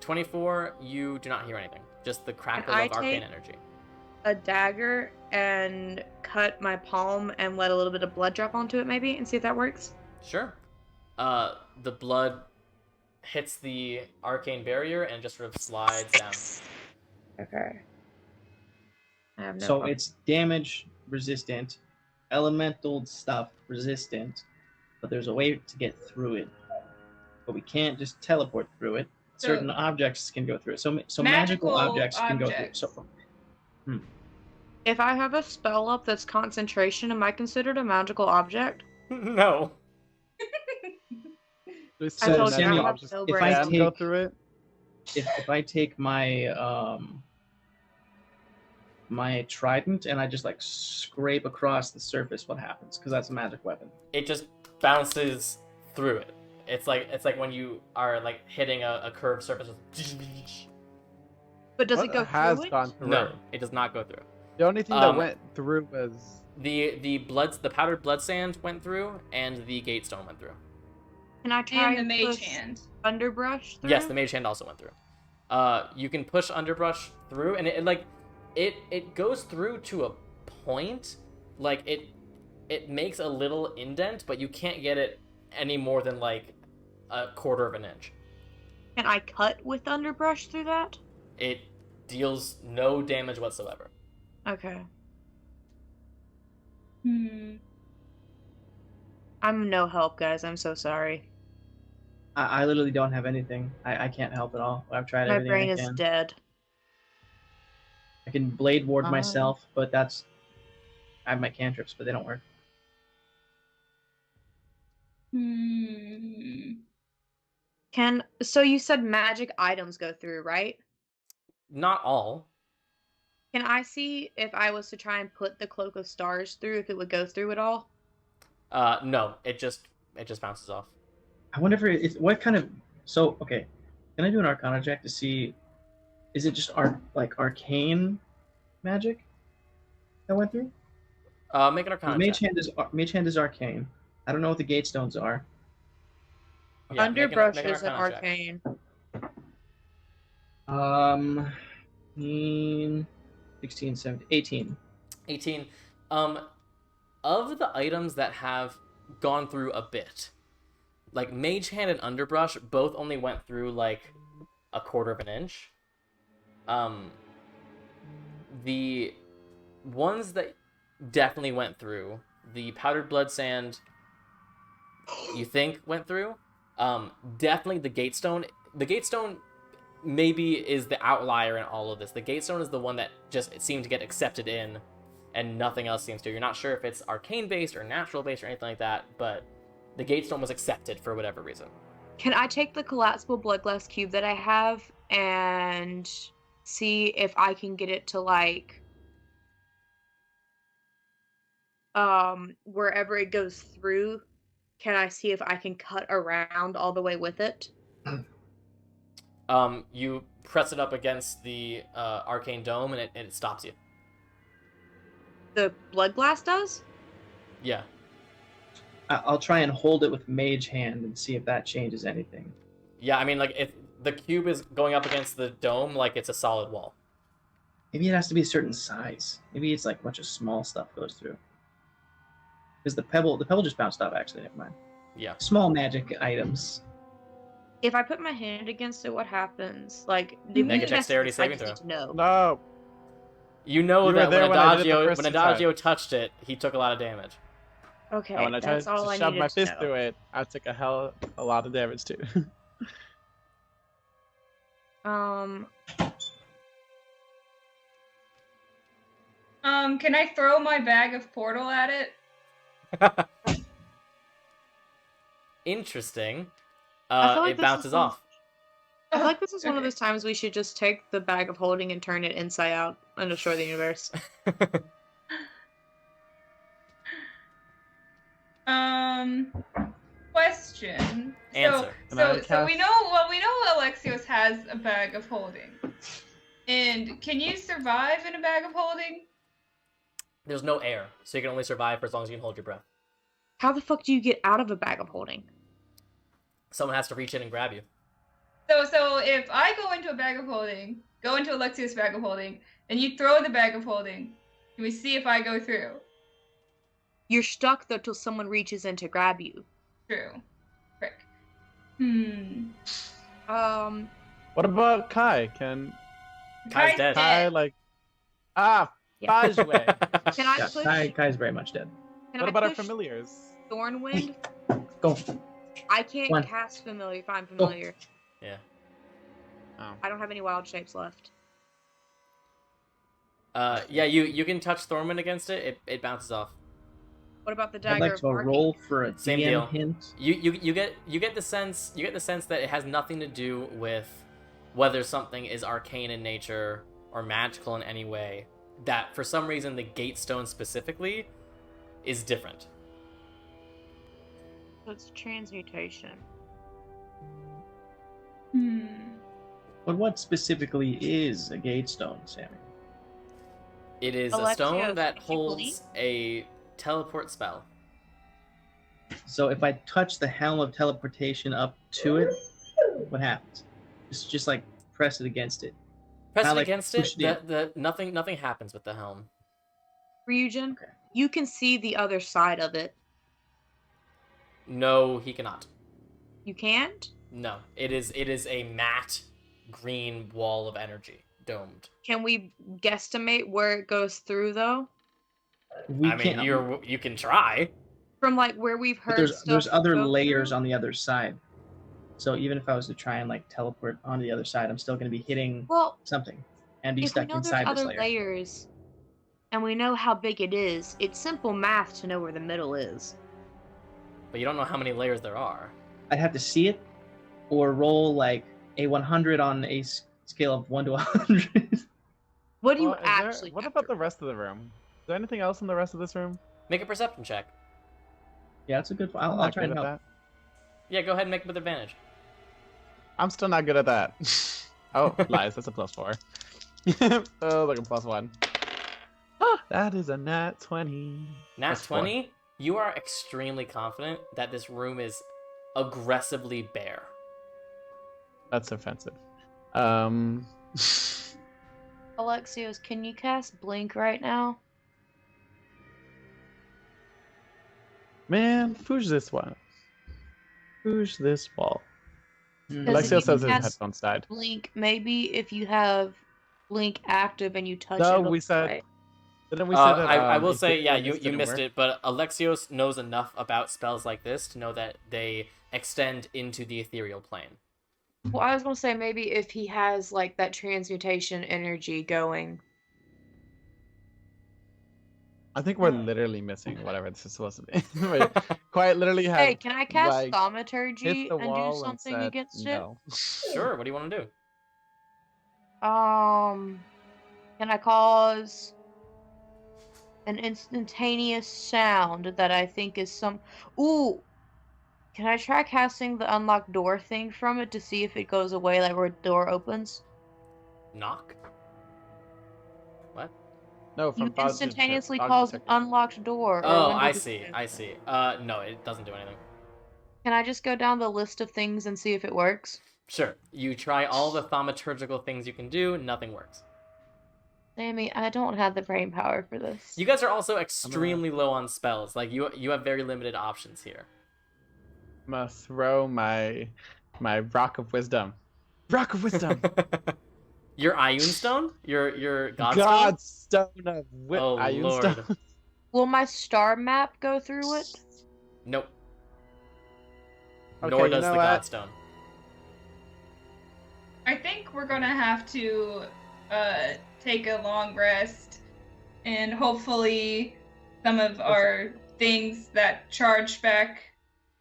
Speaker 1: 24, you do not hear anything. Just the crackle
Speaker 9: I
Speaker 1: of arcane
Speaker 9: take-
Speaker 1: energy.
Speaker 9: A dagger and cut my palm and let a little bit of blood drop onto it maybe and see if that works.
Speaker 1: Sure. The blood hits the arcane barrier and just sort of slides down.
Speaker 9: Okay. I have no
Speaker 4: So
Speaker 9: problem.
Speaker 4: it's damage resistant, elemental stuff resistant, but there's a way to get through it. But we can't just teleport through it.
Speaker 5: So-
Speaker 4: Certain objects can go through it. So magical
Speaker 5: Magical
Speaker 4: objects can go through it.
Speaker 5: objects.
Speaker 4: So
Speaker 9: If I have a spell up that's concentration, am I considered a magical object?
Speaker 1: No.
Speaker 9: I told you,
Speaker 4: Samuel,
Speaker 9: I have no
Speaker 4: if
Speaker 9: brain.
Speaker 4: I
Speaker 7: Can go
Speaker 4: take-
Speaker 7: through it.
Speaker 4: if I take my my trident and I just like scrape across the surface, what happens? Because that's a magic weapon.
Speaker 1: It just bounces through it. It's like when you are like hitting a curved surface.
Speaker 9: But does
Speaker 7: What
Speaker 9: it go
Speaker 7: has
Speaker 9: through it?
Speaker 7: gone through?
Speaker 1: No, it does not go through.
Speaker 7: The only thing that went through was
Speaker 1: The powdered blood sand went through, and the gatestone went through.
Speaker 9: Can I try
Speaker 5: And the mage
Speaker 9: push
Speaker 5: hand.
Speaker 9: underbrush through?
Speaker 1: Yes, the mage hand also went through. You can push underbrush through, and it goes through to a point. Like it makes a little indent, but you can't get it any more than like a quarter of an inch.
Speaker 9: Can I cut with underbrush through that?
Speaker 1: It deals no damage whatsoever.
Speaker 9: Okay.
Speaker 5: I'm
Speaker 9: no help, guys. I'm so sorry.
Speaker 4: I literally don't have anything. I can't help at all. I've tried
Speaker 9: My
Speaker 4: everything
Speaker 9: brain
Speaker 4: I
Speaker 9: is
Speaker 4: can.
Speaker 9: dead.
Speaker 4: I can blade ward myself, but that's I have my cantrips, but they don't work.
Speaker 9: So you said magic items go through, right?
Speaker 1: Not all.
Speaker 9: Can I see if I was to try and put the Cloak of Stars through, if it would go through at all?
Speaker 1: No, it just bounces off.
Speaker 4: I wonder if it's what kind of. So okay, can I do an Arcana check to see? Is it just arcane magic that went through?
Speaker 1: Make an Arcana
Speaker 4: Mage
Speaker 1: check.
Speaker 4: Mage hand is arcane. I don't know what the gate stones are.
Speaker 1: Yeah,
Speaker 9: Underbrush
Speaker 1: make an
Speaker 9: is an
Speaker 1: Arcana check.
Speaker 9: arcane.
Speaker 4: 16, 17, 18.
Speaker 1: 18. Of the items that have gone through a bit, like Mage Hand and Underbrush both only went through like a quarter of an inch. The ones that definitely went through, the Powdered Blood Sand, you think went through. Definitely the Gatestone. The Gatestone maybe is the outlier in all of this. The Gatestone is the one that just seemed to get accepted in, and nothing else seems to. You're not sure if it's arcane based or natural based or anything like that, but the Gatestone was accepted for whatever reason.
Speaker 9: Can I take the collapsible blood glass cube that I have and see if I can get it to like wherever it goes through? Can I see if I can cut around all the way with it?
Speaker 1: You press it up against the arcane dome, and it stops you.
Speaker 9: The blood glass does?
Speaker 1: Yeah.
Speaker 4: I'll try and hold it with Mage Hand and see if that changes anything.
Speaker 1: Yeah, I mean, like, if the cube is going up against the dome, like, it's a solid wall.
Speaker 4: Maybe it has to be a certain size. Maybe it's like a bunch of small stuff goes through. Because the pebble just bounced off. Actually, never mind.
Speaker 1: Yeah.
Speaker 4: Small magic items.
Speaker 9: If I put my hand against it, what happens? Like,
Speaker 1: Negative dexterity saving throw.
Speaker 9: No.
Speaker 7: No.
Speaker 1: You know
Speaker 7: You were
Speaker 1: that
Speaker 7: there
Speaker 1: when
Speaker 7: when I did it the
Speaker 1: Adagio,
Speaker 7: first
Speaker 1: when
Speaker 7: time.
Speaker 1: Adagio touched it, he took a lot of damage.
Speaker 9: Okay,
Speaker 7: And when I tried
Speaker 9: that's all
Speaker 7: to
Speaker 9: I
Speaker 7: shove
Speaker 9: needed
Speaker 7: my
Speaker 9: to
Speaker 7: fist
Speaker 9: know.
Speaker 7: through it, I took a lot of damage too.
Speaker 5: Can I throw my bag of portal at it?
Speaker 1: Interesting.
Speaker 9: Like
Speaker 1: it bounces off.
Speaker 9: I feel like this is one of those times we should just take the bag of holding and turn it inside out and destroy the universe.
Speaker 5: Question.
Speaker 1: Answer.
Speaker 5: So we know Alexios has a bag of holding. And can you survive in a bag of holding?
Speaker 1: There's no air, so you can only survive for as long as you can hold your breath.
Speaker 9: How the fuck do you get out of a bag of holding?
Speaker 1: Someone has to reach in and grab you.
Speaker 5: So if I go into a bag of holding, go into Alexios' bag of holding, and you throw the bag of holding, can we see if I go through?
Speaker 9: You're stuck though till someone reaches in to grab you.
Speaker 5: True. Frick.
Speaker 7: What about Kai?
Speaker 1: Kai's dead.
Speaker 7: Kai Bajwe.
Speaker 9: Can I push?
Speaker 4: Kai's very much dead.
Speaker 7: What about our familiars?
Speaker 9: Thornwind?
Speaker 4: Go.
Speaker 9: I can't cast familiar if I'm familiar.
Speaker 1: Yeah.
Speaker 7: Oh.
Speaker 9: I don't have any wild shapes left.
Speaker 1: Yeah, you can touch Thornwind against it. It bounces off.
Speaker 9: What about the
Speaker 4: I'd
Speaker 9: dagger
Speaker 4: like
Speaker 9: of
Speaker 4: to
Speaker 9: Arcane?
Speaker 4: roll for a
Speaker 1: Same
Speaker 4: DM
Speaker 1: deal.
Speaker 4: hint.
Speaker 1: You get the sense that it has nothing to do with whether something is arcane in nature or magical in any way. That for some reason the Gatestone specifically is different.
Speaker 9: So it's transmutation.
Speaker 4: But what specifically is a Gatestone, Sammy?
Speaker 1: It is
Speaker 9: Alexios,
Speaker 1: a stone that
Speaker 9: can you believe?
Speaker 1: holds a teleport spell.
Speaker 4: So if I touch the helm of teleportation up to it, what happens? Just like press it against it.
Speaker 1: Press
Speaker 4: Kinda
Speaker 1: it
Speaker 4: like
Speaker 1: against
Speaker 4: push
Speaker 1: it.
Speaker 4: it
Speaker 1: Nothing happens with the helm.
Speaker 9: Ryujin,
Speaker 4: Okay.
Speaker 9: you can see the other side of it.
Speaker 1: No, he cannot.
Speaker 9: You can't?
Speaker 1: No, it is a matte green wall of energy, domed.
Speaker 9: Can we guesstimate where it goes through though?
Speaker 1: You can try.
Speaker 9: From like where we've heard
Speaker 4: But
Speaker 9: stuff
Speaker 4: there's other
Speaker 9: go
Speaker 4: layers
Speaker 9: through?
Speaker 4: on the other side. So even if I was to try and like teleport onto the other side, I'm still going to be hitting something and be
Speaker 9: if we
Speaker 4: stuck
Speaker 9: know there's
Speaker 4: inside this
Speaker 9: other
Speaker 4: layer.
Speaker 9: layers, and we know how big it is, it's simple math to know where the middle is.
Speaker 1: But you don't know how many layers there are.
Speaker 4: I'd have to see it, or roll like a 100 on a scale of 1 to 100.
Speaker 9: What do you
Speaker 7: Well,
Speaker 9: actually?
Speaker 7: What
Speaker 9: have
Speaker 7: about
Speaker 9: to
Speaker 7: the rest of the room? Is there anything else in the rest of this room?
Speaker 1: Make a perception check.
Speaker 4: Yeah, that's a good. I'll
Speaker 7: Not
Speaker 4: try and
Speaker 7: good at
Speaker 4: help.
Speaker 7: that.
Speaker 1: Yeah, go ahead and make it with advantage.
Speaker 7: I'm still not good at that. Oh, lies. That's a +4. Oh, look, a +1. Ah, that is a nat 20.
Speaker 1: Nat
Speaker 7: +4.
Speaker 1: 20, you are extremely confident that this room is aggressively bare.
Speaker 7: That's offensive.
Speaker 9: Alexios, can you cast Blink right now?
Speaker 7: Man, who's this one? Who's this wall?
Speaker 9: Because if
Speaker 7: Alexio
Speaker 9: you
Speaker 7: says his
Speaker 9: cast
Speaker 7: headphones died.
Speaker 9: Blink, maybe if you have Blink active and you touch
Speaker 7: No,
Speaker 9: it. it'll
Speaker 7: we said-
Speaker 9: fly.
Speaker 7: Didn't we say that?
Speaker 1: I will
Speaker 7: it
Speaker 1: say,
Speaker 7: did-
Speaker 1: yeah,
Speaker 7: it
Speaker 1: you
Speaker 7: didn't
Speaker 1: missed
Speaker 7: work?
Speaker 1: it, but Alexios knows enough about spells like this to know that they extend into the ethereal plane.
Speaker 9: Well, I was gonna say maybe if he has like that transmutation energy going.
Speaker 7: I think we're literally missing whatever this is supposed to be. Wait, quite literally have.
Speaker 9: Hey, can I cast
Speaker 7: like,
Speaker 9: thaumaturgy
Speaker 7: hit the
Speaker 9: and
Speaker 7: wall
Speaker 9: do something
Speaker 7: said
Speaker 9: against
Speaker 7: no.
Speaker 1: Sure, what do you want to do?
Speaker 9: it? Can I cause an instantaneous sound that I think is some? Ooh, can I try casting the unlock door thing from it to see if it goes away, like where a door opens?
Speaker 1: Knock? What?
Speaker 7: No, from
Speaker 9: You
Speaker 7: fog
Speaker 9: instantaneously
Speaker 7: detector.
Speaker 9: cause an unlocked door. or
Speaker 1: Oh,
Speaker 9: window
Speaker 1: I
Speaker 9: to
Speaker 1: see,
Speaker 9: open.
Speaker 1: I see. No, it doesn't do anything.
Speaker 9: Can I just go down the list of things and see if it works?
Speaker 1: Sure, you try all the thaumaturgical things you can do, nothing works.
Speaker 9: Sammy, I don't have the brain power for this.
Speaker 1: You guys are also extremely low on spells. Like you have very limited options here.
Speaker 7: I'm gonna throw my rock of wisdom. Rock of wisdom.
Speaker 1: Your Ioun Stone? Your
Speaker 7: Godstone of
Speaker 1: Oh
Speaker 7: Ioun
Speaker 1: lord.
Speaker 7: Stone.
Speaker 9: Will my star map go through it?
Speaker 1: Nope.
Speaker 7: Okay,
Speaker 1: Nor
Speaker 7: you
Speaker 1: does
Speaker 7: know
Speaker 1: the
Speaker 7: what?
Speaker 1: Godstone.
Speaker 5: I think we're gonna have to take a long rest, and hopefully some of our things that charge back.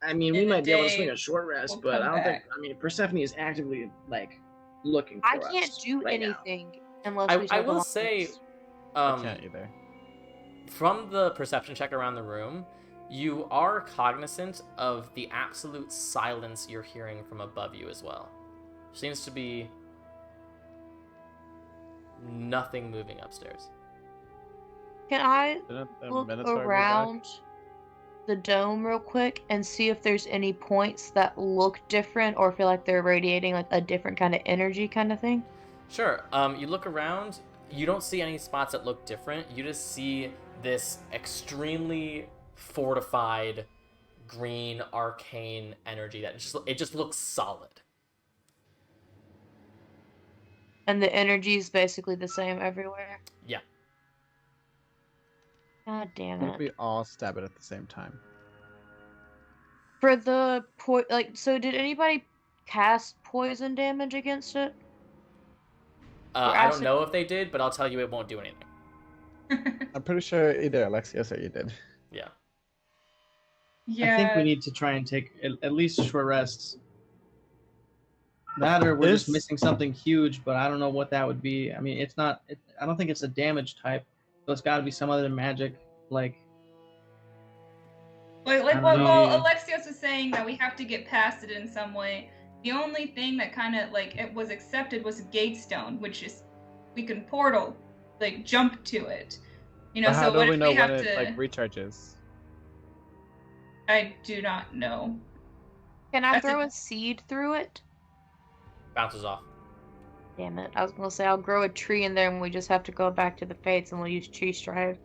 Speaker 4: I mean, we
Speaker 5: in a
Speaker 4: might be able to
Speaker 5: day
Speaker 4: swing a short rest,
Speaker 5: will
Speaker 4: but
Speaker 5: come
Speaker 4: I don't think.
Speaker 5: back.
Speaker 4: I mean, Persephone is actively like looking for
Speaker 9: I
Speaker 4: us.
Speaker 9: can't do
Speaker 4: right now.
Speaker 9: anything unless we
Speaker 1: I
Speaker 9: take a
Speaker 1: will
Speaker 9: long
Speaker 1: say,
Speaker 9: rest.
Speaker 7: I can't either.
Speaker 1: from the perception check around the room, you are cognizant of the absolute silence you're hearing from above you as well. Seems to be nothing moving upstairs.
Speaker 9: Can I
Speaker 7: Didn't the
Speaker 9: look
Speaker 7: Minotaur go back?
Speaker 9: around the dome real quick and see if there's any points that look different or feel like they're radiating like a different kind of energy kind of thing?
Speaker 1: Sure. You look around. You don't see any spots that look different. You just see this extremely fortified green arcane energy that just looks solid.
Speaker 9: And the energy is basically the same everywhere.
Speaker 1: Yeah.
Speaker 9: God damn
Speaker 7: What if
Speaker 9: it.
Speaker 7: we all stab it at the same time?
Speaker 9: For the so did anybody cast poison damage against it?
Speaker 1: I don't
Speaker 9: acid-
Speaker 1: know if they did, but I'll tell you it won't do anything.
Speaker 7: I'm pretty sure either Alexios or you did.
Speaker 1: Yeah.
Speaker 5: Yeah.
Speaker 4: I think we need to try and take at least short rests. That or we're just missing something huge, but I don't know what that would be. I mean, it's not. I don't think it's a damage type, so it's got to be some other magic, like.
Speaker 5: Well,
Speaker 4: I don't
Speaker 5: well,
Speaker 4: know.
Speaker 5: Alexios is saying that we have to get past it in some way. The only thing that kind of like it was accepted was a gate stone, which is we can portal, like jump to it. You know,
Speaker 7: But how
Speaker 5: so
Speaker 7: do
Speaker 5: what
Speaker 7: we
Speaker 5: if
Speaker 7: know
Speaker 5: we have
Speaker 7: when
Speaker 5: to?
Speaker 7: it like recharges?
Speaker 5: I do not know.
Speaker 9: Can I
Speaker 5: That's
Speaker 9: throw a seed through it?
Speaker 1: Bounces off.
Speaker 9: Damn it. I was gonna say I'll grow a tree in there and we just have to go back to the fates and we'll use tree strive.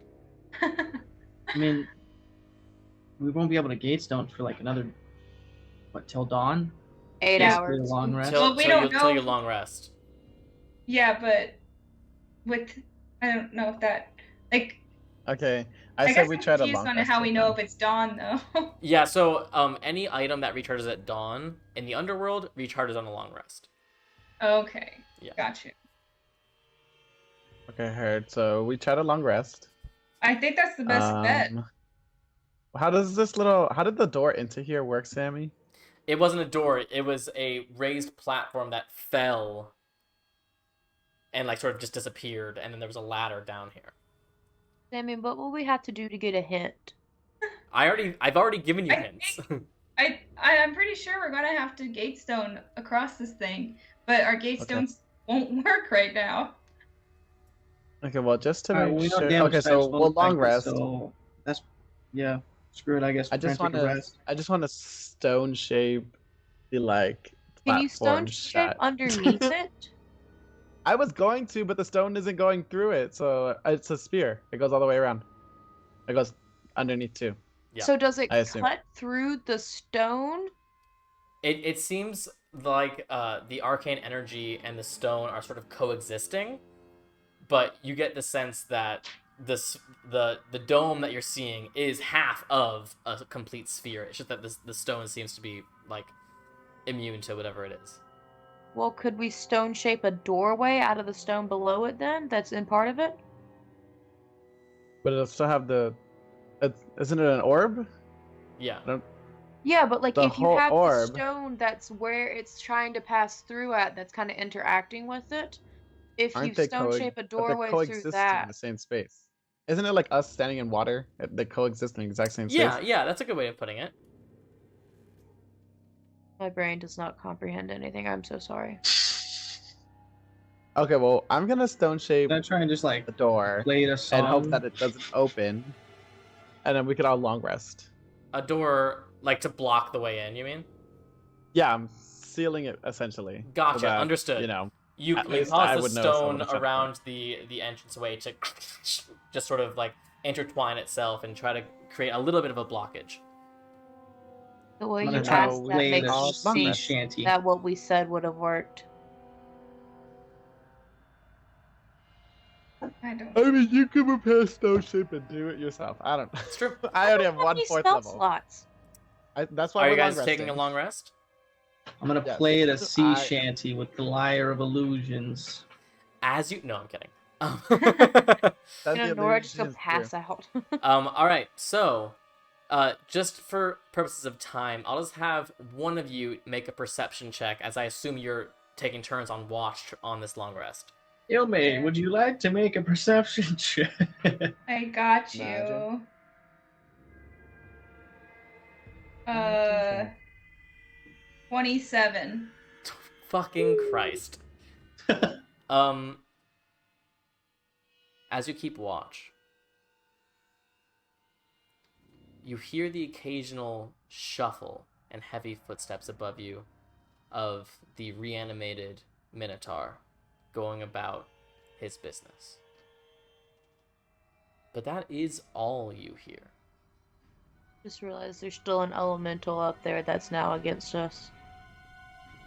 Speaker 4: I mean, we won't be able to gate stone for like another, till dawn.
Speaker 9: 8
Speaker 5: Yeah.
Speaker 9: hours.
Speaker 4: Really long rest.
Speaker 5: Well, we don't
Speaker 1: Till
Speaker 5: know.
Speaker 1: your long rest.
Speaker 5: Yeah, but with I don't know if that like
Speaker 7: Okay,
Speaker 5: I
Speaker 7: said
Speaker 5: guess
Speaker 7: we
Speaker 5: I'm
Speaker 7: tried a
Speaker 5: confused
Speaker 7: long
Speaker 5: on
Speaker 7: rest
Speaker 5: how
Speaker 7: with
Speaker 5: we know
Speaker 7: them.
Speaker 5: if it's dawn though.
Speaker 1: Yeah, so any item that recharges at dawn in the underworld recharges on a long rest.
Speaker 5: Okay.
Speaker 1: Yeah.
Speaker 5: Gotcha.
Speaker 7: Okay, heard. So we tried a long rest.
Speaker 5: I think that's the best bet.
Speaker 7: How did the door into here work, Sammy?
Speaker 1: It wasn't a door, it was a raised platform that fell and like sort of just disappeared, and then there was a ladder down here.
Speaker 9: Sammy, what will we have to do to get a hint?
Speaker 1: I've already given you
Speaker 5: I
Speaker 1: hints.
Speaker 5: I'm pretty sure we're gonna have to gate stone across this thing, but our gate stones won't work right now.
Speaker 7: Okay, well, just to
Speaker 4: Alright,
Speaker 7: make
Speaker 4: we know
Speaker 7: sure.
Speaker 4: damage
Speaker 7: Okay,
Speaker 4: types
Speaker 7: so
Speaker 4: don't
Speaker 7: we'll long
Speaker 4: affect it,
Speaker 7: rest.
Speaker 4: So that's screw it. I guess
Speaker 7: I
Speaker 4: we'll try
Speaker 7: just
Speaker 4: and
Speaker 7: want
Speaker 4: take a
Speaker 7: to.
Speaker 4: rest.
Speaker 7: I just want to stone shape the like.
Speaker 9: Can you stone
Speaker 7: platform
Speaker 9: shape
Speaker 7: shut.
Speaker 9: underneath it?
Speaker 7: I was going to, but the stone isn't going through it, so it's a spear. It goes all the way around. It goes underneath too.
Speaker 1: Yeah.
Speaker 9: So does it
Speaker 7: I assume.
Speaker 9: cut through the stone?
Speaker 1: It seems like the arcane energy and the stone are sort of coexisting, but you get the sense that the dome that you're seeing is half of a complete sphere. It's just that the stone seems to be like immune to whatever it is.
Speaker 9: Well, could we stone shape a doorway out of the stone below it then? That's in part of it?
Speaker 7: But it'll still have the. Isn't it an orb?
Speaker 1: Yeah.
Speaker 9: Yeah, but like
Speaker 7: The
Speaker 9: if you
Speaker 7: whole
Speaker 9: have the
Speaker 7: orb.
Speaker 9: stone that's where it's trying to pass through at, that's kind of interacting with it. If you
Speaker 7: Aren't they
Speaker 9: stone shape a
Speaker 7: but they're
Speaker 9: doorway through
Speaker 7: coexisting in
Speaker 9: that,
Speaker 7: the same space? Isn't it like us standing in water? They coexist in the exact same space.
Speaker 1: Yeah, that's a good way of putting it.
Speaker 9: my brain does not comprehend anything. I'm so sorry.
Speaker 7: Okay, well, I'm gonna stone shape
Speaker 4: Should I try and just like
Speaker 7: the door
Speaker 4: play a song?
Speaker 7: and hope that it doesn't open, and then we could all long rest.
Speaker 1: A door like to block the way in, you mean?
Speaker 7: Yeah, I'm sealing it essentially.
Speaker 1: Gotcha,
Speaker 7: that,
Speaker 1: understood.
Speaker 7: You know,
Speaker 1: You
Speaker 7: At least
Speaker 1: cause
Speaker 7: I
Speaker 1: the
Speaker 7: would know someone
Speaker 1: stone
Speaker 7: to check
Speaker 1: around the entranceway to just sort of like intertwine itself and try to create a little bit of a blockage.
Speaker 9: The way
Speaker 4: I'm
Speaker 9: you
Speaker 4: gonna try to
Speaker 9: asked that
Speaker 4: play
Speaker 9: makes
Speaker 4: the
Speaker 9: me
Speaker 7: long
Speaker 4: sea
Speaker 9: think
Speaker 7: rest.
Speaker 4: shanty.
Speaker 9: that what we said would have worked.
Speaker 5: I don't.
Speaker 7: I mean, you could prepare stone shape and do it yourself. I don't know.
Speaker 1: It's true.
Speaker 7: I already have
Speaker 9: don't have any
Speaker 7: 1/4
Speaker 9: spell
Speaker 7: level.
Speaker 9: slots.
Speaker 7: That's why
Speaker 1: Are
Speaker 7: we're
Speaker 1: you guys
Speaker 7: long
Speaker 1: taking a
Speaker 7: resting.
Speaker 1: long rest?
Speaker 4: I'm gonna
Speaker 7: Yes.
Speaker 4: play the sea
Speaker 7: I-
Speaker 4: shanty with the Lyre of Illusions.
Speaker 1: As you... No, I'm kidding.
Speaker 7: That's
Speaker 9: You know,
Speaker 7: the
Speaker 9: Nora just go
Speaker 7: illusion,
Speaker 9: pass out.
Speaker 1: All right, so... just for purposes of time, I'll just have one of you make a perception check, as I assume you're taking turns on watch on this long rest.
Speaker 4: Ilme, would you like to make a perception check?
Speaker 5: I got you.
Speaker 7: Imagine.
Speaker 5: 27.
Speaker 1: Fucking Christ. As you keep watch, you hear the occasional shuffle and heavy footsteps above you of the reanimated Minotaur going about his business. But that is all you hear.
Speaker 9: Just realized there's still an elemental up there that's now against us.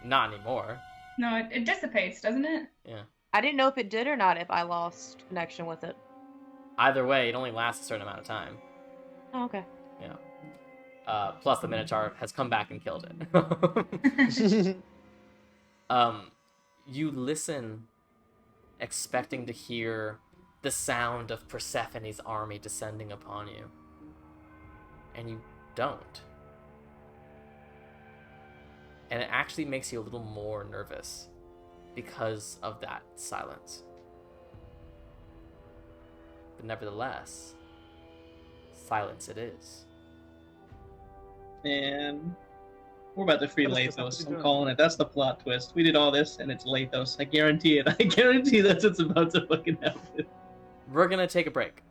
Speaker 1: Not anymore.
Speaker 5: No, it dissipates, doesn't it?
Speaker 1: Yeah.
Speaker 9: I didn't know if it did or not if I lost connection with it.
Speaker 1: Either way, it only lasts a certain amount of time.
Speaker 9: Oh, okay.
Speaker 1: Yeah. Plus the Minotaur has come back and killed it. You listen, expecting to hear the sound of Persephone's army descending upon you. And you don't. And it actually makes you a little more nervous because of that silence. But nevertheless, silence it is.
Speaker 4: And we're about to free
Speaker 7: What is
Speaker 4: Lathos.
Speaker 7: this
Speaker 4: I'm
Speaker 7: doing?
Speaker 4: calling it. That's the plot twist. We did all this, and it's Lathos. I guarantee it. I guarantee that's what's about to fucking happen.
Speaker 1: We're gonna take a break.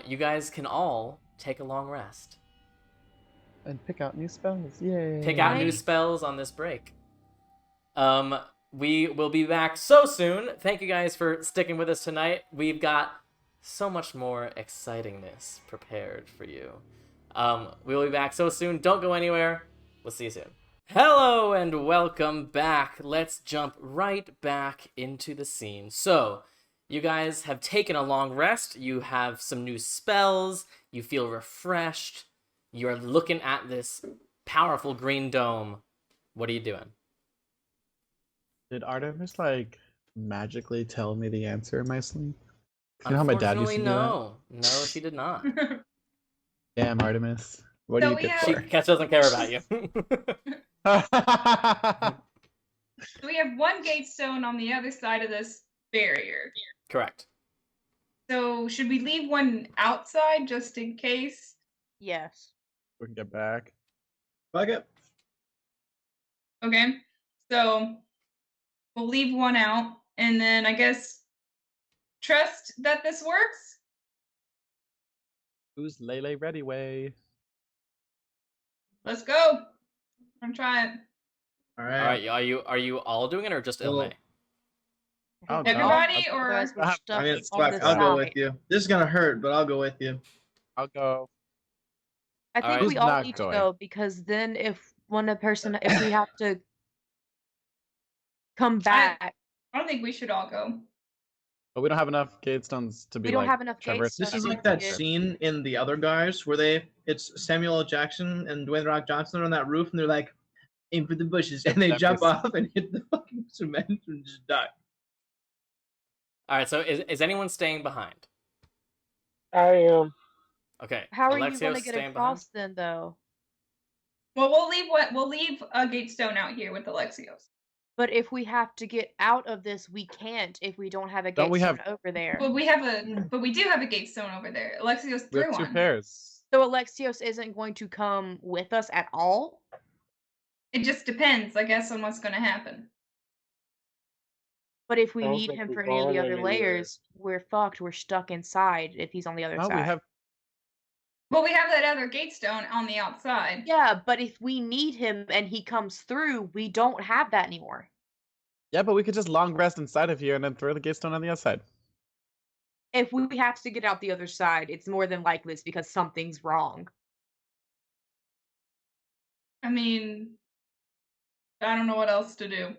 Speaker 1: You guys can all take a long rest.
Speaker 7: And pick out new spells. Yay.
Speaker 1: Pick out new spells on this break. We will be back so soon. Thank you guys for sticking with us tonight. We've got so much more excitingness prepared for you. We will be back so soon. Don't go anywhere. We'll see you soon. Hello and welcome back. Let's jump right back into the scene. So, you guys have taken a long rest. You have some new spells. You feel refreshed. You are looking at this powerful green dome. What are you doing?
Speaker 7: Did Artemis like magically tell me the answer in my sleep? You know how my dad used to do
Speaker 1: no. No, she did not.
Speaker 7: that? Damn, Artemis. What
Speaker 5: So
Speaker 7: do you
Speaker 5: we
Speaker 7: get
Speaker 5: have-
Speaker 1: She Ketch doesn't care about you.
Speaker 7: for?
Speaker 5: So we have one gate stone on the other side of this barrier.
Speaker 1: Correct.
Speaker 5: So should we leave one outside just in case?
Speaker 9: Yes.
Speaker 7: We can get back.
Speaker 4: Fuck it.
Speaker 5: Okay. So we'll leave one out, and then I guess trust that this works.
Speaker 7: Who's Lele ready way?
Speaker 5: Let's go. I'm trying.
Speaker 4: All
Speaker 1: All
Speaker 4: right.
Speaker 1: right, are you all doing it or just
Speaker 4: Well,
Speaker 1: Ilme?
Speaker 7: Oh,
Speaker 5: Everybody,
Speaker 7: no.
Speaker 5: or
Speaker 9: Guys, we're
Speaker 7: I
Speaker 9: stuck
Speaker 4: I mean,
Speaker 9: on
Speaker 4: fuck,
Speaker 9: this
Speaker 4: I'll go
Speaker 9: side.
Speaker 4: with you. This is gonna hurt, but I'll go with you.
Speaker 7: I'll go.
Speaker 9: I
Speaker 1: All
Speaker 9: think
Speaker 1: right.
Speaker 9: we
Speaker 7: Who's
Speaker 9: all
Speaker 7: not
Speaker 9: need
Speaker 7: going?
Speaker 9: to go because then if if we have to come back,
Speaker 5: I don't think we should all go.
Speaker 7: But we don't have enough gate stones to be
Speaker 9: we don't
Speaker 7: like
Speaker 9: have enough
Speaker 7: traverse.
Speaker 9: gates.
Speaker 4: This
Speaker 9: so
Speaker 4: is
Speaker 9: I
Speaker 4: like
Speaker 9: think
Speaker 4: that
Speaker 9: we-
Speaker 4: scene in The Other Guys where it's Samuel L. Jackson and Dwayne The Rock Johnson are on that roof and they're like, aim for the bushes, and they jump off and hit the fucking cement and just die.
Speaker 1: All right, so is anyone staying behind?
Speaker 3: I am.
Speaker 1: Okay.
Speaker 9: How are you
Speaker 1: Alexios
Speaker 9: going to get
Speaker 1: staying
Speaker 9: across then, though?
Speaker 5: Well, we'll leave a gate stone out here with Alexios.
Speaker 9: But if we have to get out of this, we can't if we don't have a
Speaker 7: Don't
Speaker 9: gate
Speaker 7: we
Speaker 9: stone
Speaker 7: have-
Speaker 9: over there.
Speaker 5: But we do have a gate stone over there. Alexios
Speaker 7: We
Speaker 5: threw
Speaker 7: have two
Speaker 5: one.
Speaker 7: pairs.
Speaker 9: So Alexios isn't going to come with us at all?
Speaker 5: It just depends, I guess, on what's going to happen.
Speaker 9: But if we
Speaker 3: I don't
Speaker 9: need
Speaker 3: think
Speaker 9: him
Speaker 3: we're
Speaker 9: for any of the
Speaker 3: going
Speaker 9: other
Speaker 3: anywhere.
Speaker 9: layers, we're fucked. We're stuck inside if he's on the other
Speaker 7: Oh,
Speaker 9: side.
Speaker 7: we have.
Speaker 5: Well, we have that other gate stone on the outside.
Speaker 9: Yeah, but if we need him and he comes through, we don't have that anymore.
Speaker 7: Yeah, but we could just long rest inside of here and then throw the gate stone on the outside.
Speaker 9: If we have to get out the other side, it's more than likely it's because something's wrong.
Speaker 5: I mean, I don't know what else to do.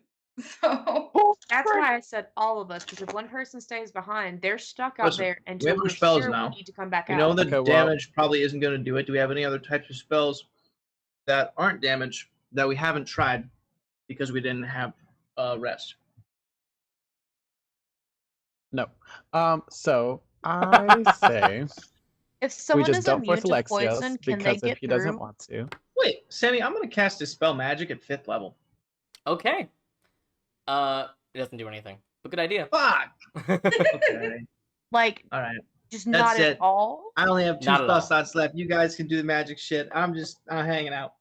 Speaker 5: So
Speaker 9: that's why I said all of us, because if one person stays behind, they're stuck out
Speaker 4: Listen,
Speaker 9: there
Speaker 4: we
Speaker 9: until
Speaker 4: have our
Speaker 9: we're
Speaker 4: spells
Speaker 9: sure
Speaker 4: now.
Speaker 9: we need to come back
Speaker 4: We
Speaker 9: out.
Speaker 4: know that
Speaker 7: Okay, well-
Speaker 4: damage probably isn't going to do it. Do we have any other types of spells that aren't damage that we haven't tried because we didn't have rest?
Speaker 7: No. So I say
Speaker 9: If
Speaker 7: we
Speaker 9: someone
Speaker 7: just
Speaker 9: is
Speaker 7: don't
Speaker 9: immune
Speaker 7: force
Speaker 9: to
Speaker 7: Alexios
Speaker 9: poison, can they
Speaker 7: because if
Speaker 9: get
Speaker 7: he
Speaker 9: through?
Speaker 7: doesn't want to.
Speaker 4: Wait, Sammy, I'm going to cast a spell magic at 5th level.
Speaker 1: Okay. It doesn't do anything. But good idea.
Speaker 4: Fuck! Okay.
Speaker 9: Like,
Speaker 4: All right.
Speaker 9: just
Speaker 4: That's
Speaker 9: not
Speaker 4: it.
Speaker 9: at all?
Speaker 4: I only have 2
Speaker 1: Not at
Speaker 4: spell
Speaker 1: all.
Speaker 4: slots left. You guys can do the magic shit. I'm hanging out.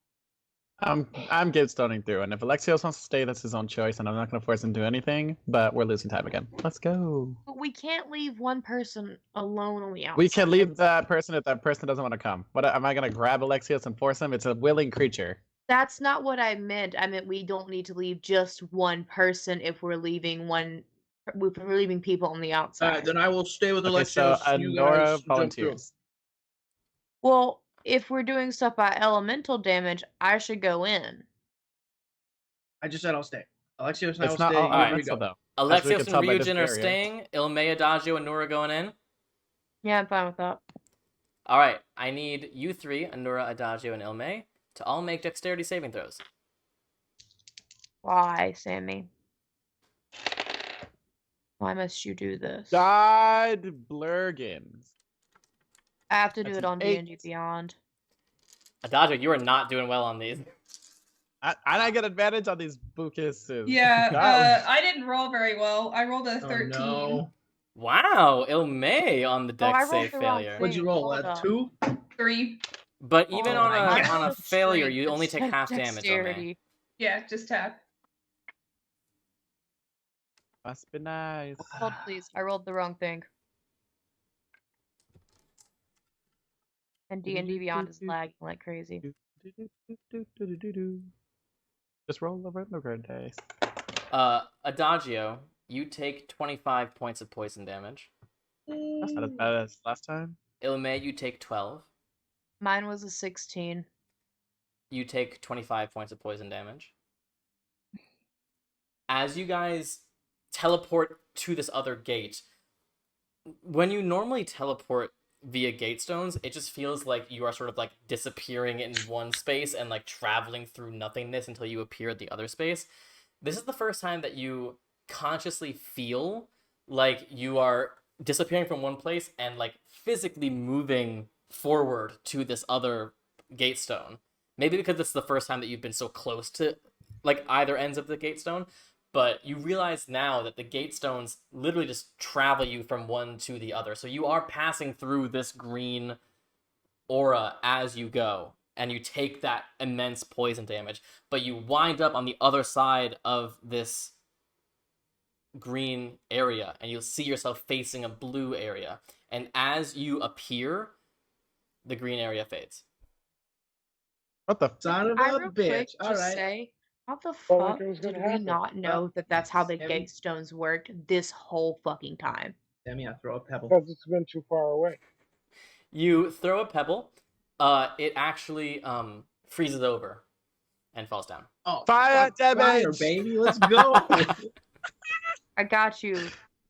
Speaker 7: I'm gate stoning through, and if Alexios wants to stay, that's his own choice, and I'm not going to force him to do anything, but we're losing time again. Let's go.
Speaker 9: But we can't leave one person alone on the outside.
Speaker 7: We can leave that person if that person doesn't want to come. What am I going to grab Alexios and force him? It's a willing creature.
Speaker 9: That's not what I meant. I meant we don't need to leave just one person if we're leaving people on the outside.
Speaker 4: Then I will stay with
Speaker 7: Okay, so
Speaker 4: Alexios. You
Speaker 7: Nora
Speaker 4: guys jump through.
Speaker 7: volunteers.
Speaker 9: Well, if we're doing stuff by elemental damage, I should go in.
Speaker 4: I just said I'll stay. Alexios and I will
Speaker 7: It's not
Speaker 4: stay.
Speaker 7: all
Speaker 1: All right.
Speaker 7: elemental, though.
Speaker 1: Alexios
Speaker 7: can
Speaker 1: and
Speaker 7: tell by this
Speaker 1: Ryujin are
Speaker 7: barrier.
Speaker 1: staying. Ilme, Adagio, and Nora going in.
Speaker 9: Yeah, I'm fine with that.
Speaker 1: All right. I need you three, Anura, Adagio, and Ilme, to all make dexterity saving throws.
Speaker 9: Why, Sammy? Why must you do this?
Speaker 7: God Blurgins.
Speaker 9: I have to do
Speaker 7: That's
Speaker 9: it
Speaker 7: an
Speaker 9: on
Speaker 7: 8.
Speaker 9: D&D Beyond.
Speaker 1: Adagio, you are not doing well on these.
Speaker 7: I get advantage on these bukises.
Speaker 5: yeah, I didn't roll very well. I rolled a 13.
Speaker 4: Oh, no.
Speaker 1: Wow, Ilme on the
Speaker 9: Oh, I
Speaker 1: dex
Speaker 9: rolled
Speaker 1: save
Speaker 9: the wrong
Speaker 1: failure.
Speaker 9: thing.
Speaker 4: What'd you roll?
Speaker 9: Hold
Speaker 4: A
Speaker 9: up.
Speaker 4: 2?
Speaker 5: 3.
Speaker 1: But even
Speaker 4: Oh
Speaker 1: on
Speaker 4: my
Speaker 1: a
Speaker 4: God.
Speaker 1: on a
Speaker 9: That's
Speaker 1: failure,
Speaker 9: strength.
Speaker 1: you only
Speaker 9: It's
Speaker 1: take half damage. Ilme.
Speaker 9: dexterity.
Speaker 5: Yeah, just tap.
Speaker 7: Must be nice.
Speaker 9: Hold, please. I rolled the wrong thing. And D&D Beyond is lagging like crazy.
Speaker 7: Just roll over the red dice.
Speaker 1: Adagio, you take 25 points of poison damage.
Speaker 7: That's not as bad as last time.
Speaker 1: Ilme, you take 12.
Speaker 9: Mine was a 16.
Speaker 1: You take 25 points of poison damage. As you guys teleport to this other gate, when you normally teleport via gate stones, it just feels like you are sort of like disappearing in one space and like traveling through nothingness until you appear at the other space. This is the first time that you consciously feel like you are disappearing from one place and like physically moving forward to this other gate stone. Maybe because it's the first time that you've been so close to like either ends of the gate stone, but you realize now that the gate stones literally just travel you from one to the other. So you are passing through this green aura as you go, and you take that immense poison damage, but you wind up on the other side of this green area, and you'll see yourself facing a blue area. And as you appear, the green area fades.
Speaker 7: What the?
Speaker 4: Son of
Speaker 9: I
Speaker 4: a
Speaker 9: real quick
Speaker 4: bitch. All
Speaker 9: just
Speaker 4: right.
Speaker 9: say, how the
Speaker 3: Felt like
Speaker 9: fuck
Speaker 3: it was
Speaker 9: did
Speaker 3: gonna
Speaker 9: we
Speaker 3: happen.
Speaker 9: not know that that's how the
Speaker 4: Sammy?
Speaker 9: gate stones worked this whole fucking time?
Speaker 4: Sammy, I throw a pebble.
Speaker 3: Because it's been too far away.
Speaker 1: You throw a pebble. It actually freezes over and falls down.
Speaker 4: Oh,
Speaker 7: Fire
Speaker 4: fuck, fire,
Speaker 7: damage!
Speaker 4: baby. Let's go.
Speaker 9: I got you.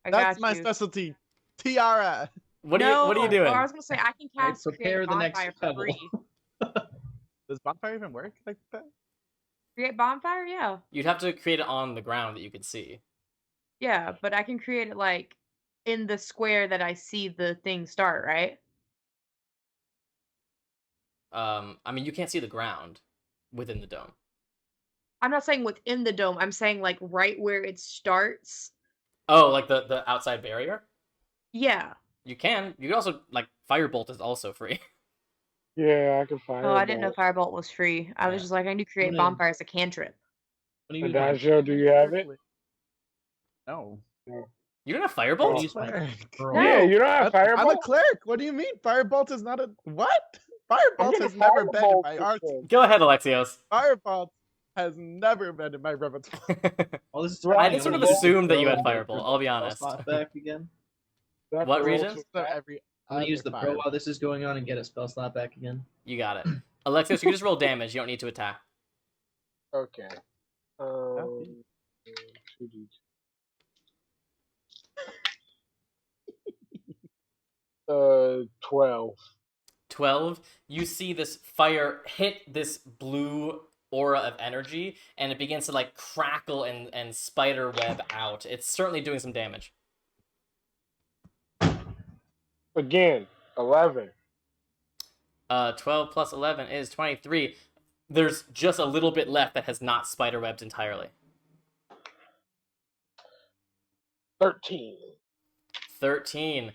Speaker 7: That's
Speaker 9: got
Speaker 7: my
Speaker 9: you.
Speaker 7: specialty. Tiara.
Speaker 1: What are you doing?
Speaker 9: Well, I was gonna say I can
Speaker 4: I
Speaker 9: cast
Speaker 4: prepare
Speaker 9: Create
Speaker 4: the next
Speaker 9: Bonfire for
Speaker 4: pebble.
Speaker 9: free.
Speaker 7: Does bonfire even work like that?
Speaker 9: Create Bonfire? Yeah.
Speaker 1: You'd have to create it on the ground that you could see.
Speaker 9: Yeah, but I can create it like in the square that I see the thing start, right?
Speaker 1: I mean, you can't see the ground within the dome.
Speaker 9: I'm not saying within the dome. I'm saying like right where it starts.
Speaker 1: Oh, like the outside barrier?
Speaker 9: Yeah.
Speaker 1: You can. You can also, like, Firebolt is also free.
Speaker 3: Yeah, I can find
Speaker 9: Oh, I didn't know Firebolt was free. I was
Speaker 1: Yeah.
Speaker 9: just like, I need to create
Speaker 4: What is-
Speaker 9: Bonfire as a cantrip.
Speaker 4: What do you use?
Speaker 3: Adagio, do you have it?
Speaker 7: No.
Speaker 1: You don't have Firebolt?
Speaker 4: Use my-
Speaker 7: Cleric.
Speaker 4: Bro.
Speaker 3: Yeah, you don't have
Speaker 7: I'm a
Speaker 3: Firebolt?
Speaker 7: cleric. What do you mean? Firebolt is not a what? Firebolt
Speaker 3: getting
Speaker 7: has never been in
Speaker 3: Firebolt
Speaker 7: my
Speaker 3: for
Speaker 7: art.
Speaker 3: sure.
Speaker 1: Go ahead, Alexios.
Speaker 7: Firebolt. has never been in my repertoire.
Speaker 4: Well, this is
Speaker 1: I just sort of assumed that you had Fireball, I'll be honest.
Speaker 4: Spot back again.
Speaker 1: What region?
Speaker 4: I'm gonna use the pro while this is going on and get a spell slot back again.
Speaker 1: You got it. Alexios, you can just roll damage. You don't need to attack.
Speaker 3: Okay. 12.
Speaker 1: 12. You see this fire hit this blue aura of energy, and it begins to like crackle and spider web out. It's certainly doing some damage.
Speaker 3: Again, 11.
Speaker 1: 12 plus 11 is 23. There's just a little bit left that has not spiderwebbed entirely.
Speaker 3: 13.
Speaker 1: 13.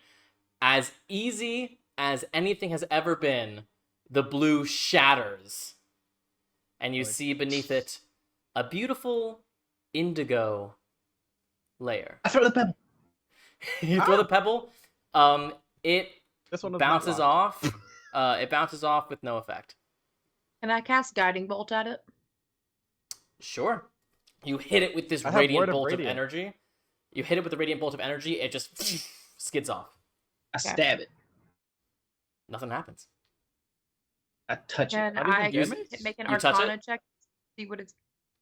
Speaker 1: As easy as anything has ever been, the blue shatters. And you see beneath it a beautiful indigo layer.
Speaker 4: I throw the pebble.
Speaker 1: You throw the pebble. It bounces off. It bounces off with no effect.
Speaker 9: Can I cast Guiding Bolt at it?
Speaker 1: Sure. You hit it with this radiant bolt of energy. You hit it with the radiant bolt of energy. It just skids off.
Speaker 4: I stab it.
Speaker 1: Nothing happens.
Speaker 4: I touch it.
Speaker 9: Can I make an Arcana check? See what it's.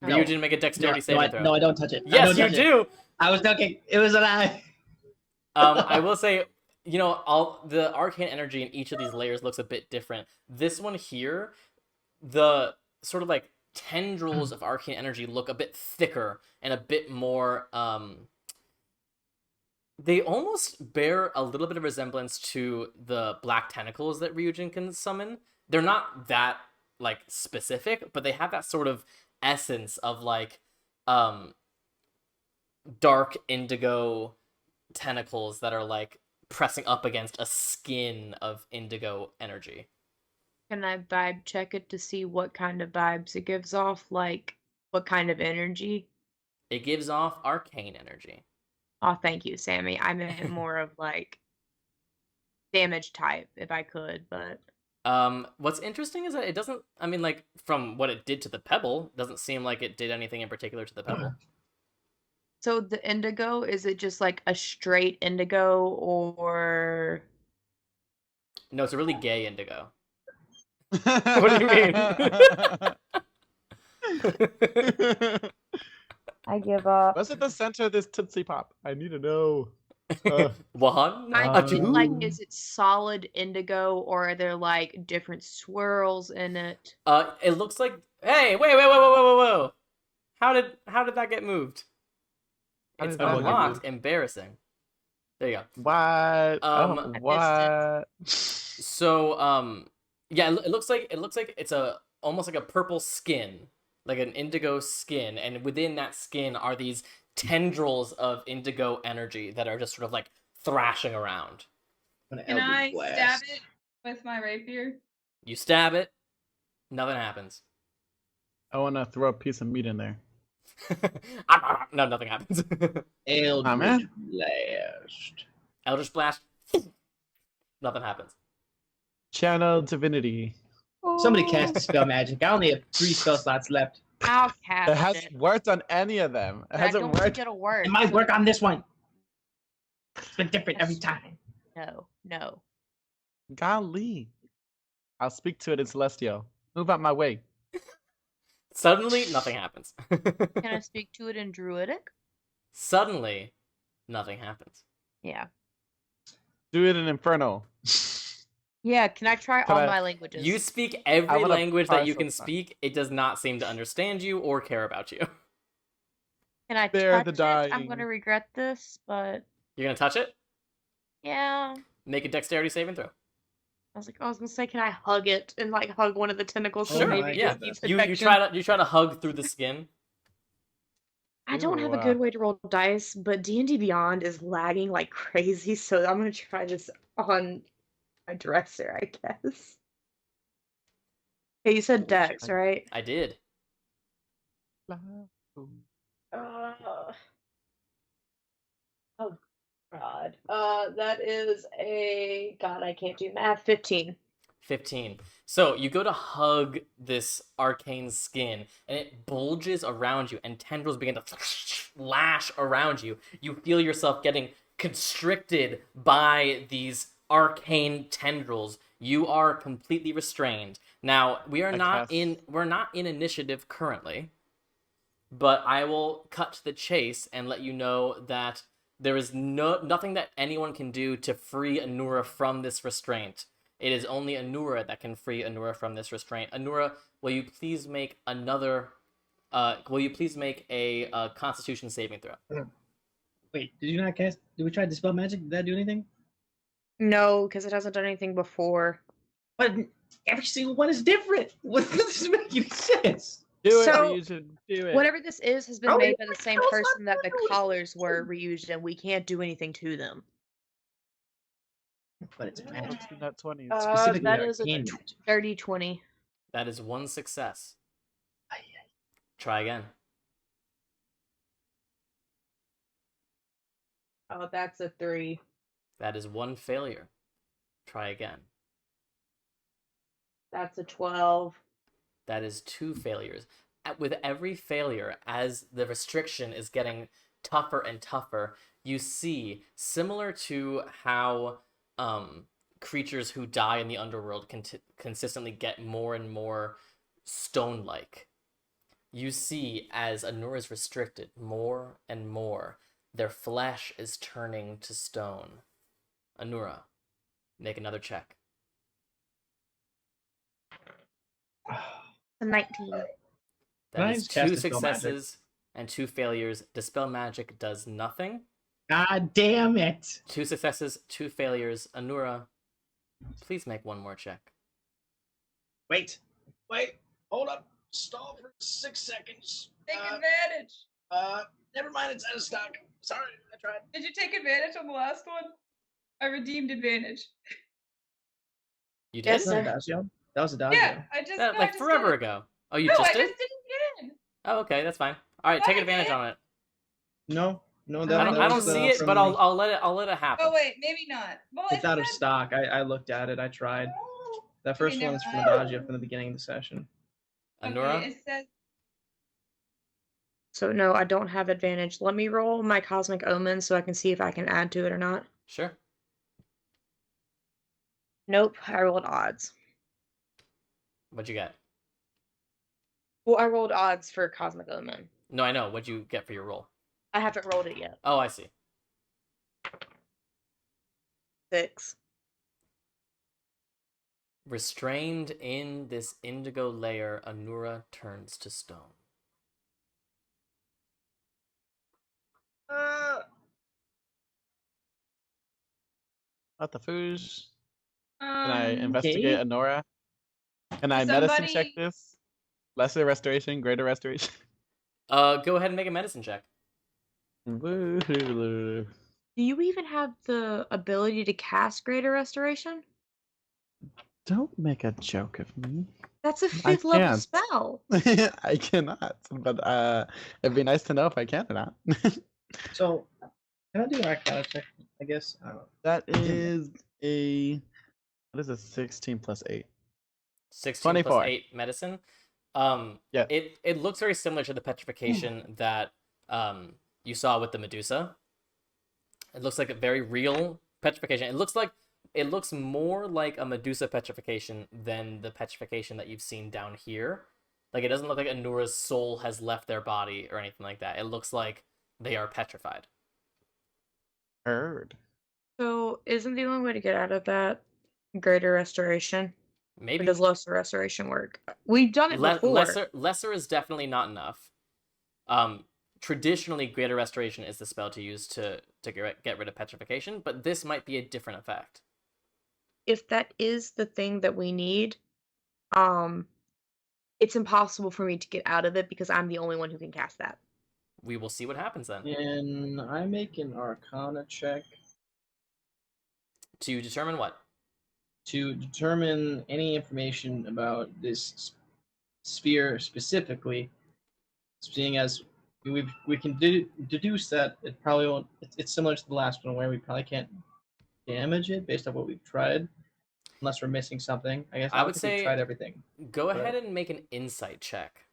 Speaker 1: You didn't make a dexterity saving throw.
Speaker 4: No, I don't touch it.
Speaker 1: Yes, you do.
Speaker 4: I was joking. It was an eye.
Speaker 1: I will say, you know, all the arcane energy in each of these layers looks a bit different. This one here, the sort of like tendrils of arcane energy look a bit thicker and a bit more. They almost bear a little bit of resemblance to the black tentacles that Ryujin can summon. They're not that like specific, but they have that sort of essence of like dark indigo tentacles that are like pressing up against a skin of indigo energy.
Speaker 9: Can I vibe check it to see what kind of vibes it gives off? Like, what kind of energy?
Speaker 1: It gives off arcane energy.
Speaker 9: Oh, thank you, Sammy. I meant more of like damage type, if I could, but
Speaker 1: what's interesting is that it doesn't, I mean, like, from what it did to the pebble, it doesn't seem like it did anything in particular to the pebble.
Speaker 9: So the indigo, is it just like a straight indigo, or...
Speaker 1: No, it's a really gay indigo. What do you mean?
Speaker 9: I give up.
Speaker 7: What's at the center of this Tootsie Pop? I need to know.
Speaker 1: What?
Speaker 9: I feel like, is it solid indigo, or are there like different swirls in it?
Speaker 1: It looks like. Hey, whoa! How did that get moved? It's unlocked. Embarrassing. There you go.
Speaker 7: What? What?
Speaker 1: So, yeah, it looks like it's almost like a purple skin, like an indigo skin, and within that skin are these tendrils of indigo energy that are just sort of like thrashing around.
Speaker 5: Can I stab it with my rapier?
Speaker 1: You stab it, nothing happens.
Speaker 7: I want to throw a piece of meat in there.
Speaker 1: No, nothing happens.
Speaker 4: Eldritch Blast.
Speaker 1: Eldritch Blast. Nothing happens.
Speaker 7: Channel Divinity.
Speaker 4: Somebody cast spell magic. I only have 3 spell slots left.
Speaker 9: I'll cast
Speaker 7: It hasn't worked on any of them. It hasn't worked.
Speaker 9: It'll work.
Speaker 4: It might work on this one. It's been different every time.
Speaker 9: No.
Speaker 7: Golly. I'll speak to it in Celestial. Move out my way.
Speaker 1: Suddenly, nothing happens.
Speaker 9: Can I speak to it in Druidic?
Speaker 1: Suddenly, nothing happens.
Speaker 9: Yeah.
Speaker 7: Do it in Inferno.
Speaker 9: Yeah, can I try all my languages?
Speaker 1: You speak every language that you can speak. It does not seem to understand you or care about you.
Speaker 9: Can I touch it? I'm going to regret this, but...
Speaker 1: You're going to touch it?
Speaker 9: Yeah.
Speaker 1: Make a dexterity saving throw.
Speaker 9: I was going to say, can I hug it and like hug one of the tentacles?
Speaker 1: Sure,
Speaker 9: maybe
Speaker 1: yeah. You try to hug through the skin.
Speaker 9: I don't have a good way to roll dice, but D&D Beyond is lagging like crazy, so I'm going to try this on my dresser, I guess. Hey, you said Dex, right?
Speaker 1: I did.
Speaker 9: Oh, God. That is a... God, I can't do math. 15.
Speaker 1: 15. So you go to hug this arcane skin, and it bulges around you, and tendrils begin to lash around you. You feel yourself getting constricted by these arcane tendrils. You are completely restrained. Now, we're not in initiative currently, but I will cut to the chase and let you know that there is nothing that anyone can do to free Anura from this restraint. It is only Anura that can free Anura from this restraint. Anura, will you please make a Constitution saving throw?
Speaker 4: Wait, did you not cast? Did we try Dispel Magic? Did that do anything?
Speaker 9: No, because it hasn't done anything before.
Speaker 4: But every single one is different. What does this make any sense?
Speaker 7: Do it,
Speaker 9: So,
Speaker 7: Ryujin. Do it.
Speaker 9: Whatever this is has been made by the same person that the collars were reused, and we can't do anything to them.
Speaker 4: But it's magic.
Speaker 7: Not 20.
Speaker 9: That is a dirty 20.
Speaker 1: That is one success. Try again.
Speaker 9: Oh, that's a 3.
Speaker 1: That is one failure. Try again.
Speaker 9: That's a 12.
Speaker 1: That is 2 failures. With every failure, as the restriction is getting tougher and tougher, you see, similar to how creatures who die in the underworld consistently get more and more stone-like. You see, as Anura is restricted more and more, their flesh is turning to stone. Anura, make another check.
Speaker 9: 19.
Speaker 1: That is 2 successes and 2 failures. Dispel Magic does nothing.
Speaker 4: God damn it!
Speaker 1: 2 successes, 2 failures. Anura, please make one more check.
Speaker 4: Wait, hold up. Stall for 6 seconds.
Speaker 5: Take advantage.
Speaker 4: Never mind, it's out of stock. Sorry, I tried.
Speaker 5: Did you take advantage on the last one? I redeemed advantage.
Speaker 1: You did?
Speaker 9: Yes, sir.
Speaker 4: That was a dodge.
Speaker 5: Yeah, I just
Speaker 1: forever ago. Oh, you
Speaker 5: No,
Speaker 1: just
Speaker 5: I
Speaker 1: did?
Speaker 5: just did it again.
Speaker 1: Oh, okay, that's fine. All right, take advantage on it.
Speaker 4: No,
Speaker 1: I don't see it, but I'll let it happen.
Speaker 5: Oh wait, maybe not. Well,
Speaker 4: It's out of stock. I looked at it. I tried. That first one's from Adagio from the beginning of the session.
Speaker 1: Anura?
Speaker 5: Okay, it says
Speaker 9: So no, I don't have advantage. Let me roll my Cosmic Omen so I can see if I can add to it or not.
Speaker 1: Sure.
Speaker 9: Nope, I rolled odds.
Speaker 1: What'd you get?
Speaker 9: Well, I rolled odds for Cosmic Omen.
Speaker 1: No, I know. What'd you get for your roll?
Speaker 9: I haven't rolled it yet.
Speaker 1: Oh, I see.
Speaker 9: 6.
Speaker 1: Restrained in this indigo layer, Anura turns to stone.
Speaker 7: What the foosh? Can I investigate
Speaker 4: okay.
Speaker 7: Anura? Can I medicine check this? Lesser restoration, greater restoration?
Speaker 1: Go ahead and make a medicine check.
Speaker 9: Do you even have the ability to cast Greater Restoration?
Speaker 7: Don't make a joke of me.
Speaker 9: That's a 5th level spell.
Speaker 7: I cannot, but it'd be nice to know if I can or not.
Speaker 4: So, can I do an Arcana check? I guess. I don't know.
Speaker 7: That is a 16 plus 8.
Speaker 1: 16
Speaker 7: 24.
Speaker 1: plus 8 medicine.
Speaker 7: Yeah.
Speaker 1: It looks very similar to the petrification that you saw with the Medusa. It looks like a very real petrification. It looks more like a Medusa petrification than the petrification that you've seen down here. Like, it doesn't look like Anura's soul has left their body or anything like that. It looks like they are petrified.
Speaker 7: Heard.
Speaker 9: So, isn't the only way to get out of that Greater Restoration?
Speaker 1: Maybe.
Speaker 9: Or does Lesser Restoration work? We've done it before.
Speaker 1: Lesser is definitely not enough. Traditionally, Greater Restoration is the spell to use to get rid of petrification, but this might be a different effect.
Speaker 9: If that is the thing that we need, it's impossible for me to get out of it because I'm the only one who can cast that.
Speaker 1: We will see what happens then.
Speaker 4: And I make an Arcana check.
Speaker 1: To determine what?
Speaker 4: To determine any information about this sphere specifically, seeing as we can deduce that it probably won't. It's similar to the last one where we probably can't damage it based on what we've tried. Unless we're missing something. I guess
Speaker 1: I would
Speaker 4: think
Speaker 1: say
Speaker 4: we've tried everything.
Speaker 1: Go ahead and make an insight check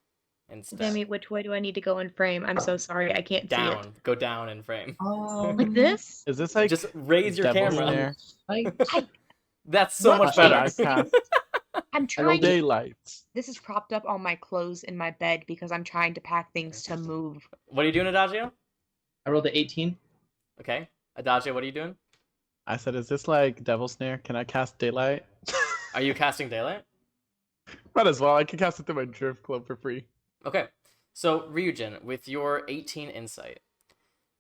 Speaker 1: instead.
Speaker 9: Demi, which way do I need to go in frame? I'm so sorry, I can't see it.
Speaker 1: Down. Go down in frame.
Speaker 9: Like this?
Speaker 7: Is this like
Speaker 1: Just raise your
Speaker 7: Devil's
Speaker 1: camera.
Speaker 7: Snare?
Speaker 1: That's so much
Speaker 7: Should
Speaker 1: better.
Speaker 7: I cast
Speaker 9: I'm trying to.
Speaker 7: daylight?
Speaker 9: This is propped up on my clothes in my bed because I'm trying to pack things to move.
Speaker 1: What are you doing, Adagio?
Speaker 4: I rolled an 18.
Speaker 1: Okay. Adagio, what are you doing?
Speaker 7: I said, is this like Devil's Snare? Can I cast daylight?
Speaker 1: Are you casting daylight?
Speaker 7: Might as well. I can cast it through my drift club for free.
Speaker 1: Okay. So, Ryujin, with your 18 insight,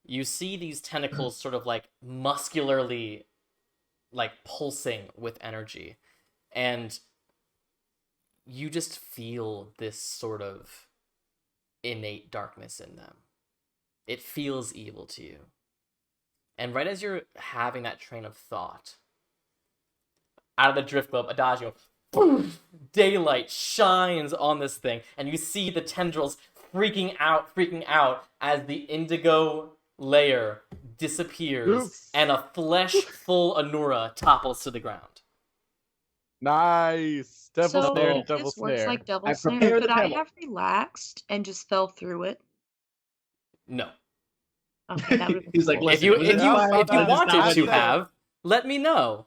Speaker 1: you see these tentacles sort of like muscularly like pulsing with energy. And you just feel this sort of innate darkness in them. It feels evil to you. And right as you're having that train of thought, out of the drift club, Adagio, boom, daylight shines on this thing, and you see the tendrils freaking out as the indigo layer disappears.
Speaker 7: Oops.
Speaker 1: And a flesh-full Anura topples to the ground.
Speaker 7: Nice. Devil
Speaker 9: So
Speaker 7: Snare,
Speaker 9: if
Speaker 7: Devil
Speaker 9: this works
Speaker 7: Snare.
Speaker 9: like Devil
Speaker 4: I
Speaker 9: Snare,
Speaker 4: prepared
Speaker 9: could
Speaker 4: the
Speaker 9: I
Speaker 4: pebble.
Speaker 9: have relaxed and just fell through it?
Speaker 1: No.
Speaker 9: Okay, that would
Speaker 4: He's like,
Speaker 1: If
Speaker 4: listen,
Speaker 1: you
Speaker 4: it was
Speaker 1: if
Speaker 4: a
Speaker 1: you
Speaker 4: fire
Speaker 1: if you
Speaker 4: fire,
Speaker 1: wanted
Speaker 4: it's
Speaker 1: to
Speaker 4: not
Speaker 1: have, let me know.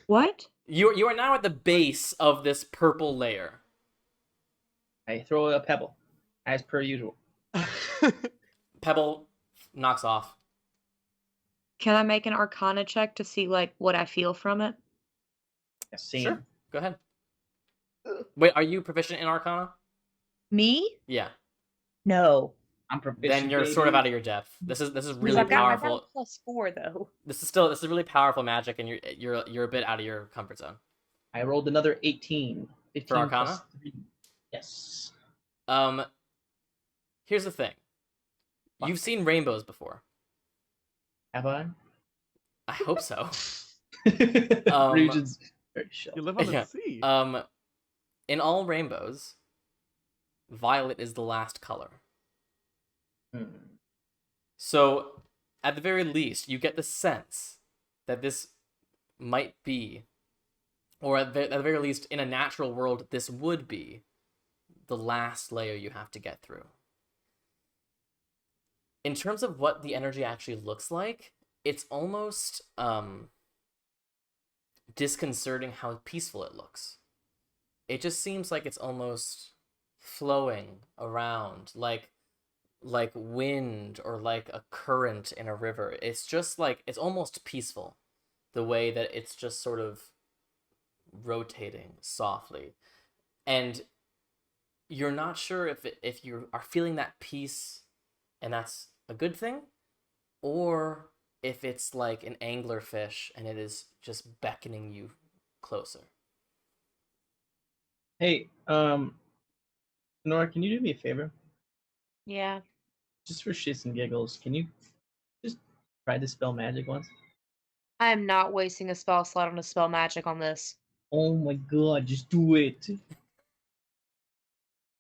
Speaker 9: What?
Speaker 1: You are now at the base of this purple layer.
Speaker 4: I throw a pebble, as per usual.
Speaker 1: Pebble knocks off.
Speaker 9: Can I make an Arcana check to see like what I feel from it?
Speaker 4: Same.
Speaker 1: Sure. Go ahead. Wait, are you proficient in Arcana?
Speaker 9: Me?
Speaker 1: Yeah.
Speaker 9: No.
Speaker 4: I'm proficient.
Speaker 1: Then you're sort of out of your depth. This is really
Speaker 9: I've got
Speaker 1: powerful.
Speaker 9: a +4 though.
Speaker 1: This is really powerful magic, and you're a bit out of your comfort zone.
Speaker 4: I rolled another 18. 15
Speaker 1: For Arcana?
Speaker 4: plus 3. Yes.
Speaker 1: Here's the thing. You've seen rainbows before.
Speaker 4: Have I?
Speaker 1: I hope so.
Speaker 4: Regions very shallow.
Speaker 7: You live on the
Speaker 1: Yeah.
Speaker 7: sea.
Speaker 1: In all rainbows, violet is the last color. So, at the very least, you get the sense that this might be, or at the very least, in a natural world, this would be the last layer you have to get through. In terms of what the energy actually looks like, it's almost disconcerting how peaceful it looks. It just seems like it's almost flowing around, like wind or like a current in a river. It's just like, it's almost peaceful, the way that it's just sort of rotating softly. And you're not sure if you are feeling that peace and that's a good thing, or if it's like an anglerfish and it is just beckoning you closer.
Speaker 4: Hey, Nora, can you do me a favor?
Speaker 9: Yeah.
Speaker 4: Just for shits and giggles, can you just try to spell magic once?
Speaker 9: I am not wasting a spell slot on a spell magic on this.
Speaker 4: Oh my god, just do it.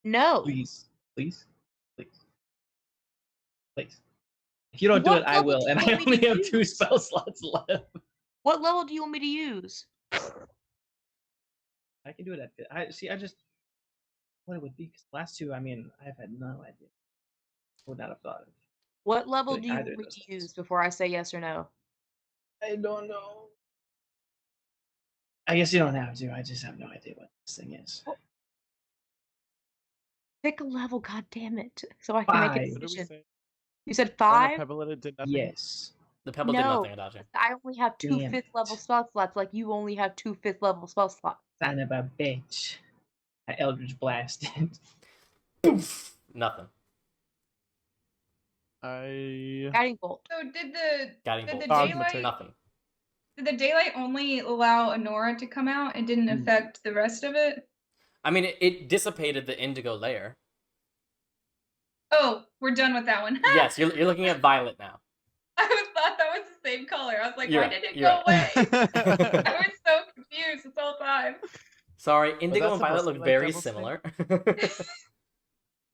Speaker 9: No.
Speaker 4: Please. Please. Please. Please. If you don't do
Speaker 9: What
Speaker 4: it, I
Speaker 9: level
Speaker 4: will,
Speaker 9: do
Speaker 4: and
Speaker 9: you
Speaker 4: I
Speaker 9: want me
Speaker 4: only
Speaker 9: to
Speaker 4: have
Speaker 9: use?
Speaker 4: 2 spell slots left.
Speaker 9: What level do you want me to use?
Speaker 4: I can do it at I just what it would be, because the last 2, I mean, I've had no idea. Would not have thought of.
Speaker 9: What level
Speaker 4: Doing
Speaker 9: do you
Speaker 4: either
Speaker 9: want
Speaker 4: of
Speaker 9: me
Speaker 4: those
Speaker 9: to
Speaker 4: things.
Speaker 9: use before I say yes or no?
Speaker 4: I don't know. I guess you don't have to. I just have no idea what this thing is.
Speaker 9: Pick a level, god damn it. So I can make a
Speaker 4: 5.
Speaker 7: What did we
Speaker 9: decision.
Speaker 7: say?
Speaker 9: You said
Speaker 7: Throw a
Speaker 9: 5?
Speaker 7: pebble and it did nothing?
Speaker 4: Yes.
Speaker 1: The pebble did
Speaker 9: No.
Speaker 1: nothing, Adagio.
Speaker 9: I only have 2
Speaker 4: Damn
Speaker 9: 5th level spell slots, like you only have 2 5th level spell slots.
Speaker 4: Son of a bitch. I Eldritch blasted.
Speaker 1: Poof! Nothing.
Speaker 9: Guiding bolt.
Speaker 5: So did
Speaker 1: Guiding
Speaker 5: the
Speaker 1: bolt.
Speaker 5: daylight
Speaker 1: Nothing.
Speaker 5: did the daylight only allow Honora to come out and didn't affect the rest of it?
Speaker 1: I mean, it dissipated the indigo layer.
Speaker 5: Oh, we're done with that one.
Speaker 1: Yes, you're looking at violet now.
Speaker 5: thought that was the same color. I was like,
Speaker 1: You're
Speaker 5: why
Speaker 1: right,
Speaker 5: did it
Speaker 1: you're
Speaker 5: go away? I was so confused this whole time.
Speaker 1: Sorry, indigo
Speaker 7: that
Speaker 1: and violet
Speaker 7: supposed to
Speaker 1: look
Speaker 7: be like
Speaker 1: very
Speaker 7: Devil's Snare?
Speaker 1: similar.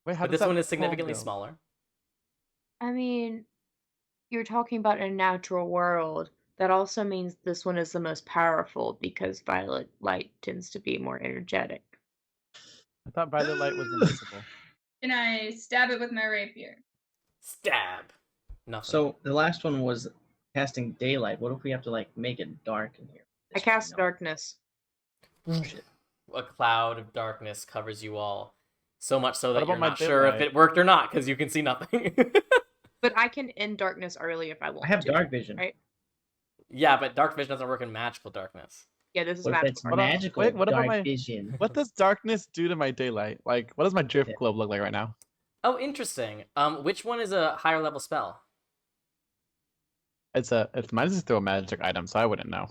Speaker 7: Wait, how
Speaker 1: But
Speaker 7: does
Speaker 1: this
Speaker 7: that
Speaker 1: one is
Speaker 7: poem
Speaker 1: significantly
Speaker 7: go?
Speaker 1: smaller.
Speaker 9: I mean, you're talking about a natural world. that also means this one is the most powerful because violet light tends to be more energetic.
Speaker 7: I thought violet light was invisible.
Speaker 5: Can I stab it with my rapier?
Speaker 1: Stab. Nothing.
Speaker 4: So the last one was casting daylight. What if we have to like make it dark in here?
Speaker 9: I cast darkness.
Speaker 4: Shit.
Speaker 1: A cloud of darkness covers you all. So much so that
Speaker 7: What
Speaker 1: you're
Speaker 7: about my
Speaker 1: not sure if
Speaker 7: daylight?
Speaker 1: it worked or not, because you can see nothing.
Speaker 9: But I can end darkness early if I want
Speaker 4: I have
Speaker 9: to,
Speaker 4: dark vision.
Speaker 9: right?
Speaker 1: Yeah, but dark vision doesn't work in magical darkness.
Speaker 9: Yeah, this is
Speaker 4: What if
Speaker 9: magical.
Speaker 4: it's
Speaker 9: darkness.
Speaker 4: magical
Speaker 7: Wait, what about
Speaker 4: dark
Speaker 7: my-
Speaker 4: vision?
Speaker 7: What does darkness do to my daylight? Like, what does my drift globe look like right now?
Speaker 1: Oh, interesting. Which one is a higher level spell?
Speaker 7: It's mine is through a magic item, so I wouldn't know.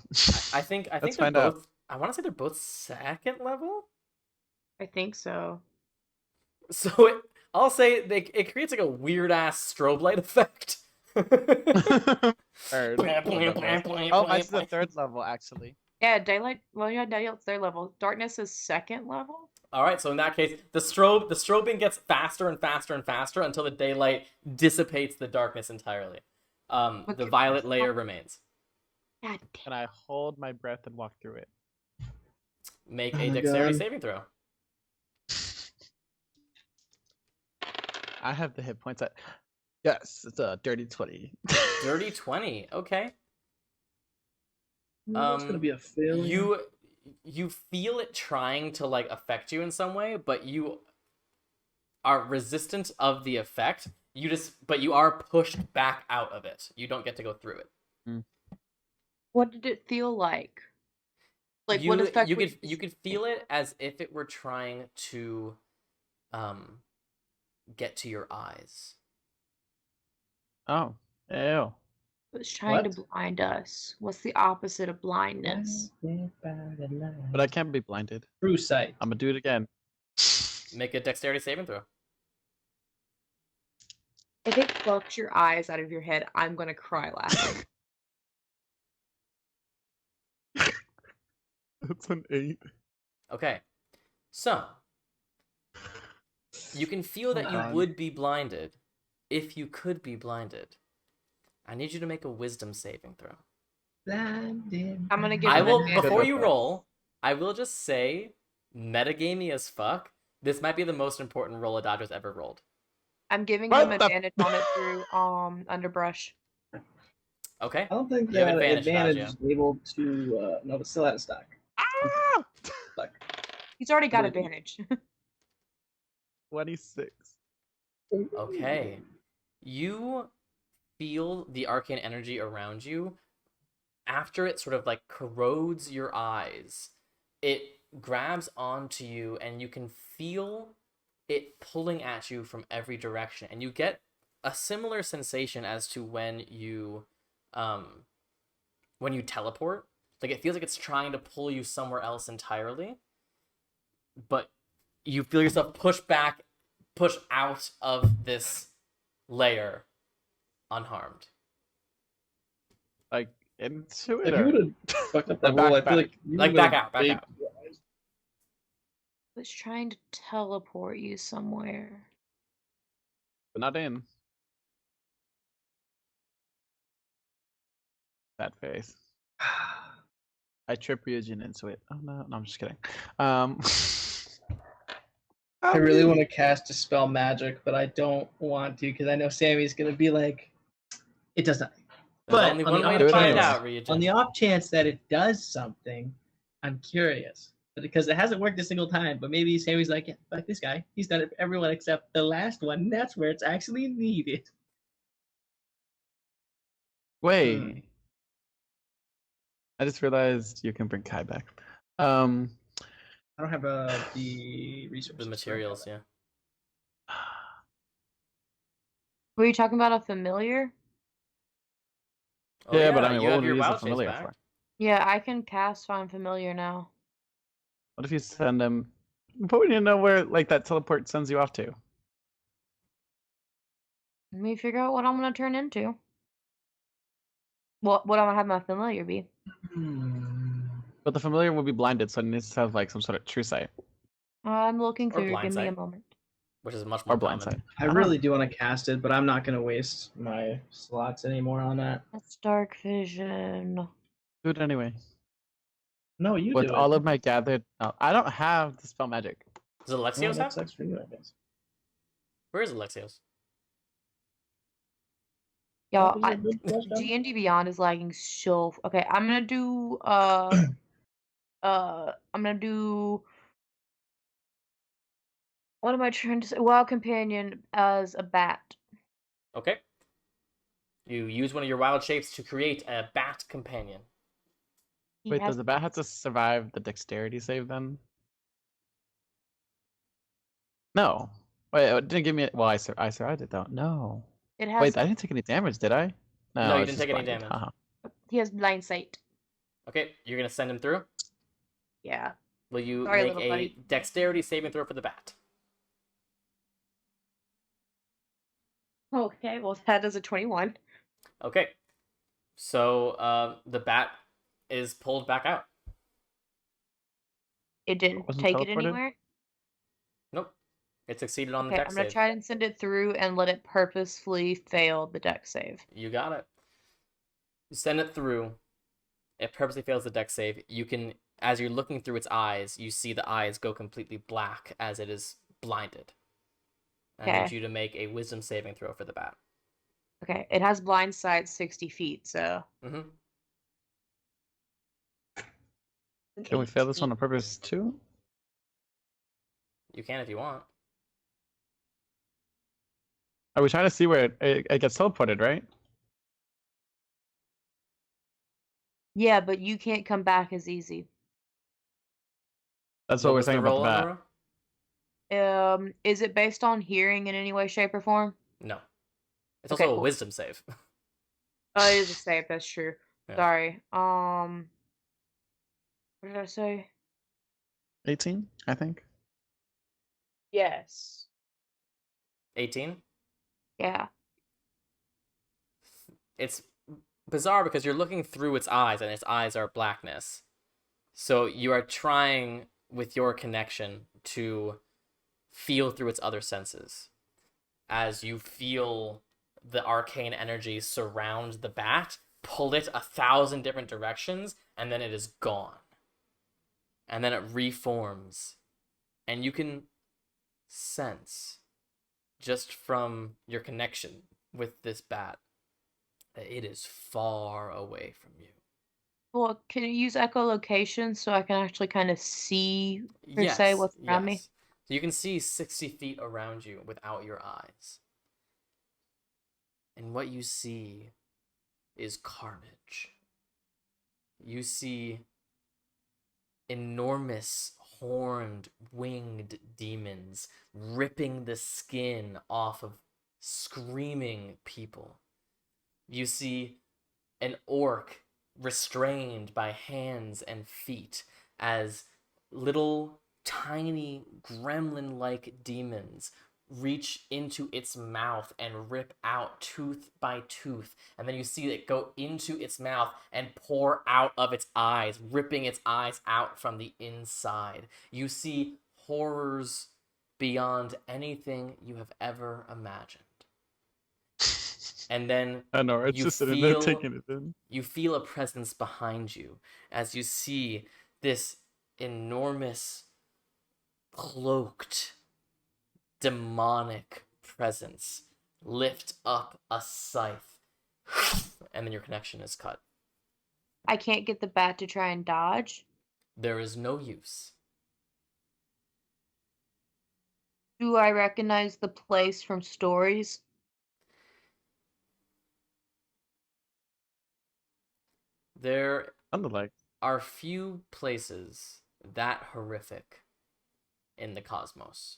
Speaker 1: I think
Speaker 7: Let's
Speaker 1: they're
Speaker 7: find out.
Speaker 1: both. I want to say they're both second level.
Speaker 9: I think so.
Speaker 1: So I'll say it creates like a weird ass strobe light effect.
Speaker 7: Third. Oh, mine's the third level actually.
Speaker 9: Yeah, daylight. Well, yeah, daylight's third level. Darkness is second level.
Speaker 1: All right, so in that case, the strobing gets faster and faster and faster until the daylight dissipates the darkness entirely. The violet layer remains.
Speaker 9: God
Speaker 7: Can I hold my breath and walk through it?
Speaker 1: Make
Speaker 4: Oh
Speaker 1: a
Speaker 4: my
Speaker 1: dexterity
Speaker 4: God.
Speaker 1: saving throw.
Speaker 7: I have the hit points at. Yes, it's a dirty 20.
Speaker 1: Dirty 20. Okay.
Speaker 4: It's gonna be a failure.
Speaker 1: You feel it trying to like affect you in some way, but you are resistant of the effect. But you are pushed back out of it. You don't get to go through it.
Speaker 9: What did it feel like? Like what effect?
Speaker 1: You could feel it as if it were trying to get to your eyes.
Speaker 7: Oh, ew.
Speaker 9: It was trying to
Speaker 4: What?
Speaker 9: blind us. What's the opposite of blindness?
Speaker 7: But I can't be blinded.
Speaker 4: True sight.
Speaker 7: I'm gonna do it again.
Speaker 1: Make a dexterity saving throw.
Speaker 9: If it plucks your eyes out of your head, I'm gonna cry laughing.
Speaker 7: That's an 8.
Speaker 1: Okay. So you can feel that you would be blinded if you could be blinded. I need you to make a wisdom saving throw.
Speaker 4: Blinded.
Speaker 9: I'm gonna give
Speaker 1: I
Speaker 9: him
Speaker 1: will
Speaker 9: advantage.
Speaker 1: before you roll, I will just say metagamey as fuck. This might be the most important roll a Dodger's ever rolled.
Speaker 9: I'm giving
Speaker 7: What
Speaker 9: him
Speaker 7: the-
Speaker 9: advantage on it through underbrush.
Speaker 1: Okay.
Speaker 4: I don't think
Speaker 1: You have
Speaker 4: that
Speaker 1: advantage,
Speaker 4: advantage
Speaker 1: Nadia.
Speaker 4: is able to. No, it's still out of stock.
Speaker 7: Ah!
Speaker 4: Fuck.
Speaker 9: He's already got
Speaker 4: Really?
Speaker 9: advantage.
Speaker 7: 26.
Speaker 1: Okay. You feel the arcane energy around you. After it sort of like corrodes your eyes, it grabs onto you and you can feel it pulling at you from every direction. And you get a similar sensation as to when you teleport. Like it feels like it's trying to pull you somewhere else entirely. But you feel yourself push out of this layer unharmed.
Speaker 7: Like, into it.
Speaker 4: If you would have fucked up that
Speaker 7: Back,
Speaker 4: roll, I
Speaker 7: back.
Speaker 4: feel like you
Speaker 1: Like,
Speaker 4: would've
Speaker 1: back out.
Speaker 4: made-
Speaker 9: I was trying to teleport you somewhere.
Speaker 7: But not in. That face. I trip Ryujin into it. Oh no, I'm just kidding.
Speaker 4: I really want to cast Dispel Magic, but I don't want to because I know Sammy's gonna be like, it does nothing.
Speaker 1: There's
Speaker 4: But
Speaker 1: only
Speaker 4: on
Speaker 1: one
Speaker 4: the
Speaker 1: way
Speaker 4: off
Speaker 1: to find
Speaker 4: chance-
Speaker 1: out, Ryujin.
Speaker 4: On the off chance that it does something, I'm curious. Because it hasn't worked a single time, but maybe Sammy's like, yeah, fuck this guy. He's done it for everyone except the last one. And that's where it's actually needed.
Speaker 7: Wait. I just realized you can bring Kai back.
Speaker 4: I don't have the resources.
Speaker 1: The materials, yeah.
Speaker 9: Were you talking about a familiar?
Speaker 1: Oh,
Speaker 7: yeah, but I mean,
Speaker 1: you
Speaker 7: what
Speaker 1: have
Speaker 7: would
Speaker 1: your
Speaker 7: we use
Speaker 1: wild
Speaker 7: a
Speaker 1: chase
Speaker 7: familiar
Speaker 1: back.
Speaker 7: for?
Speaker 9: Yeah, I can cast Find Familiar now.
Speaker 7: What if you send him? But we need to know where, like, that teleport sends you off to.
Speaker 9: Let me figure out what I'm gonna turn into. What I'm gonna have my familiar be.
Speaker 7: But the familiar will be blinded, so it needs to have like some sort of true sight.
Speaker 9: I'm looking
Speaker 1: Or
Speaker 9: through.
Speaker 1: blind
Speaker 9: Give me a
Speaker 1: sight.
Speaker 9: moment.
Speaker 1: which is much more common.
Speaker 7: Blindside.
Speaker 4: I really do want to cast it, but I'm not going to waste my slots anymore on that.
Speaker 9: That's dark vision.
Speaker 7: Do it anyway.
Speaker 4: No, you
Speaker 7: With
Speaker 4: do
Speaker 7: all
Speaker 4: it.
Speaker 7: of my gathered... Oh, I don't have the spell magic.
Speaker 1: Does Alexios
Speaker 4: Well, that
Speaker 1: have?
Speaker 4: sucks for you, I guess.
Speaker 1: Where is Alexios?
Speaker 9: Y'all,
Speaker 4: That was a good question.
Speaker 9: D&D Beyond is lagging so... Okay, I'm gonna do, I'm gonna do... What am I trying to say? Wild Companion as a bat.
Speaker 1: Okay. You use one of your wild shapes to create a bat companion.
Speaker 7: Wait, does the bat have to survive the dexterity save then? No. Wait, it didn't give me... Well, I survived it though. No.
Speaker 9: It has...
Speaker 7: Wait, I didn't take any damage, did I?
Speaker 1: No, you
Speaker 7: it's
Speaker 1: didn't
Speaker 7: just
Speaker 1: take any
Speaker 7: blinded.
Speaker 1: damage.
Speaker 7: Uh-huh.
Speaker 9: He has blind sight.
Speaker 1: Okay, you're gonna send him through.
Speaker 9: Yeah.
Speaker 1: Will you
Speaker 9: Sorry,
Speaker 1: make
Speaker 9: little
Speaker 1: a
Speaker 9: buddy.
Speaker 1: dexterity saving throw for the bat?
Speaker 9: Okay, well, that is a 21.
Speaker 1: Okay. So the bat is pulled back out.
Speaker 9: It didn't
Speaker 7: Wasn't
Speaker 9: take it
Speaker 7: teleported?
Speaker 9: anywhere?
Speaker 1: Nope. It succeeded on the
Speaker 9: Okay,
Speaker 1: dex
Speaker 9: I'm gonna
Speaker 1: save.
Speaker 9: try and send it through and let it purposefully fail the deck save.
Speaker 1: You got it. You send it through. It purposely fails the dex save. You can, as you're looking through its eyes, you see the eyes go completely black as it is blinded. I need
Speaker 9: Okay.
Speaker 1: you to make a wisdom saving throw for the bat.
Speaker 9: Okay, it has blind sight 60 feet, so...
Speaker 1: Mm-hmm.
Speaker 7: Can we fail this one on purpose too?
Speaker 1: You can if you want.
Speaker 7: Are we trying to see where it gets teleported, right?
Speaker 9: Yeah, but you can't come back as easy.
Speaker 7: That's what we're
Speaker 1: was the
Speaker 7: saying about
Speaker 1: roll
Speaker 7: the
Speaker 1: on
Speaker 7: bat.
Speaker 1: roll?
Speaker 9: Is it based on hearing in any way, shape, or form?
Speaker 1: No. It's
Speaker 9: Okay,
Speaker 1: also a
Speaker 9: cool.
Speaker 1: wisdom save.
Speaker 9: Oh, it is a save, that's true.
Speaker 1: Yeah.
Speaker 9: Sorry. What did I say?
Speaker 7: 18, I think.
Speaker 9: Yes.
Speaker 1: 18?
Speaker 9: Yeah.
Speaker 1: It's bizarre because you're looking through its eyes and its eyes are blackness. So you are trying with your connection to feel through its other senses. As you feel the arcane energy surround the bat, pull it 1,000 different directions, and then it is gone. And then it reforms. And you can sense, just from your connection with this bat, that it is far away from you.
Speaker 9: Well, can you use echolocation so I can actually kind of see, per se, what's around me?
Speaker 1: So you can see 60 feet around you without your eyes. And what you see is carnage. You see enormous horned, winged demons ripping the skin off of screaming people. You see an orc restrained by hands and feet as little tiny gremlin-like demons reach into its mouth and rip out tooth by tooth, and then you see it go into its mouth and pour out of its eyes, ripping its eyes out from the inside. You see horrors beyond anything you have ever imagined. And then
Speaker 7: I know, it's just sitting there taking it in.
Speaker 1: You feel a presence behind you as you see this enormous, cloaked, demonic presence lift up a scythe, and then your connection is cut.
Speaker 9: I can't get the bat to try and dodge.
Speaker 1: There is no use.
Speaker 9: Do I recognize the place from stories?
Speaker 1: There
Speaker 7: Like
Speaker 1: are few places that horrific in the cosmos,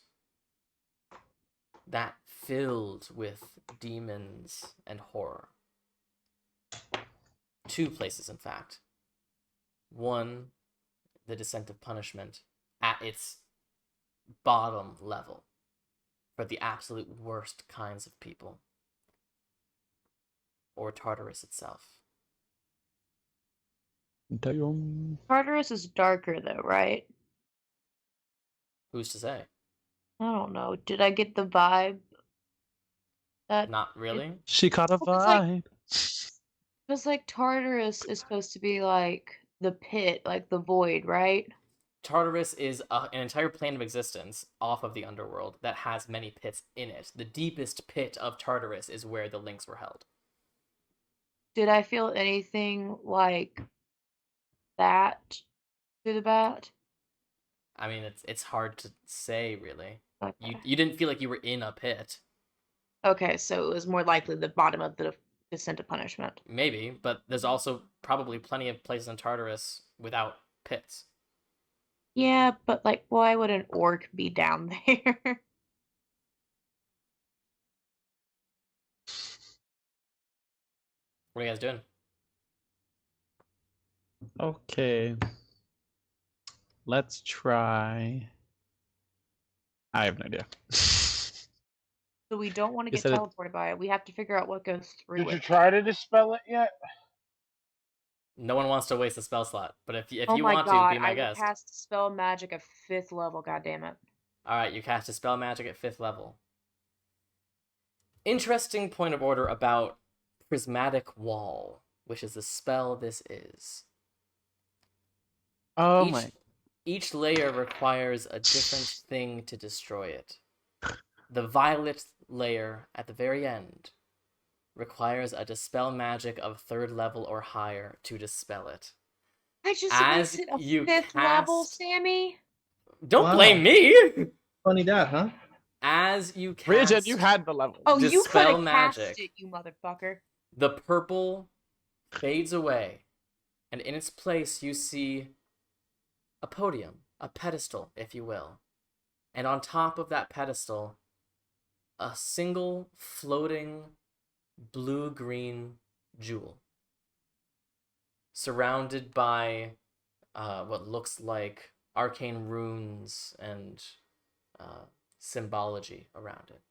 Speaker 1: that filled with demons and horror. Two places, in fact. One, the Descent of Punishment at its bottom level for the absolute worst kinds of people. Or Tartarus itself.
Speaker 9: Tartarus is darker, though, right?
Speaker 1: Who's to say?
Speaker 9: I don't know. Did I get the vibe that
Speaker 1: Not really.
Speaker 7: She caught a
Speaker 9: Well, 'cause, like
Speaker 7: vibe.
Speaker 9: because, like, Tartarus is supposed to be, like, the pit, like, the void, right?
Speaker 1: Tartarus is an entire plane of existence off of the underworld that has many pits in it. The deepest pit of Tartarus is where the links were held.
Speaker 9: Did I feel anything like that through the bat?
Speaker 1: I mean, it's hard to say, really.
Speaker 9: Okay.
Speaker 1: You didn't feel like you were in a pit.
Speaker 9: Okay, so it was more likely the bottom of the descent of punishment.
Speaker 1: Maybe, but there's also probably plenty of places in Tartarus without pits.
Speaker 9: Yeah, but, like, why would an orc be down there?
Speaker 1: What are you guys doing?
Speaker 7: Okay. Let's try. I have no idea.
Speaker 9: So we don't want to
Speaker 7: You
Speaker 9: get
Speaker 7: said it-
Speaker 9: teleported by it. We have to figure out what goes through
Speaker 3: Did you
Speaker 9: it.
Speaker 3: try to dispel it yet?
Speaker 1: No one wants to waste a spell slot, but if
Speaker 9: Oh
Speaker 1: you
Speaker 9: my
Speaker 1: want
Speaker 9: god,
Speaker 1: to, be my
Speaker 9: I will
Speaker 1: guest.
Speaker 9: cast spell magic at 5th level, goddammit.
Speaker 1: Alright, you cast a spell magic at 5th level. Interesting point of order about Prismatic Wall, which is the spell this is.
Speaker 7: Oh my.
Speaker 1: Each layer requires a different thing to destroy it. The violet layer at the very end requires a dispel magic of 3rd level or higher to dispel it.
Speaker 9: I just
Speaker 1: As
Speaker 9: wasted a
Speaker 1: you
Speaker 9: 5th level,
Speaker 1: cast-
Speaker 9: Sammy.
Speaker 1: Don't
Speaker 4: Wow.
Speaker 1: blame me!
Speaker 4: Funny that, huh?
Speaker 1: As you cast
Speaker 7: Bridget, you had the level.
Speaker 9: Oh, you could
Speaker 1: Dispel
Speaker 9: have
Speaker 1: magic.
Speaker 9: cast it, you motherfucker.
Speaker 1: the purple fades away, and in its place you see a podium, a pedestal, if you will. And on top of that pedestal, a single floating blue-green jewel, surrounded by what looks like arcane runes and symbology around it.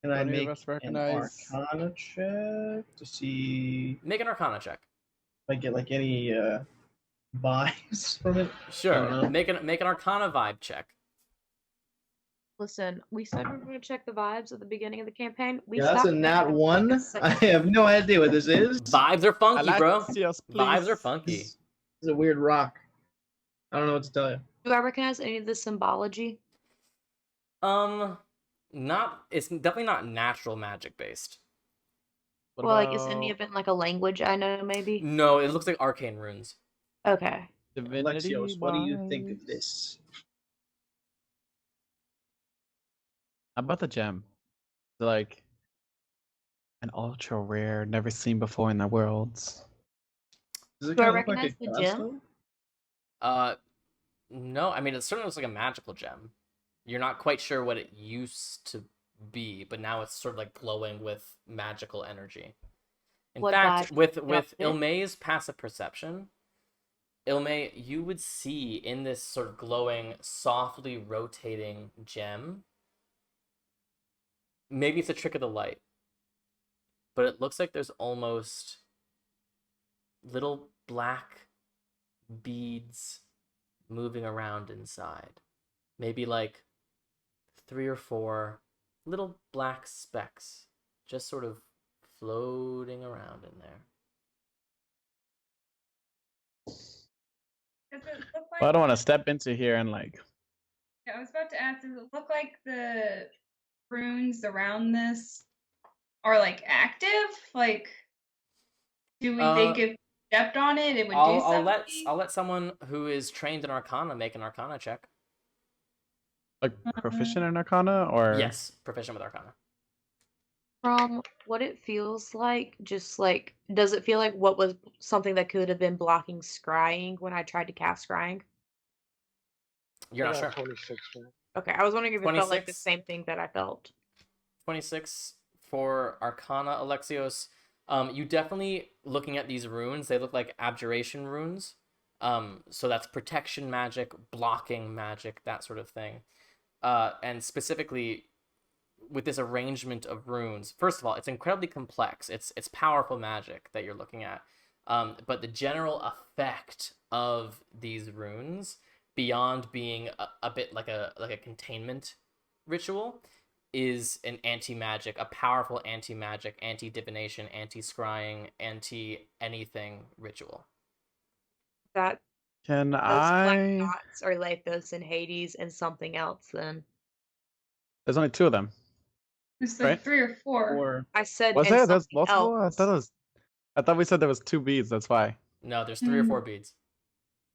Speaker 4: Can I
Speaker 7: Any of
Speaker 4: make
Speaker 7: us
Speaker 4: an
Speaker 7: recognize-
Speaker 4: Arcana check to see
Speaker 1: Make an Arcana check.
Speaker 4: if I get like any vibes from it?
Speaker 1: Sure. Make an Arcana vibe check.
Speaker 9: Listen, we said we were going to check the vibes at the beginning of the campaign. We
Speaker 4: Yeah, that's a
Speaker 9: stopped
Speaker 4: nat
Speaker 9: checking them for
Speaker 4: one.
Speaker 9: like a
Speaker 4: I
Speaker 9: second.
Speaker 4: have no idea what this is.
Speaker 1: Vibes are funky, bro.
Speaker 7: Alexios, please.
Speaker 1: Vibes are funky.
Speaker 4: This is a weird rock. I don't know what to tell you.
Speaker 9: Do I recognize any of the symbology?
Speaker 1: It's definitely not natural magic based.
Speaker 7: What
Speaker 9: Well, like, is
Speaker 7: about
Speaker 9: any of it like a language I know, maybe?
Speaker 1: No, it looks like arcane runes.
Speaker 9: Okay.
Speaker 7: divinity?
Speaker 4: Alexios, what do you think
Speaker 7: wise?
Speaker 4: of this?
Speaker 7: How about the gem? Like an ultra rare, never seen before in the worlds.
Speaker 4: Does it
Speaker 9: Do I
Speaker 4: kinda look like
Speaker 9: recognize
Speaker 4: a
Speaker 9: the gem?
Speaker 4: godstone?
Speaker 1: No, I mean it certainly looks like a magical gem. You're not quite sure what it used to be, but now it's sort of like glowing with magical energy. In
Speaker 9: What
Speaker 1: fact,
Speaker 9: vibe
Speaker 1: with
Speaker 9: does it?
Speaker 1: Ilmay's passive perception, Ilmay, you would see in this sort of glowing, softly rotating gem. Maybe it's a trick of the light, but it looks like there's almost little black beads moving around inside. Maybe like 3 or 4 little black specks just sort of floating around in there.
Speaker 5: Does it look like?
Speaker 7: Well, I don't want to step into here and like.
Speaker 5: Yeah, I was about to ask. Does it look like the runes around this are like active? Like, do we think if we stepped on it, it would do something?
Speaker 1: I'll let someone who is trained in Arcana make an Arcana check.
Speaker 7: Like proficient in Arcana, or
Speaker 1: Yes, proficient with Arcana.
Speaker 9: From what it feels like, just like, does it feel like what was something that could have been blocking scrying when I tried to cast scrying?
Speaker 1: You're not
Speaker 3: I
Speaker 1: sure.
Speaker 3: got 26 for it.
Speaker 9: Okay, I was wondering if it felt like the
Speaker 1: 26?
Speaker 9: same thing that I felt.
Speaker 1: 26 for Arcana, Alexios. You definitely, looking at these runes, they look like abjuration runes. So that's protection magic, blocking magic, that sort of thing. And specifically, with this arrangement of runes, first of all, it's incredibly complex. It's powerful magic that you're looking at. But the general effect of these runes beyond being a bit like a containment ritual, is an anti-magic, a powerful anti-magic, anti-divination, anti-scrying, anti-anything ritual.
Speaker 9: That
Speaker 7: Can
Speaker 9: those
Speaker 7: I?
Speaker 9: dots are Lathos and Hades and something else then.
Speaker 7: There's only 2 of them.
Speaker 5: It's like
Speaker 7: Right?
Speaker 5: 3 or 4.
Speaker 4: Or
Speaker 9: I said
Speaker 7: Was
Speaker 9: and
Speaker 7: there? There's
Speaker 9: something
Speaker 7: multiple.
Speaker 9: else.
Speaker 7: I thought we said there was 2 beads. That's why.
Speaker 1: No, there's 3 or 4 beads.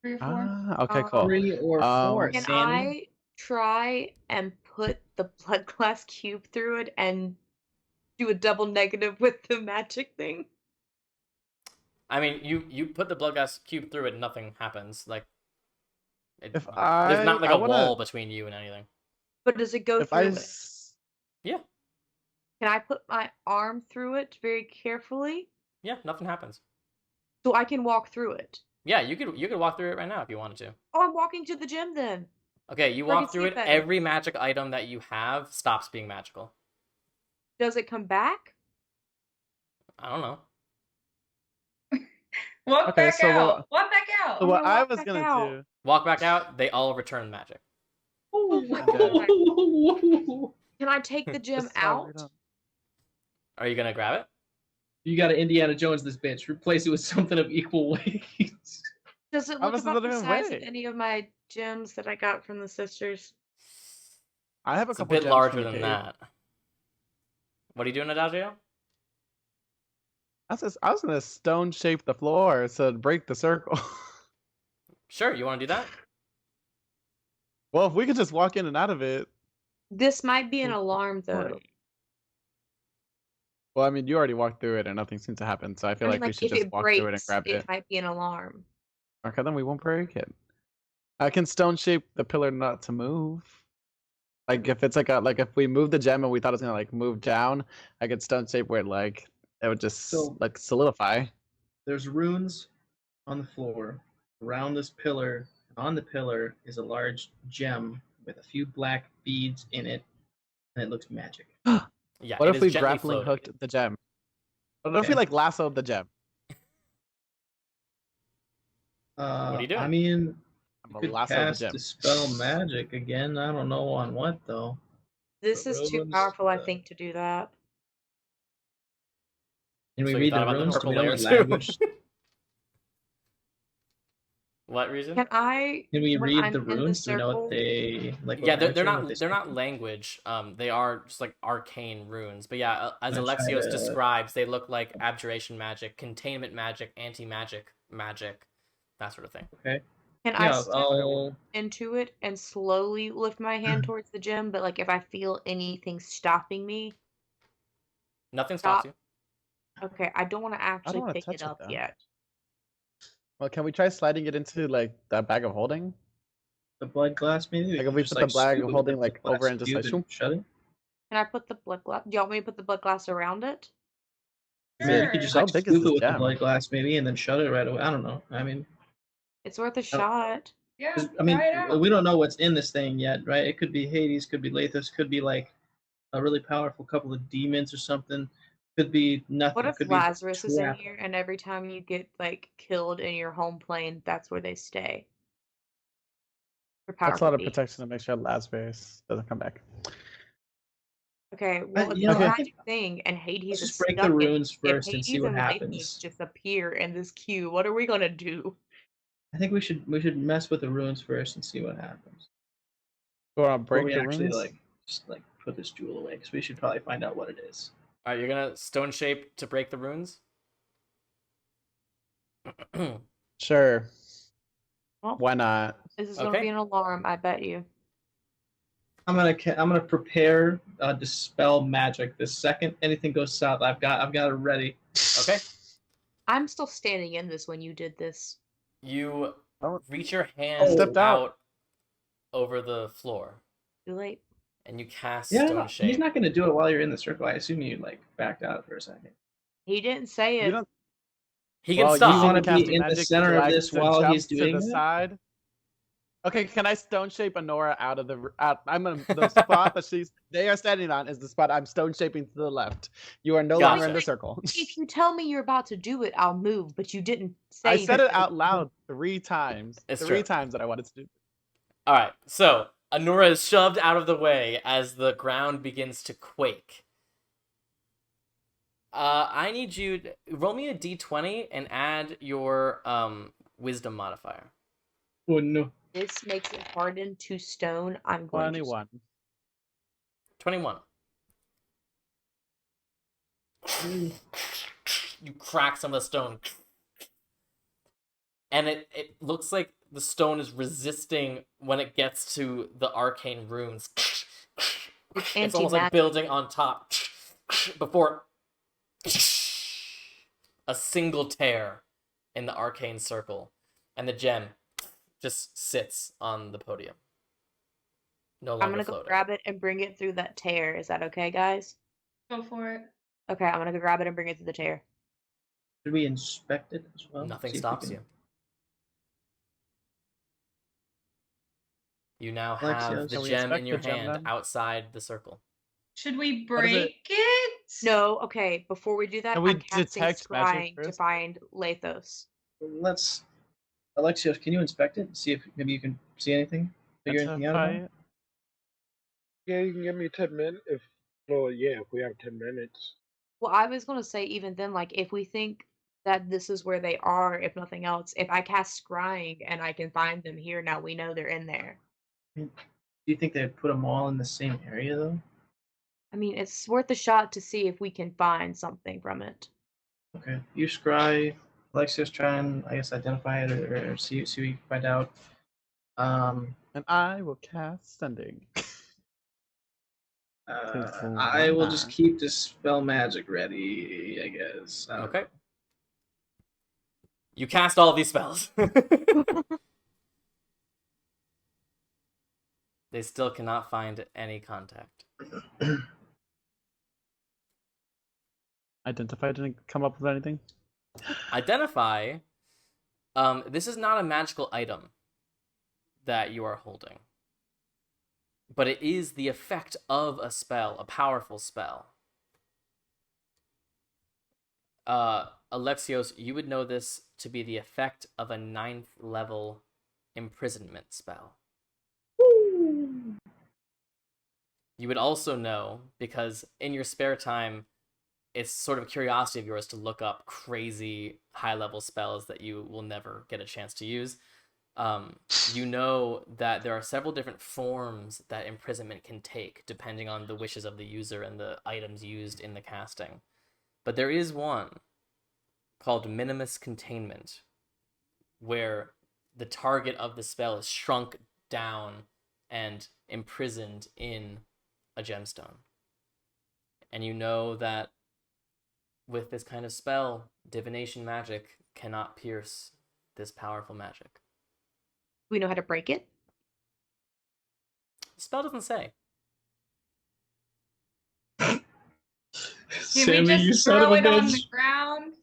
Speaker 5: 3 or 4.
Speaker 7: Ah, okay, cool.
Speaker 4: 3 or 4.
Speaker 9: Can
Speaker 4: Sandy?
Speaker 9: I try and put the blood glass cube through it and do a double negative with the magic thing?
Speaker 1: I mean, you put the blood glass cube through it, and nothing happens. Like, there's not like a wall between you and anything.
Speaker 9: But does it go through it?
Speaker 1: Yeah.
Speaker 9: Can I put my arm through it very carefully?
Speaker 1: Yeah, nothing happens.
Speaker 9: So I can walk through it?
Speaker 1: Yeah, you could walk through it right now if you wanted to.
Speaker 9: Oh, I'm walking to the gym then.
Speaker 1: Okay, you walk through it. Every magic item that you have stops being magical.
Speaker 9: Does it come back?
Speaker 1: I don't know.
Speaker 5: Walk back out. Walk back out.
Speaker 7: So what I was gonna do.
Speaker 1: Walk back out. They all return magic.
Speaker 9: Oh my god. Can I take the gem out?
Speaker 1: Are you gonna grab it?
Speaker 4: You gotta Indiana Jones this bitch. Replace it with something of equal weight.
Speaker 9: Does it look about the size of any of my gems that I got from the sisters?
Speaker 7: I have
Speaker 1: a bit larger than that. What are you doing, Adagio?
Speaker 7: I was gonna stone shape the floor so to break the circle.
Speaker 1: Sure, you want to do that?
Speaker 7: Well, if we could just walk in and out of it.
Speaker 9: This might be an alarm, though.
Speaker 7: Well, I mean, you already walked through it and nothing seems to happen, so I feel like we should just walk through it and grab it.
Speaker 9: It might be an alarm.
Speaker 7: Okay, then we won't break it. I can stone shape the pillar not to move. Like if it's if we move the gem and we thought it was gonna move down, I could stone shape where it would just solidify.
Speaker 4: There's runes on the floor around this pillar. On the pillar is a large gem with a few black beads in it, and it looks magic.
Speaker 1: Yeah.
Speaker 7: What if we grappling hooked the gem? What if we lassoed the gem?
Speaker 1: What are you doing?
Speaker 4: I mean,
Speaker 7: I'm
Speaker 4: you could cast dispel magic again. I don't know on what though.
Speaker 9: This is too powerful, I think, to do that.
Speaker 4: Can we read the runes to know what language?
Speaker 1: What reason?
Speaker 9: Can
Speaker 4: we read the runes to know what they like?
Speaker 1: Yeah, they're not language. They are just arcane runes. But yeah, as Alexios describes, they look like abjuration magic, containment magic, anti-magic magic, that sort of thing.
Speaker 4: Okay.
Speaker 9: Can I step into it and slowly lift my hand towards the gem? But if I feel anything stopping me,
Speaker 1: nothing stops you.
Speaker 9: Okay, I don't want to actually pick it up yet.
Speaker 7: Well, can we try sliding it into that bag of holding?
Speaker 4: The blood glass, maybe.
Speaker 7: If we put the bag of holding over and just
Speaker 4: shut it.
Speaker 9: Can I put the blood glass? Do you want me to put the blood glass around it?
Speaker 4: Sure. Yeah, you could just scoop it with the blood glass, maybe, and then shut it right away. I don't know. I mean,
Speaker 9: it's worth a shot.
Speaker 5: Yeah.
Speaker 4: I mean, we don't know what's in this thing yet, right? It could be Hades, could be Lathos, could be a really powerful couple of demons or something. Could be nothing.
Speaker 9: What if Lazarus is in here and every time you get killed in your home plane, that's where they stay?
Speaker 7: That's a lot of protection to make sure Lazarus doesn't come back.
Speaker 9: Okay, well, it's a magic thing, and Hades is
Speaker 4: break the runes first and see what happens.
Speaker 9: Just appear in this queue. What are we gonna do?
Speaker 4: I think we should mess with the runes first and see what happens.
Speaker 7: Or I'll break the runes.
Speaker 4: Just put this jewel away because we should probably find out what it is.
Speaker 1: All right, you're gonna stone shape to break the runes.
Speaker 7: Sure.
Speaker 9: Well,
Speaker 7: why not?
Speaker 9: This is gonna be an alarm, I bet you.
Speaker 4: I'm gonna prepare dispel magic. The second anything goes south, I've got it ready.
Speaker 1: Okay.
Speaker 9: I'm still standing in this when you did this.
Speaker 1: You reach your hand out over the floor.
Speaker 9: Too late.
Speaker 1: And you cast stone shape.
Speaker 4: He's not gonna do it while you're in the circle. I assume you backed out for a second.
Speaker 9: He didn't say it.
Speaker 1: He can stop.
Speaker 4: You want to be in the center of this while he's doing
Speaker 7: the side. Okay, can I stone shape Honora out of the? The spot that they are standing on is the spot I'm stone shaping to the left. You are no longer in the circle.
Speaker 9: If you tell me you're about to do it, I'll move. But you didn't say.
Speaker 7: I said it out loud 3 times.
Speaker 1: It's
Speaker 7: three times that I wanted to do.
Speaker 1: All right, so Anura is shoved out of the way as the ground begins to quake. I need you to roll me a d20 and add your wisdom modifier.
Speaker 4: Oh no.
Speaker 9: This makes it harden to stone. I'm going
Speaker 7: 21.
Speaker 1: 21. You crack some of the stone. And it looks like the stone is resisting when it gets to the arcane runes. It's almost like building on top. Before a single tear in the arcane circle. And the gem just sits on the podium. No longer
Speaker 9: I'm gonna
Speaker 1: floating.
Speaker 9: go grab it and bring it through that tear. Is that okay, guys?
Speaker 5: Go for it.
Speaker 9: Okay, I'm gonna go grab it and bring it through the tear.
Speaker 4: Should we inspect it as well?
Speaker 1: Nothing
Speaker 4: See if we
Speaker 1: stops
Speaker 4: can-
Speaker 1: you. You now
Speaker 4: Alexios,
Speaker 1: have the
Speaker 7: can we
Speaker 1: gem in
Speaker 7: inspect
Speaker 1: your
Speaker 7: the gem
Speaker 1: hand
Speaker 7: then?
Speaker 1: outside the circle.
Speaker 5: Should we
Speaker 7: is it?
Speaker 5: break it?
Speaker 9: No, okay. Before we do that,
Speaker 7: Can we
Speaker 9: I'm casting
Speaker 7: detect magic
Speaker 9: scrying to
Speaker 7: first?
Speaker 9: find Lathos.
Speaker 4: Let's. Alexios, can you inspect it? See if maybe you can see anything? Figure anything out about it?
Speaker 3: Yeah, you can give me 10 minutes if we have 10 minutes.
Speaker 9: Well, I was gonna say even then, like if we think that this is where they are, if nothing else, if I cast scrying and I can find them here, now we know they're in there.
Speaker 4: Do you think they'd put them all in the same area though?
Speaker 9: I mean, it's worth a shot to see if we can find something from it.
Speaker 4: Okay. You scry. Alexios, try and I guess identify it or see what you can find out.
Speaker 7: And I will cast Sending.
Speaker 4: I will just keep the spell magic ready, I guess.
Speaker 1: Okay. You cast all of these spells. They still cannot find any contact.
Speaker 7: Identify didn't come up with anything?
Speaker 1: Identify. This is not a magical item that you are holding. But it is the effect of a spell, a powerful spell. Alexios, you would know this to be the effect of a 9th level imprisonment spell. You would also know, because in your spare time, it's sort of a curiosity of yours to look up crazy high-level spells that you will never get a chance to use. You know that there are several different forms that imprisonment can take, depending on the wishes of the user and the items used in the casting. But there is one called Minimus Containment, where the target of the spell is shrunk down and imprisoned in a gemstone. And you know that with this kind of spell, divination magic cannot pierce this powerful magic.
Speaker 9: We know how to break it?
Speaker 1: The spell doesn't say.
Speaker 5: Can
Speaker 4: Sammy,
Speaker 5: we
Speaker 4: you
Speaker 5: just
Speaker 4: son of
Speaker 5: throw
Speaker 4: a
Speaker 5: it on the
Speaker 4: bitch.
Speaker 5: ground?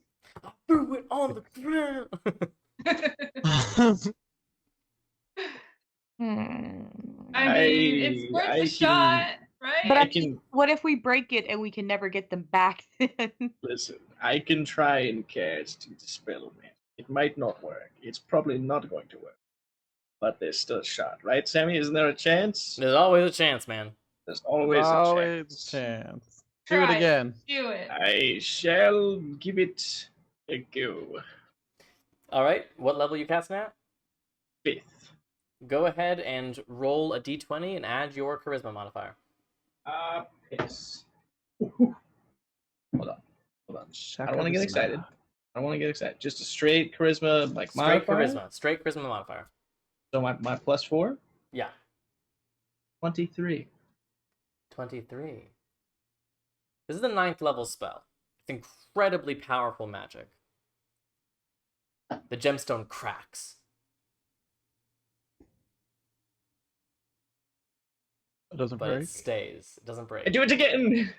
Speaker 1: Threw it on the ground.
Speaker 5: I mean, it's worth a shot, right?
Speaker 9: But
Speaker 4: I can
Speaker 9: what if we break it and we can never get them back then?
Speaker 4: listen. I can try and cast dispel magic. It might not work. It's probably not going to work. But there's still a shot, right, Sammy? Isn't there a chance?
Speaker 1: There's always a chance, man.
Speaker 4: There's always a chance.
Speaker 7: chance.
Speaker 5: Try
Speaker 7: Do it again.
Speaker 5: Do it.
Speaker 4: I shall give it a go.
Speaker 1: Alright, what level are you casting at?
Speaker 4: 5th.
Speaker 1: Go ahead and roll a d20 and add your charisma modifier.
Speaker 4: Piss. Hold on. I don't want to get excited. Just a straight charisma, like
Speaker 1: Straight
Speaker 4: modifier?
Speaker 1: Straight charisma modifier.
Speaker 4: So my plus 4?
Speaker 1: Yeah.
Speaker 4: 23.
Speaker 1: 23. This is the 9th level spell. It's incredibly powerful magic. The gemstone cracks.
Speaker 7: It doesn't
Speaker 1: But
Speaker 7: break.
Speaker 1: it stays. It doesn't break.
Speaker 4: I do it again!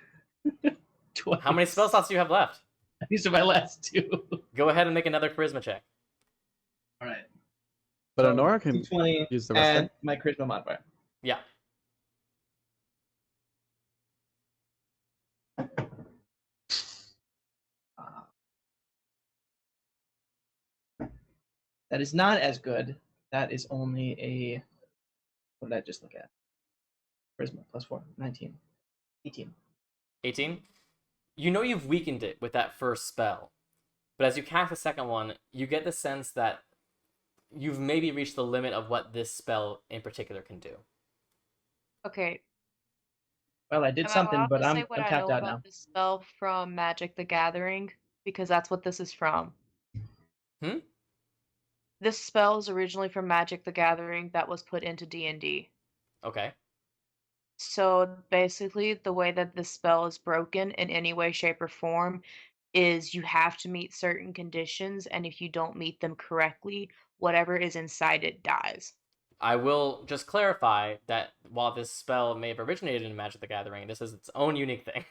Speaker 1: How many spell slots do you have left?
Speaker 4: These are my last 2.
Speaker 1: Go ahead and make another charisma check.
Speaker 4: Alright.
Speaker 7: But Honora can
Speaker 4: 20
Speaker 7: use the rest.
Speaker 4: and my charisma modifier.
Speaker 1: Yeah.
Speaker 4: That is not as good. That is only a What did I just look at? Where's my +4? 19. 18.
Speaker 1: 18? You know you've weakened it with that first spell. But as you cast the second one, you get the sense that you've maybe reached the limit of what this spell in particular can do.
Speaker 9: Okay.
Speaker 4: Well, I did something, but I'm tapped out now.
Speaker 9: This spell from Magic the Gathering, because that's what this is from. This spell is originally from Magic the Gathering that was put into D&D.
Speaker 1: Okay.
Speaker 9: So basically, the way that this spell is broken in any way, shape, or form is you have to meet certain conditions, and if you don't meet them correctly, whatever is inside it dies.
Speaker 1: I will just clarify that while this spell may have originated in Magic the Gathering, this is its own unique thing.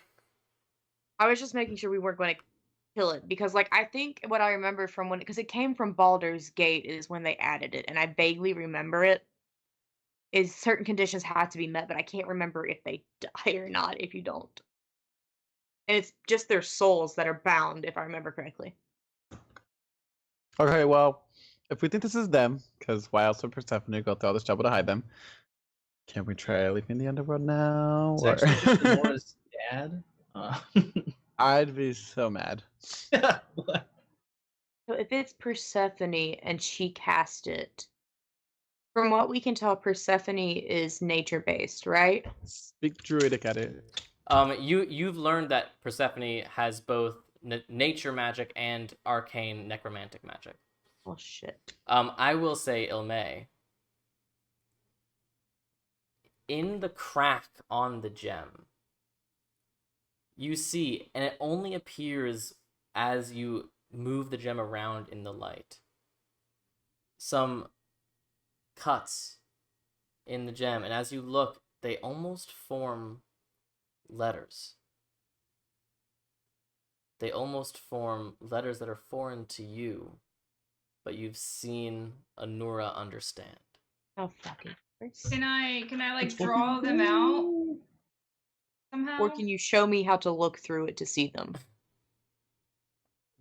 Speaker 9: I was just making sure we weren't going to kill it, because, like, I think what I remember from when, because it came from Baldur's Gate is when they added it, and I vaguely remember it, is certain conditions had to be met, but I can't remember if they die or not if you don't. And it's just their souls that are bound, if I remember correctly.
Speaker 7: Okay, well, if we think this is them, because why else would Persephone go through all this trouble to hide them? Can we try leaving the underworld now?
Speaker 4: It's actually just Nora's dad.
Speaker 7: I'd be so mad.
Speaker 4: What?
Speaker 9: So if it's Persephone and she cast it, from what we can tell, Persephone is nature-based, right?
Speaker 7: Speak druidic at it.
Speaker 1: You've learned that Persephone has both nature magic and arcane necromantic magic.
Speaker 9: Oh shit.
Speaker 1: I will say, Ilme, in the crack on the gem, you see, and it only appears as you move the gem around in the light, some cuts in the gem, and as you look, they almost form letters. They almost form letters that are foreign to you, but you've seen Anura understand.
Speaker 9: Oh fucking Christ.
Speaker 5: Can I like draw them out somehow?
Speaker 9: Or can you show me how to look through it to see them?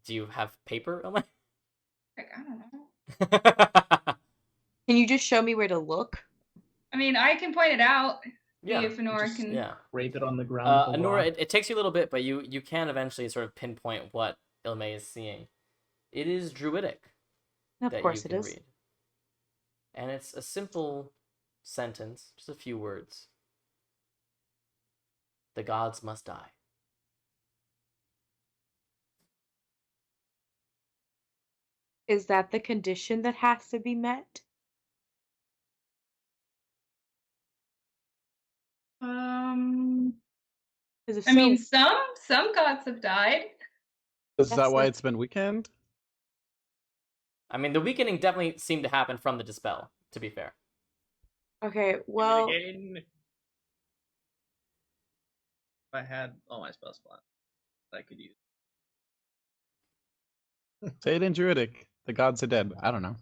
Speaker 1: Do you have paper, Ilme?
Speaker 5: Like, I don't know.
Speaker 9: Can you just show me where to look?
Speaker 5: I mean, I can point it out.
Speaker 1: Yeah.
Speaker 5: See if Anora can.
Speaker 1: Yeah.
Speaker 4: Rape it on the ground.
Speaker 1: Anura, it takes you a little bit, but you can eventually sort of pinpoint what Ilme is seeing. It is druidic.
Speaker 9: Of course it is.
Speaker 1: Read. And it's a simple sentence, just a few words. The gods must die.
Speaker 9: Is that the condition that has to be met?
Speaker 5: I mean, some gods have died.
Speaker 7: Is that why it's been weakened?
Speaker 1: I mean, the weakening definitely seemed to happen from the dispel, to be fair.
Speaker 9: Okay, well...
Speaker 4: If I had all my spell slots that I could use.
Speaker 7: Say it in druidic. The gods are dead. I don't know.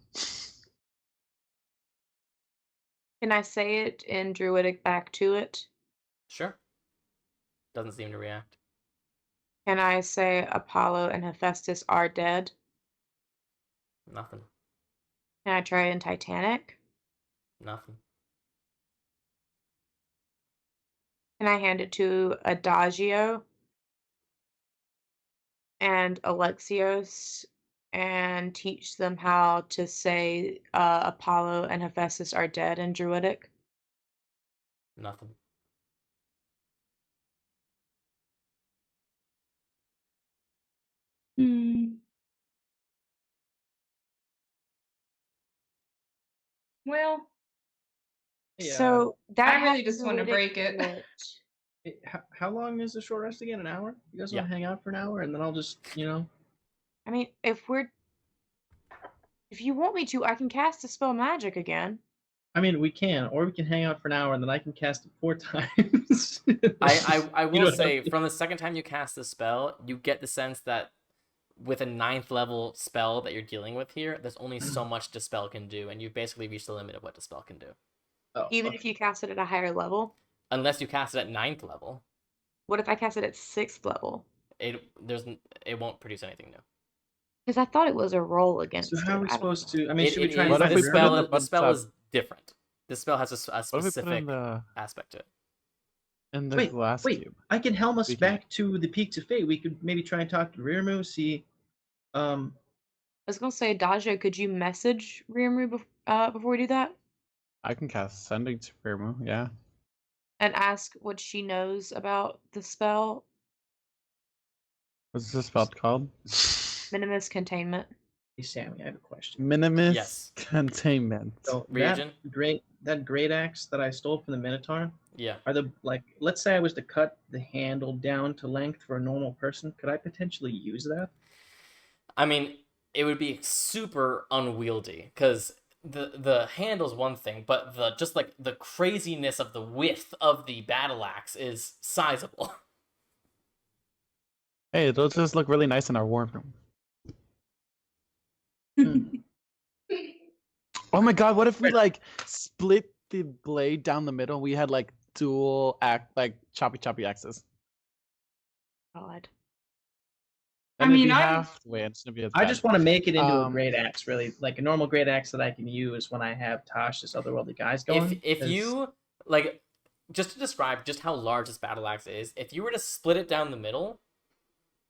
Speaker 9: Can I say it in druidic back to it?
Speaker 1: Sure. Doesn't seem to react.
Speaker 9: Can I say Apollo and Hephaestus are dead?
Speaker 1: Nothing.
Speaker 9: Can I try in Titanic?
Speaker 1: Nothing.
Speaker 9: Can I hand it to Adagio and Alexios and teach them how to say Apollo and Hephaestus are dead in druidic?
Speaker 1: Nothing.
Speaker 5: Well,
Speaker 9: so that
Speaker 5: I really just want to break it.
Speaker 4: How long is the short rest again? An hour? You guys want to hang out for an hour, and then I'll just,
Speaker 9: I mean, if you want me to, I can cast Dispel Magic again.
Speaker 4: I mean, we can, or we can hang out for an hour, and then I can cast it 4 times.
Speaker 1: I will say, from the second time you cast the spell, you get the sense that with a 9th level spell that you're dealing with here, there's only so much Dispel can do, and you've basically reached the limit of what Dispel can do.
Speaker 4: Oh,
Speaker 9: even if you cast it at a higher level?
Speaker 1: Unless you cast it at 9th level.
Speaker 9: What if I cast it at 6th level?
Speaker 1: It won't produce anything new.
Speaker 9: Because I thought it was a roll against
Speaker 4: So how are we supposed to? I mean, should we try
Speaker 1: the spell is different. This spell has a
Speaker 7: What if we put
Speaker 1: specific
Speaker 7: in the
Speaker 1: aspect to it.
Speaker 7: glass
Speaker 4: Wait,
Speaker 7: cube?
Speaker 4: I can helm us
Speaker 7: We can-
Speaker 4: back to the Peaks of Fate. We could maybe try and talk to Rirmu, see.
Speaker 9: I was gonna say, Adagio, could you message Riamu before we do that?
Speaker 7: I can cast Sending to Firmu, yeah.
Speaker 9: And ask what she knows about the spell?
Speaker 7: What's this spell called?
Speaker 9: Minimus Containment.
Speaker 4: Hey, Sammy, I have a question.
Speaker 7: Minimus
Speaker 1: Yes.
Speaker 7: Containment.
Speaker 4: So
Speaker 1: Reagent?
Speaker 4: that great axe that I stole from the Minotaur,
Speaker 1: Yeah.
Speaker 4: are the let's say I was to cut the handle down to length for a normal person, could I potentially use that?
Speaker 1: I mean, it would be super unwieldy because the handle's one thing, but the craziness of the width of the battle axe is sizable.
Speaker 7: Hey, it'll just look really nice in our war room. Oh my god, what if we split the blade down the middle? We had dual choppy axes.
Speaker 9: God.
Speaker 5: I
Speaker 7: And it'd
Speaker 5: mean,
Speaker 7: be
Speaker 5: I'm-
Speaker 7: halfway, and it's gonna be as
Speaker 4: I
Speaker 7: bad.
Speaker 4: just want to make it into a
Speaker 7: Um,
Speaker 4: great axe, really, like a normal great axe that I can use when I have Tosh, this otherworldly guys going.
Speaker 1: If you just to describe just how large this battle axe is, if you were to split it down the middle,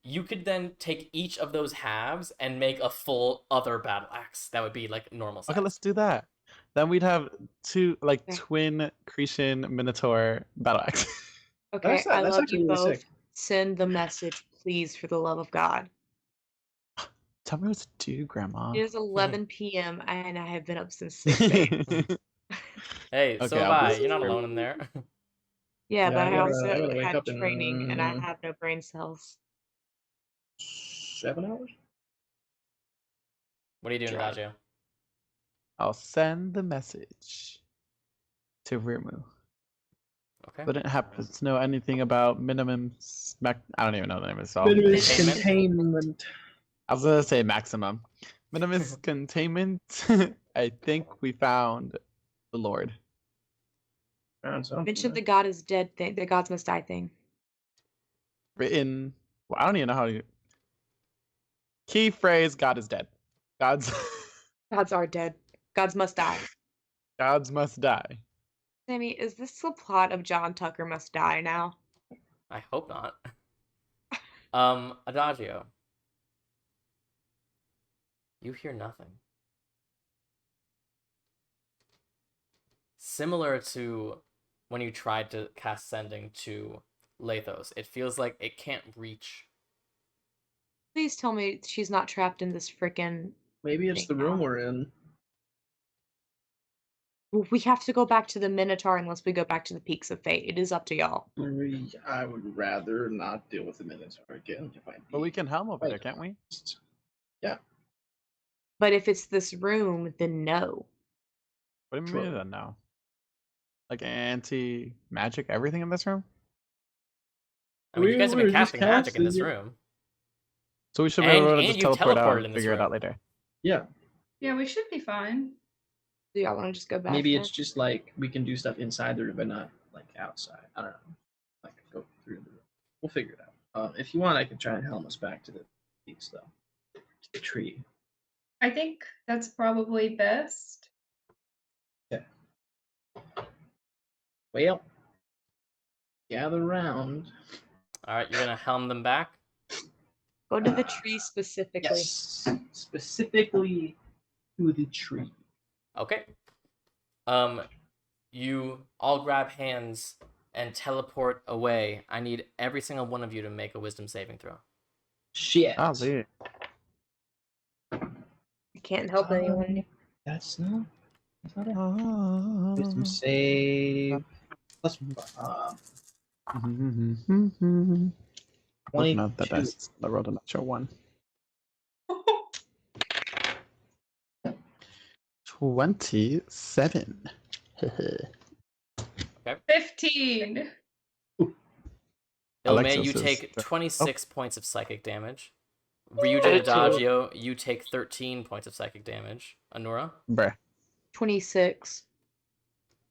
Speaker 1: you could then take each of those halves and make a full other battle axe. That would be normal size.
Speaker 7: Okay, let's do that. Then we'd have two twin Cretan Minotaur battle axe.
Speaker 9: Okay, I
Speaker 4: that's
Speaker 9: love
Speaker 4: actually
Speaker 9: you
Speaker 4: really
Speaker 9: both.
Speaker 4: sick.
Speaker 9: Send the message, please, for the love of God.
Speaker 7: Tell me what to do, Grandma.
Speaker 9: It is 11 p.m. and I have been up since 6 a.m.
Speaker 1: Hey, so
Speaker 7: Okay,
Speaker 1: have
Speaker 7: I'll
Speaker 1: I.
Speaker 7: be
Speaker 1: You're not
Speaker 7: super-
Speaker 1: alone in there.
Speaker 9: Yeah,
Speaker 4: Yeah,
Speaker 9: but
Speaker 4: I
Speaker 9: I
Speaker 4: gotta-
Speaker 9: also
Speaker 4: I gotta wake
Speaker 9: had
Speaker 4: up in,
Speaker 9: training and I have no brain cells.
Speaker 4: 7 hours.
Speaker 1: What are you doing,
Speaker 7: Drive.
Speaker 1: Adagio?
Speaker 7: I'll send the message to Rirmu.
Speaker 1: Okay.
Speaker 7: Wouldn't happen to know anything about minimum I don't even know the name of the spell.
Speaker 4: Minimus
Speaker 1: Containment?
Speaker 4: containment.
Speaker 7: I was gonna say maximum. Minimus containment. I think we found the Lord.
Speaker 4: Found something.
Speaker 9: Mention the God is dead thing, the gods must die thing.
Speaker 7: Written. Well, I don't even know how to. Key phrase: God is dead. Gods.
Speaker 9: Gods are dead. Gods must die.
Speaker 7: Gods must die.
Speaker 9: Sammy, is this the plot of John Tucker Must Die now?
Speaker 1: I hope not. Adagio. You hear nothing. Similar to when you tried to cast Sending to Lathos, it feels like it can't reach.
Speaker 9: Please tell me she's not trapped in this frickin'.
Speaker 4: Maybe it's the room we're in.
Speaker 9: We have to go back to the Minotaur unless we go back to the Peaks of Fate. It is up to y'all.
Speaker 4: I would rather not deal with the Minotaur again.
Speaker 7: But we can helm over there, can't we?
Speaker 4: Yeah.
Speaker 9: But if it's this room, then no.
Speaker 7: What do you mean now? Like anti-magic everything in this room?
Speaker 1: I mean, you guys have been
Speaker 4: We were just
Speaker 1: casting magic in this
Speaker 4: casting it.
Speaker 1: room.
Speaker 7: So we should be
Speaker 1: And-
Speaker 7: able to
Speaker 1: and
Speaker 7: just
Speaker 1: you
Speaker 7: teleport out
Speaker 1: teleported
Speaker 7: and
Speaker 1: in this
Speaker 7: figure it
Speaker 1: room.
Speaker 7: out later.
Speaker 4: Yeah.
Speaker 5: Yeah, we should be fine.
Speaker 9: Do y'all want to just go back?
Speaker 4: Maybe
Speaker 9: then?
Speaker 4: it's just like we can do stuff inside the room, but not outside. I don't know. Like go through the room. We'll figure it out. If you want, I can try and helm us back to the peaks, though. To the tree.
Speaker 5: I think that's probably best.
Speaker 4: Okay. Well, gather round.
Speaker 1: All right, you're gonna helm them back.
Speaker 9: Go to the tree specifically.
Speaker 4: Yes, specifically to the tree.
Speaker 1: Okay. You all grab hands and teleport away. I need every single one of you to make a wisdom saving throw.
Speaker 4: Shit.
Speaker 7: Oh, dude.
Speaker 9: I can't help anyone.
Speaker 4: That's not it.
Speaker 7: Oh.
Speaker 4: Wisdom save. Plus
Speaker 7: Looking at the
Speaker 4: 22.
Speaker 7: dice, I rolled a natural 1. 27.
Speaker 5: 15.
Speaker 1: Ilme,
Speaker 7: Alexis
Speaker 1: you
Speaker 7: is
Speaker 1: take
Speaker 7: the-
Speaker 1: 26 points of psychic damage. Ryujin Adagio, you take 13 points of psychic damage. Anura,
Speaker 7: Bruh.
Speaker 9: 26.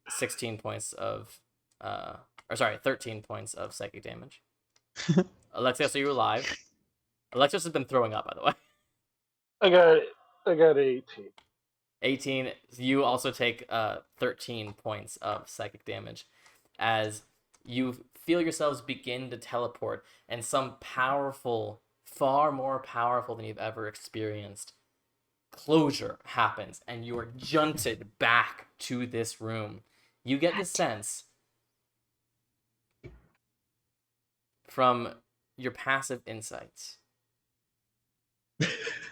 Speaker 1: 16 points of, 13 points of psychic damage. Alexios, are you alive? Alexios has been throwing up, by the way.
Speaker 3: I got 18.
Speaker 1: 18. You also take 13 points of psychic damage as you feel yourselves begin to teleport, and some powerful, far more powerful than you've ever experienced, closure happens, and you are junted back to this room. You get the sense from your passive insights.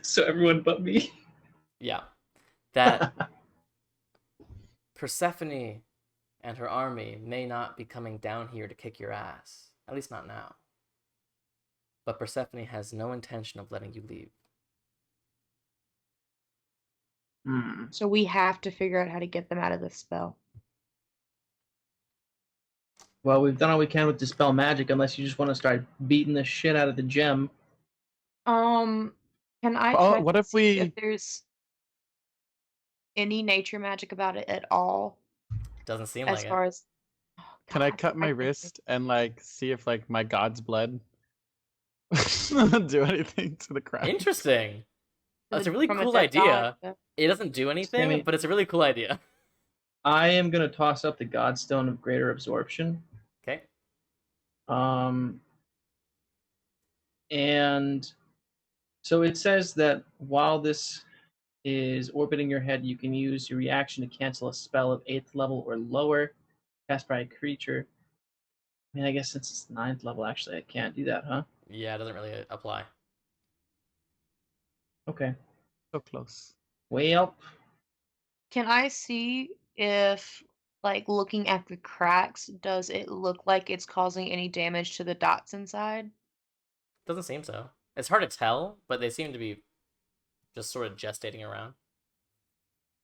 Speaker 4: So everyone but me.
Speaker 1: Yeah. That Persephone and her army may not be coming down here to kick your ass. At least not now. But Persephone has no intention of letting you leave.
Speaker 9: So we have to figure out how to get them out of this spell.
Speaker 4: Well, we've done all we can with Dispel Magic, unless you just want to start beating the shit out of the gem.
Speaker 9: Can I check
Speaker 7: what if
Speaker 9: if there's any nature magic about it at all?
Speaker 1: Doesn't seem
Speaker 9: as
Speaker 1: like
Speaker 9: far
Speaker 1: it.
Speaker 9: as
Speaker 7: Can I cut my wrist and like see if like my god's blood do anything to the crack?
Speaker 1: Interesting. That's a really
Speaker 9: From
Speaker 1: cool
Speaker 9: dead
Speaker 1: idea.
Speaker 9: god.
Speaker 1: It doesn't do anything,
Speaker 4: Sammy.
Speaker 1: but it's a really cool idea.
Speaker 4: I am going to toss up the Godstone of Greater Absorption.
Speaker 1: Okay.
Speaker 4: And so it says that while this is orbiting your head, you can use your reaction to cancel a spell of 8th level or lower cast by a creature. I mean, I guess since it's 9th level, actually, I can't do that, huh?
Speaker 1: Yeah, it doesn't really apply.
Speaker 4: Okay.
Speaker 7: So close.
Speaker 4: Well,
Speaker 9: Can I see if, like, looking at the cracks, does it look like it's causing any damage to the dots inside?
Speaker 1: Doesn't seem so. It's hard to tell, but they seem to be just sort of gestating around.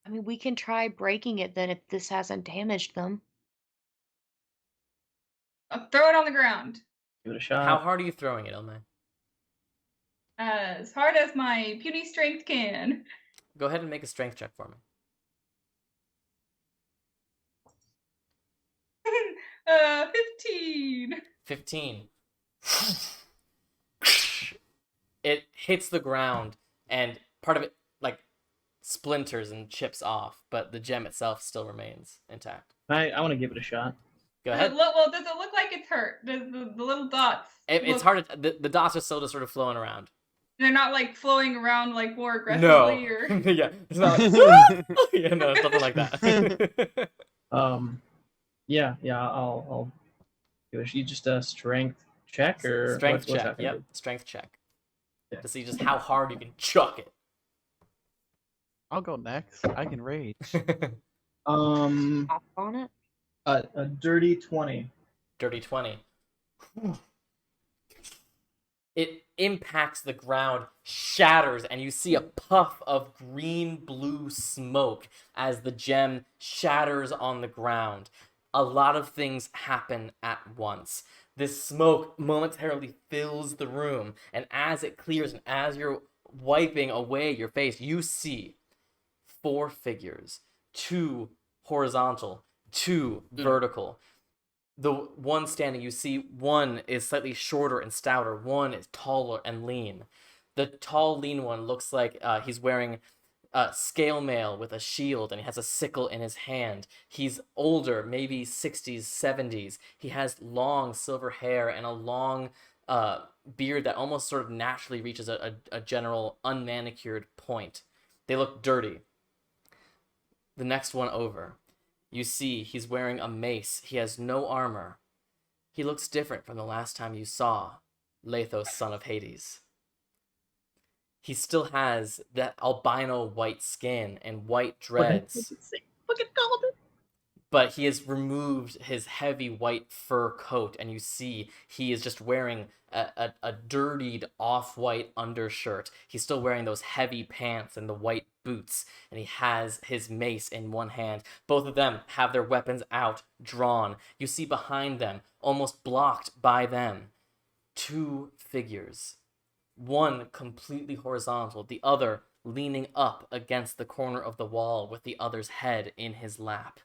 Speaker 9: I mean, we can try breaking it then if this hasn't damaged them.
Speaker 5: I'll throw it on the ground.
Speaker 4: give it a shot.
Speaker 1: How hard are you throwing it, Ilme?
Speaker 5: As hard as my puny strength can.
Speaker 1: Go ahead and make a strength check for me.
Speaker 5: 15.
Speaker 1: 15. It hits the ground, and part of it, like, splinters and chips off, but the gem itself still remains intact.
Speaker 4: I want to give it a shot.
Speaker 1: Go ahead.
Speaker 5: Does it look like it's hurt? Does the little dots?
Speaker 1: It's hard to... The dots are still just sort of flowing around.
Speaker 5: They're not, like, flowing around, like, more aggressively,
Speaker 1: No.
Speaker 5: or...
Speaker 1: Yeah. It's not like... yeah, no, it's nothing like that.
Speaker 4: Yeah, I'll give it. You just a strength check or
Speaker 1: Strength
Speaker 4: what's
Speaker 1: check.
Speaker 4: happening?
Speaker 1: Yep, strength check.
Speaker 4: Yeah.
Speaker 1: To see just how hard you can chuck it.
Speaker 7: I'll go next. I can rage.
Speaker 9: Off on it?
Speaker 4: A dirty 20.
Speaker 1: Dirty 20. It impacts the ground, shatters, and you see a puff of green-blue smoke as the gem shatters on the ground. A lot of things happen at once. This smoke momentarily fills the room, and as it clears and as you're wiping away your face, you see 4 figures, 2 horizontal, 2 vertical. The one standing, you see one is slightly shorter and stouter, one is taller and lean. The tall, lean one looks like he's wearing scale mail with a shield, and he has a sickle in his hand. He's older, maybe 60s, 70s. He has long silver hair and a long beard that almost sort of naturally reaches a general unmanicured point. They look dirty. The next one over, you see he's wearing a mace. He has no armor. He looks different from the last time you saw Lathos, son of Hades. He still has that albino white skin and white dreads. But he has removed his heavy white fur coat, and you see he is just wearing a dirtied off-white undershirt. He's still wearing those heavy pants and the white boots, and he has his mace in one hand. Both of them have their weapons out, drawn. You see behind them, almost blocked by them, 2 figures. One completely horizontal, the other leaning up against the corner of the wall with the other's head in his lap.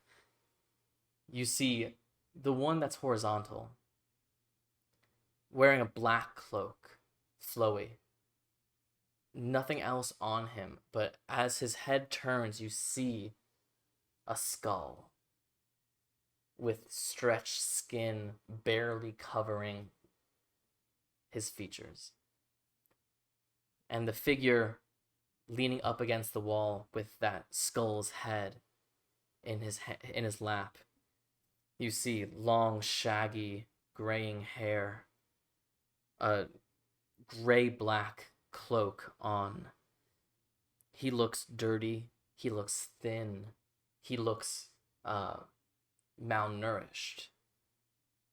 Speaker 1: You see the one that's horizontal, wearing a black cloak, flowy. nothing else on him, but as his head turns, you see a skull with stretched skin barely covering his features. And the figure leaning up against the wall with that skull's head in his lap. You see long, shaggy, graying hair, a gray-black cloak on. He looks dirty. He looks thin. He looks malnourished.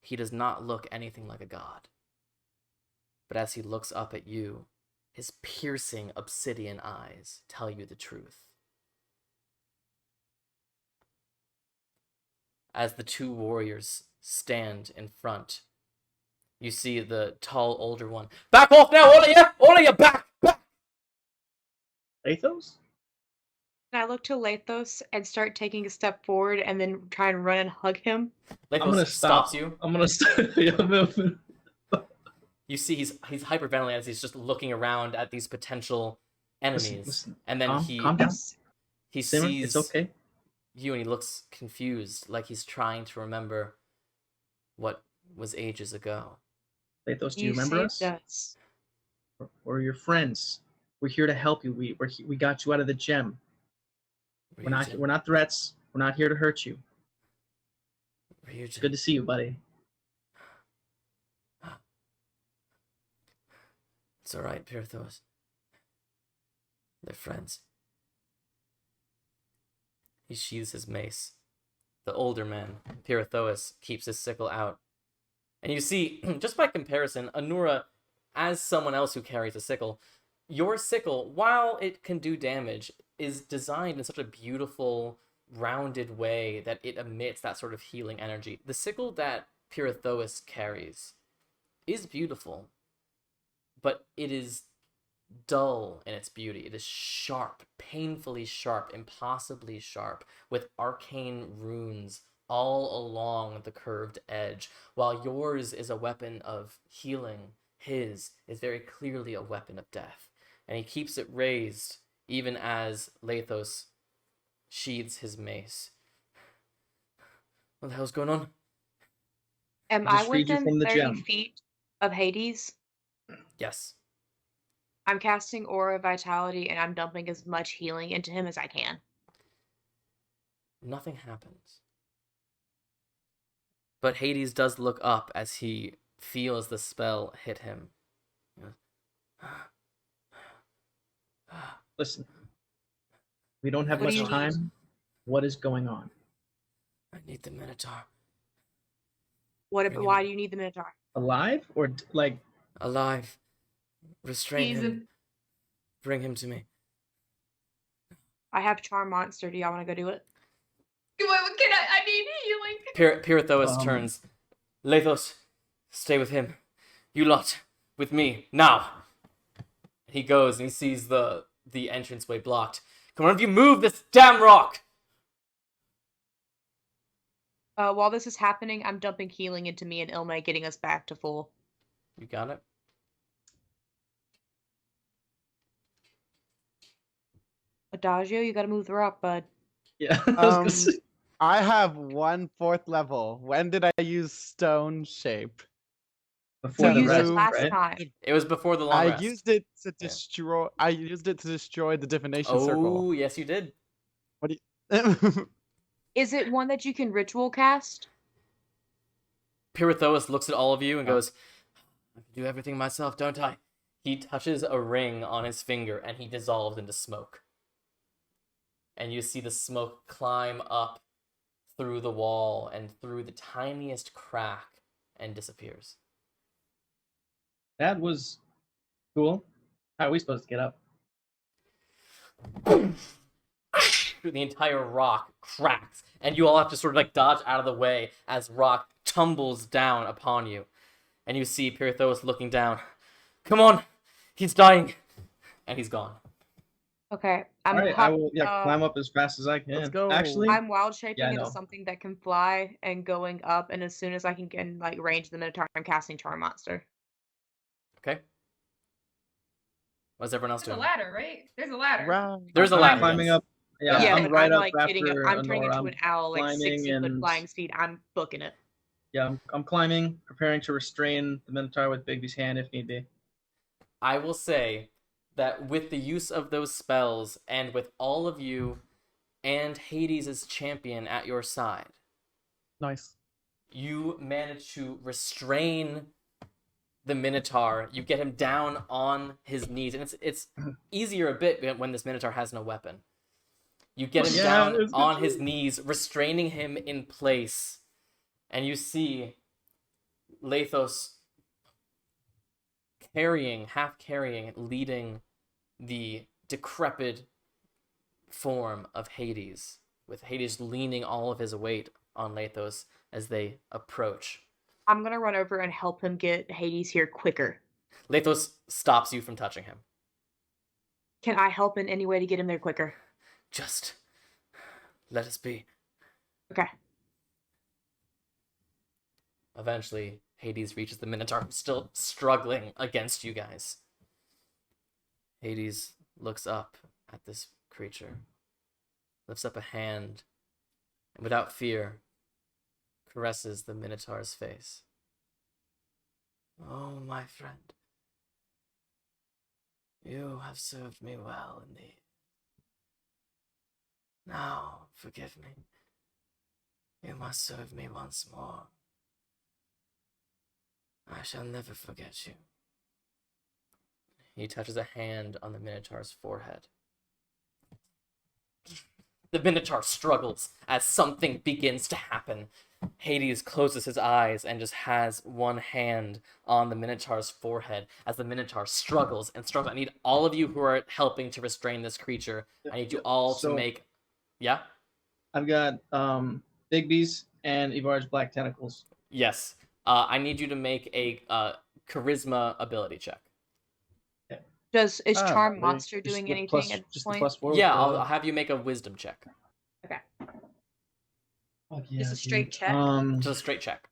Speaker 1: He does not look anything like a god. But as he looks up at you, his piercing obsidian eyes tell you the truth. As the two warriors stand in front, you see the tall, older one. Back off now, all of you! All of you, back!
Speaker 4: Lathos?
Speaker 9: Can I look to Lathos and start taking a step forward and then try and run and hug him?
Speaker 1: Lathos
Speaker 4: I'm gonna
Speaker 1: stops you.
Speaker 4: I'm gonna stop.
Speaker 1: You see he's hyperventilating as he's just looking around at these potential enemies.
Speaker 4: Listen,
Speaker 1: and then
Speaker 4: calm down.
Speaker 1: He
Speaker 4: Simmer,
Speaker 1: sees
Speaker 4: it's okay.
Speaker 1: you and he looks confused, like he's trying to remember what was ages ago.
Speaker 4: Lathos, do you remember us?
Speaker 9: Yes.
Speaker 4: We're your friends. We're here to help you. We got you out of the gem. We're not threats. We're not here to hurt you. It's good to see you, buddy.
Speaker 1: It's all right, Pirithos. They're friends. He sheathes his mace. The older man, Pirithos, keeps his sickle out. And you see, just by comparison, Anura, as someone else who carries a sickle, your sickle, while it can do damage, is designed in such a beautiful, rounded way that it emits that sort of healing energy. The sickle that Pirithos carries is beautiful, but it is dull in its beauty. It is sharp, painfully sharp, impossibly sharp, with arcane runes all along the curved edge. While yours is a weapon of healing, his is very clearly a weapon of death. And he keeps it raised even as Lathos sheathes his mace. What the hell's going on?
Speaker 9: Am I within 30 feet of Hades?
Speaker 1: Yes.
Speaker 9: I'm casting Aura of Vitality and I'm dumping as much healing into him as I can.
Speaker 1: Nothing happens. But Hades does look up as he feels the spell hit him.
Speaker 4: Listen, we don't have much time. What is going on?
Speaker 1: I need the Minotaur.
Speaker 9: Why do you need the Minotaur?
Speaker 4: Alive or like?
Speaker 1: Alive. Restrain him. Bring him to me.
Speaker 9: I have Charm Monster. Do y'all want to go do it?
Speaker 5: I need healing.
Speaker 1: Pirithos turns. Lathos, stay with him. You lot, with me, now. He goes and he sees the entranceway blocked. Come on, if you move this damn rock!
Speaker 9: While this is happening, I'm dumping healing into me and Ilme, getting us back to full.
Speaker 1: You got it?
Speaker 9: Adagio, you gotta move the rock, bud.
Speaker 4: Yeah.
Speaker 7: I have 1/4 level. When did I use stone shape?
Speaker 4: Before the rest,
Speaker 9: last time.
Speaker 1: It was before the long rest.
Speaker 7: I used it to destroy. Yeah. I used it to destroy the divination circle.
Speaker 1: Oh, yes, you did.
Speaker 7: What do you?
Speaker 9: Is it one that you can ritual cast?
Speaker 1: Pirithos looks at all of you and goes, I can do everything myself, don't I? He touches a ring on his finger and he dissolves into smoke. And you see the smoke climb up through the wall and through the tiniest crack and disappears.
Speaker 4: That was cool. How are we supposed to get up?
Speaker 1: The entire rock cracks, and you all have to sort of like dodge out of the way as rock tumbles down upon you. And you see Pirithos looking down. Come on, he's dying, and he's gone.
Speaker 9: Okay,
Speaker 4: I will climb up as fast as I can.
Speaker 7: Let's go.
Speaker 4: Actually,
Speaker 9: I'm wild shaping into something that can fly and going up, and as soon as I can get in like range of the Minotaur, I'm casting Charm Monster.
Speaker 1: Okay. What's everyone else
Speaker 5: There's a
Speaker 1: doing?
Speaker 5: ladder, right? There's a ladder.
Speaker 7: Right.
Speaker 1: There's a
Speaker 4: I'm
Speaker 1: ladder.
Speaker 4: climbing
Speaker 1: yes.
Speaker 4: up. Yeah,
Speaker 9: Yeah,
Speaker 4: I'm
Speaker 9: but
Speaker 4: right
Speaker 9: I'm
Speaker 4: up
Speaker 9: like
Speaker 4: after
Speaker 9: getting I'm turning
Speaker 4: Honora.
Speaker 9: into an owl, like
Speaker 4: climbing
Speaker 9: 60 foot
Speaker 4: and-
Speaker 9: flying speed. I'm booking it.
Speaker 4: Yeah, I'm climbing, preparing to restrain the Minotaur with Bigby's hand if need be.
Speaker 1: I will say that with the use of those spells and with all of you and Hades' champion at your side,
Speaker 7: Nice.
Speaker 1: you manage to restrain the Minotaur. You get him down on his knees, and it's easier a bit when this Minotaur has no weapon. You get him down on his knees, restraining him in place, and you see Lathos half carrying, leading the decrepit form of Hades, with Hades leaning all of his weight on Lathos as they approach.
Speaker 9: I'm gonna run over and help him get Hades here quicker.
Speaker 1: Lathos stops you from touching him.
Speaker 9: Can I help in any way to get him there quicker?
Speaker 1: Just let us be.
Speaker 9: Okay.
Speaker 1: Eventually, Hades reaches the Minotaur, still struggling against you guys. Hades looks up at this creature, lifts up a hand, and without fear, caresses the Minotaur's face. Oh, my friend, you have served me well indeed. Now, forgive me. You must serve me once more. I shall never forget you. He touches a hand on the Minotaur's forehead. The Minotaur struggles as something begins to happen. Hades closes his eyes and just has one hand on the Minotaur's forehead as the Minotaur struggles and struggles. I need all of you who are helping to restrain this creature. I need you all to make... Yeah?
Speaker 4: I've got Bigby's and Ivar's black tentacles.
Speaker 1: Yes. I need you to make a charisma ability check.
Speaker 9: Is Charm Monster doing anything at this point?
Speaker 1: Yeah, I'll have you make a wisdom check.
Speaker 9: Okay.
Speaker 4: Oh, yeah,
Speaker 9: Just a straight check?
Speaker 1: Just a straight check.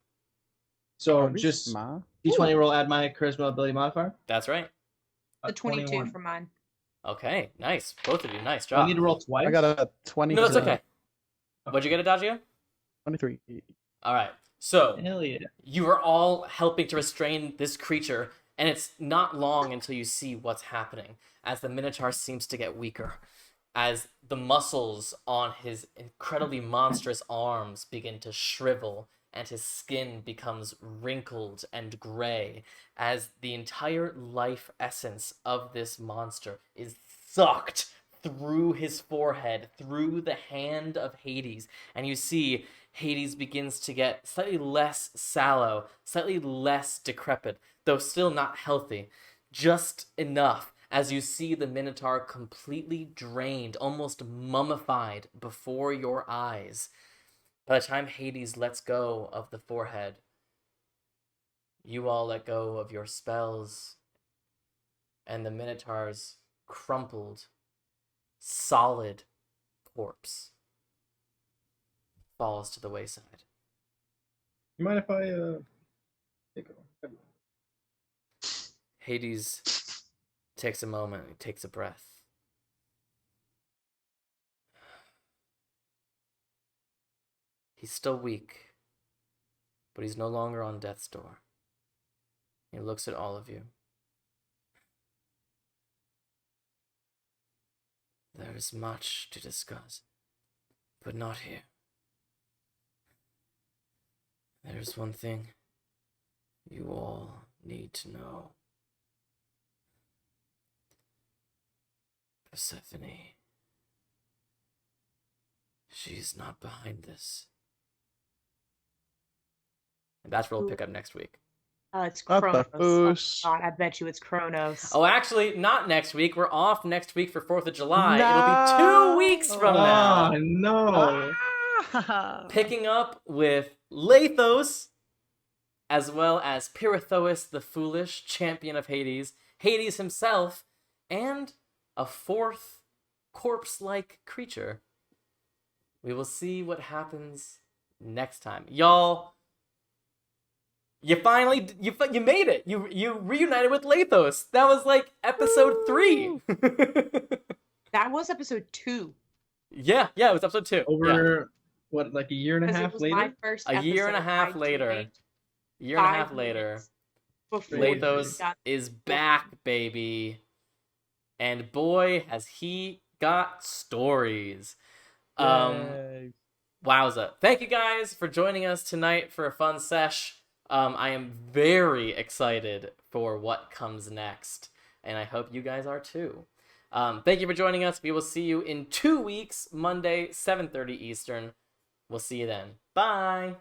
Speaker 4: So just D20 roll, add my charisma ability modifier?
Speaker 1: That's right.
Speaker 9: The 22
Speaker 4: 21.
Speaker 9: for mine.
Speaker 1: Okay, nice. Both of you, nice job.
Speaker 4: I need to roll twice?
Speaker 7: I got a 20.
Speaker 1: No, that's okay. What'd you get, Adagio?
Speaker 7: 23.
Speaker 1: All right. So,
Speaker 4: hell yeah.
Speaker 1: You are all helping to restrain this creature, and it's not long until you see what's happening, as the Minotaur seems to get weaker, as the muscles on his incredibly monstrous arms begin to shrivel, and his skin becomes wrinkled and gray, as the entire life essence of this monster is sucked through his forehead, through the hand of Hades, and you see Hades begins to get slightly less sallow, slightly less decrepit, though still not healthy, just enough as you see the Minotaur completely drained, almost mummified before your eyes. By the time Hades lets go of the forehead, you all let go of your spells, and the Minotaur's crumpled, solid corpse falls to the wayside.
Speaker 4: You mind if I take a...
Speaker 1: Hades takes a moment, he takes a breath. He's still weak, but he's no longer on death's door. He looks at all of you. There is much to discuss, but not here. There's one thing you all need to know. Persephone. She's not behind this. And that's where we'll pick up next week.
Speaker 9: It's Kronos. Oh, God, I bet you it's Kronos.
Speaker 1: Oh, actually, not next week. We're off next week for 4th of July. No! It'll be 2 weeks from now.
Speaker 4: Oh, no.
Speaker 1: Picking up with Lathos, as well as Pirithous the Foolish, champion of Hades, Hades himself, and a 4th corpse-like creature. We will see what happens next time. Y'all, You finally you made it. You reunited with Lathos. That was like episode 3.
Speaker 9: That was episode 2.
Speaker 1: Yeah, it was episode 2.
Speaker 4: Over what, like a year and a half later?
Speaker 9: My first
Speaker 1: a year and a half
Speaker 9: episode.
Speaker 1: later. Lathos is back, baby. And boy, has he got stories. Wowza. Thank you guys for joining us tonight for a fun sesh. I am very excited for what comes next. And I hope you guys are too. Thank you for joining us. We will see you in 2 weeks, Monday, 7:30 Eastern. We'll see you then. Bye.